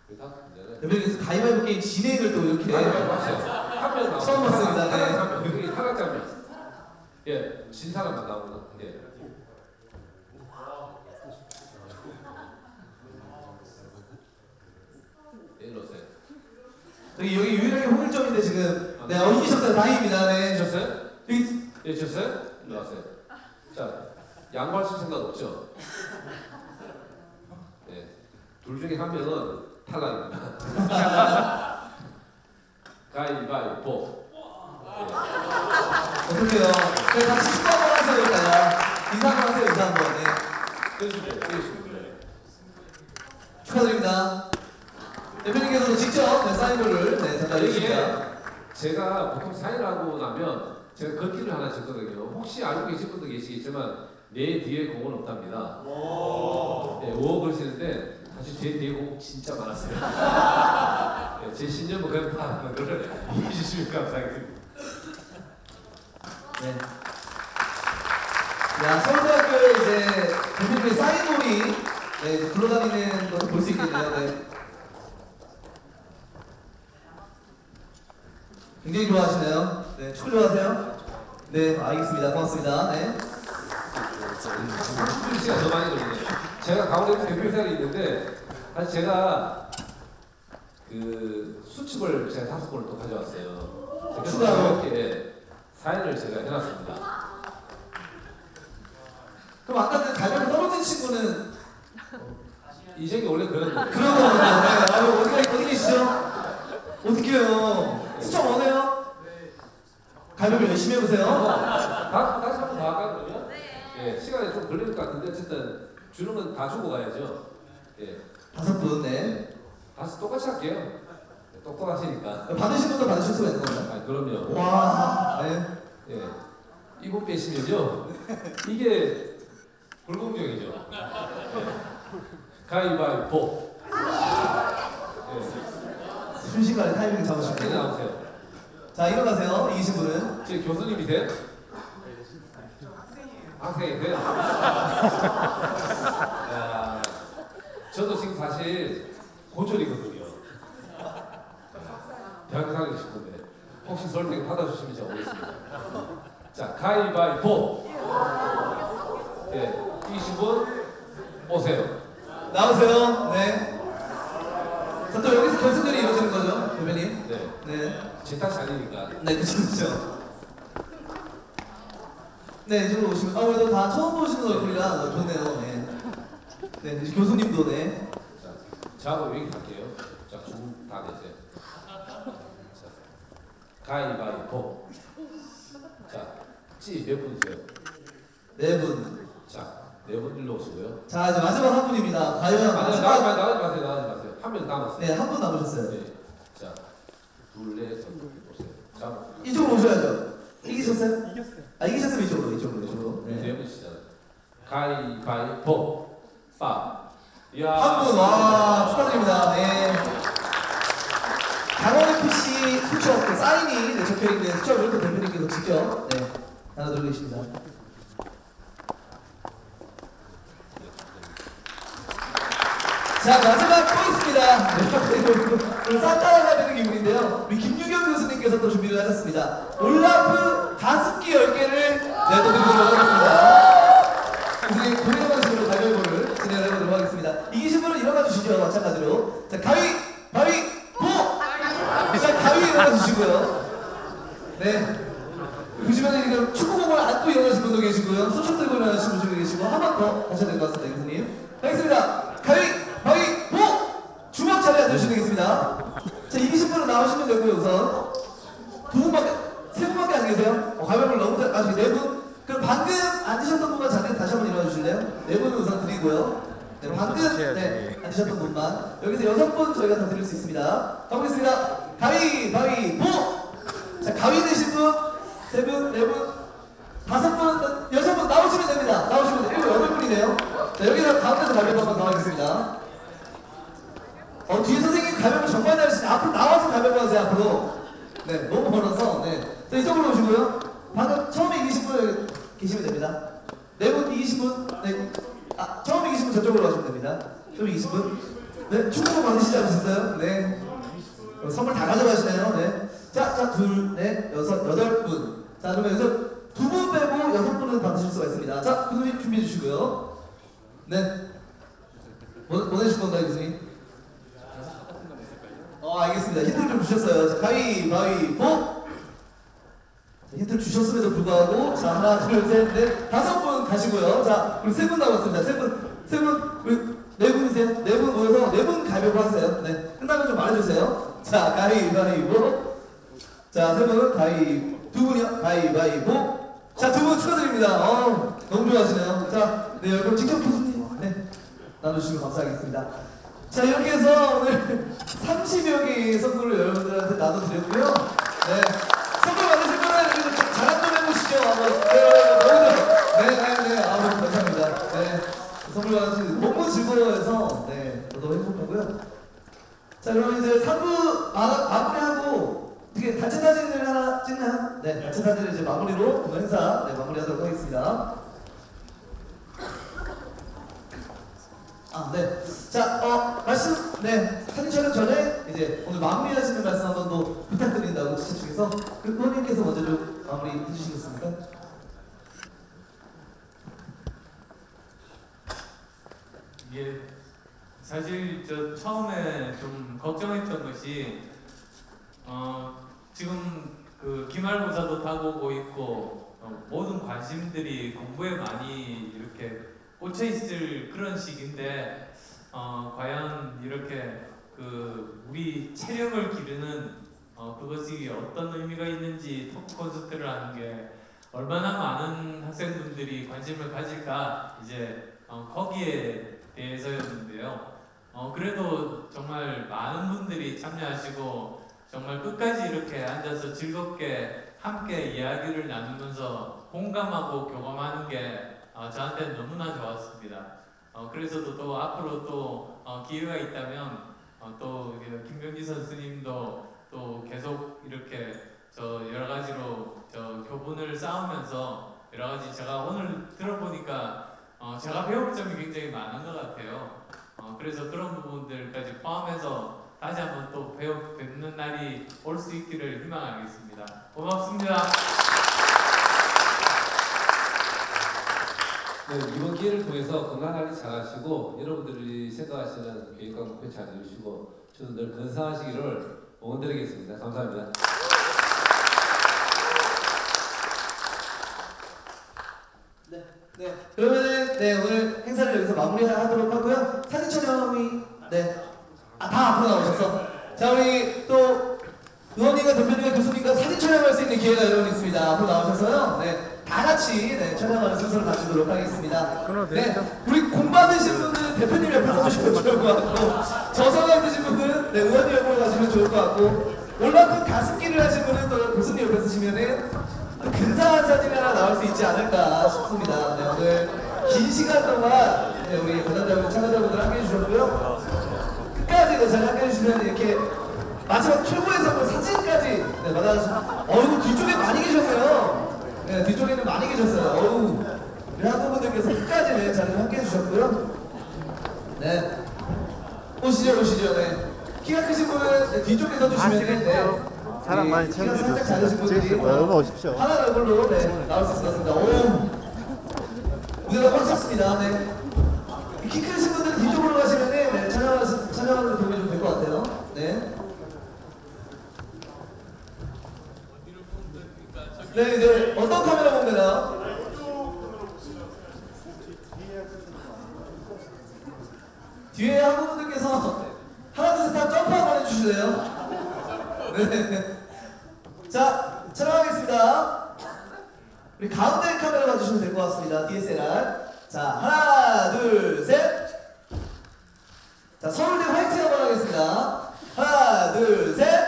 S4: 여기 5분이잖아요.
S1: 대표님께서 가위바위보 게임 진행을 또 이렇게
S4: 한명 나오세요.
S1: 처음 봤습니다. 네.
S4: 여기 탈락자입니다. 예, 진 사람만 나오는. 예. 일로 오세요.
S1: 여기 유일하게 홍일점인데 지금 네, 이기셨어요. 다행입니다. 네.
S4: 주셨어요?
S1: 여기
S4: 예, 주셨어요? 일로 와세요. 자, 양보하실 생각 없죠? 네. 둘 중에 한 명은 탈락입니다. 가위바위보.
S1: 어떡해요. 네, 같이 축구 한번 하세요. 인사 한번 하세요. 인사 한번. 네. 축하드립니다. 대표님께서도 직접 네, 사인볼을 네, 전달해 주십니다.
S4: 여기에 제가 보통 사인하고 나면 제가 걷기를 하나 줬거든요. 혹시 알고 계신 분도 계시겠지만 내 뒤에 공은 없답니다. 네, 5억 걸시는데 사실 제 뒤에 공 진짜 많았어요. 네, 제 신념은 그냥 다 그걸 이해해 주시면 감사하겠습니다.
S1: 네. 야, 서울대학교에 이제 대표님의 사인볼이 네, 굴러다니는 것을 볼 수 있겠네요. 네. 굉장히 좋아하시네요. 네, 축구 좋아하세요? 네, 알겠습니다. 고맙습니다. 네.
S4: 한준 씨가 더 많이 걸리네요. 제가 강원도에 대표이사가 있는데 사실 제가 그 수첩을 제가 5권을 또 가져왔어요.
S1: 추가로?
S4: 이렇게 사연을 제가 해놨습니다.
S1: 그럼 아까 그 가격이 떨어진 친구는
S4: 이적이 원래 그런 거예요.
S1: 그런 거군요. 네. 어디 계시죠? 어떻게 해요? 수첩 원해요? 가격을 열심히 해보세요.
S4: 다시 한번 더 할까요, 그러면? 예, 시간이 좀 걸릴 것 같은데 어쨌든 주는 건 다 주고 가야죠. 예.
S1: 5분, 네.
S4: 다시 똑같이 할게요. 예, 똑똑하시니까.
S1: 받으신 분도 받으실 수가 있는 건가요?
S4: 아, 그럼요.
S1: 와, 네.
S4: 예. 이분 빼시면요. 이게 불공정이죠. 가위바위보. 예.
S1: 순식간에 타이밍을 잡으시고.
S4: 네, 나오세요.
S1: 자, 일어나세요. 이기신 분은.
S4: 제 교수님이세요? 학생이세요? 야, 저도 지금 사실 고졸이거든요. 대학교 가고 싶은데 혹시 서울대 받아주시면 제가 오겠습니다. 자, 가위바위보. 예, 이신 분 오세요.
S1: 나오세요. 네. 자, 또 여기서 결승전이 이루어지는 거죠, 대표님?
S4: 네,
S1: 네.
S4: 제 탓이 아니니까.
S1: 네, 그쵸. 네, 이쪽으로 오시면. 그래도 다 처음 보시는 얼굴이라 좋네요. 네. 네, 이제 교수님도 네.
S4: 자, 저하고 여기 갈게요. 자, 두 다 내세요. 자, 가위바위보. 자, 찌 몇 분이세요?
S1: 네 분.
S4: 자, 네 분 일로 오시고요.
S1: 자, 이제 마지막 한 분입니다. 과연
S4: 나가지
S1: 마지막.
S4: 마세요. 한 명 남았어요.
S1: 네, 한 분 남으셨어요.
S4: 네. 자, 둘, 넷, 보세요. 자,
S1: 이쪽으로 오셔야죠. 이기셨어요? 이겼어요. 아, 이기셨으면 이쪽으로.
S4: 네
S1: 네.
S4: 분이시잖아요. 가위바위보. 빠. 이야.
S1: 한 분, 와, 축하드립니다. 네. 강원FC 수첩, 그 사인이 네, 적혀있는 수첩을 또 대표님께서 직접 네, 나눠드리고 계십니다. 자, 마지막 또 있습니다. 오늘 산타가 되는 기분인데요. 우리 김유경 교수님께서 또 준비를 하셨습니다. 올라프 가습기 10개를 내어드리도록 하겠습니다. 교수님, 동일한 식으로 가위바위보를 진행을 해보도록 하겠습니다. 이기신 분은 일어나 주시죠. 마찬가지로. 자, 가위바위보! 자, 가위 일어나 주시고요. 네. 보시면 지금 축구공을 안고 일어나신 분도 계시고요. 수첩 들고 일어나신 분도 계시고, 한 번 더 하셔야 될 것 같습니다, 교수님. 하겠습니다. 가위바위보! 주먹 자리에 앉으시면 되겠습니다. 자, 이기신 분은 나오시면 되고요, 우선. 세 분밖에 안 계세요? 가위바위보를 너무 아직 네 분? 그럼 방금 앉으셨던 분만 자리에서 다시 한번 일어나 주실래요? 네 분은 우선 드리고요. 네, 방금 네, 앉으셨던 분만. 여기서 6분 저희가 더 드릴 수 있습니다. 가보겠습니다. 가위바위보! 자, 가위 되신 분, 3분, 4분, 5분, 6분 나오시면 됩니다. 나오시면 돼요. 8분이네요. 자, 여기서 가운데서 가위바위보 한번 더 하겠습니다. 뒤에 선생님 가위바위보 정말 잘하시네. 앞으로 나와서 가위바위보 하세요, 앞으로. 네, 너무 멀어서. 네. 자, 이쪽으로 오시고요. 방금 처음에 이기신 분 계시면 됩니다. 4분 이기신 분, 네. 처음 이기신 분 저쪽으로 가시면 됩니다. 처음 이기신 분. 네, 축구 받으시지 않으셨어요? 네. 선물 다 가져가시네요. 네. 자, 둘, 넷, 여섯, 8분. 자, 그러면 여기서 2분 빼고 6분은 받으실 수가 있습니다. 자, 교수님 준비해 주시고요. 네. 보내실 건가요, 교수님? 알겠습니다. 힌트를 좀 주셨어요. 자, 가위바위보! 힌트를 주셨음에도 불구하고, 자, 하나, 둘, 셋, 넷, 5분 가시고요. 자, 우리 3분 남았습니다. 3분, 우리 4분이세요? 4분 모여서 4분 가위바위보 하세요. 네. 끝나면 좀 말해주세요. 자, 가위바위보. 자, 3분, 2분이요? 가위바위보. 자, 2분 축하드립니다. 너무 좋아하시네요. 자, 네, 그럼 직접 교수님, 네, 나눠주시면 감사하겠습니다. 자, 이렇게 해서 오늘 30여 개의 선물을 여러분들한테 나눠드렸고요. 네. 선물 받으실 분은 자랑 좀 해보시죠. 네. 감사합니다. 네. 선물 받으신 너무 즐거워해서, 네. 너무 행복하고요. 자, 그럼 이제 3부 마무리하고, 어떻게 단체 사진을 하나 찍나요? 네. 단체 사진을 이제 마무리로 오늘 행사, 네, 마무리하도록 하겠습니다. 네. 자, 사진 촬영 전에 이제 오늘 마무리하시는 말씀 한번 더 부탁드린다고 지체 중에서 의원님께서 먼저 좀 마무리 해주시겠습니까?
S3: 이게 사실 저 처음에 좀 걱정했던 것이 지금 그 기말고사도 다가오고 있고 모든 관심들이 공부에 많이 이렇게 꽂혀 있을 그런 시기인데 과연 이렇게 그 우리 체력을 기르는 그것이 어떤 의미가 있는지 토크 콘서트를 하는 게 얼마나 많은 학생분들이 관심을 가질까 이제 거기에 대해서였는데요. 그래도 정말 많은 분들이 참여하시고 정말 끝까지 이렇게 앉아서 즐겁게 함께 이야기를 나누면서 공감하고 교감하는 게 저한테는 너무나 좋았습니다. 그래서 또 앞으로 또 기회가 있다면 또 김병지 선수님도 또 계속 이렇게 저 여러 가지로 저 교분을 쌓으면서 여러 가지 제가 오늘 들어보니까 제가 배울 점이 굉장히 많은 것 같아요. 그래서 그런 부분들까지 포함해서 다시 한번 또 뵙는 날이 올 수 있기를 희망하겠습니다. 고맙습니다.
S4: 네, 이번 기회를 통해서 건강관리 잘 하시고 여러분들이 생각하시는 계획과 목표 잘 이루시고 저도 늘 건강하시기를 응원드리겠습니다. 감사합니다.
S1: 네, 그러면은 오늘 행사를 여기서 마무리하도록 하고요. 사진 촬영이 다 앞으로 나오셔서 자 우리 또 의원님과 대표님과 교수님과 사진 촬영할 수 있는 기회가 여러분 있습니다. 앞으로 나오셔서요. 다 같이 촬영하는 순서를 가지도록 하겠습니다. 우리 공 받으신 분들은 대표님 옆에 서주시면 좋을 것 같고 저서가 있으신 분들은 의원님 옆으로 가시면 좋을 것 같고 올라프 가습기를 하신 분은 또 교수님 옆에 쓰시면은 근사한 사진이 하나 나올 수 있지 않을까 싶습니다. 오늘 긴 시간 동안 우리 관람자분, 참가자분들 함께 해주셨고요. 끝까지 잘 함께 해주시면 이렇게 마지막 최고의 선물 사진까지 받아주시면 뒤쪽에 많이 계셨네요. 뒤쪽에는 많이 계셨어요. 우리 학부모님께서 끝까지 잘 함께 해주셨고요. 오시죠. 키가 크신 분은 뒤쪽에 서주시면
S5: 사람 많이
S1: 챙겨주세요.
S5: 여러분 오십시오.
S1: 하나 얼굴로 나올 수 있을 것 같습니다. 오, 무대가 꽉 찼습니다. 키 크신 분들은 뒤쪽으로 가시면 촬영하는 데 도움이 좀 될 것 같아요. 이제 어떤 카메라 보면 되나? 뒤에 학부모님께서 하나 둘 셋 다 점프 한번 해주실래요? 자, 촬영하겠습니다. 우리 가운데 카메라 봐주시면 될 것 같습니다. DSLR. 자, 하나, 둘, 셋. 자, 서울대 화이팅 한번 하겠습니다. 하나, 둘, 셋.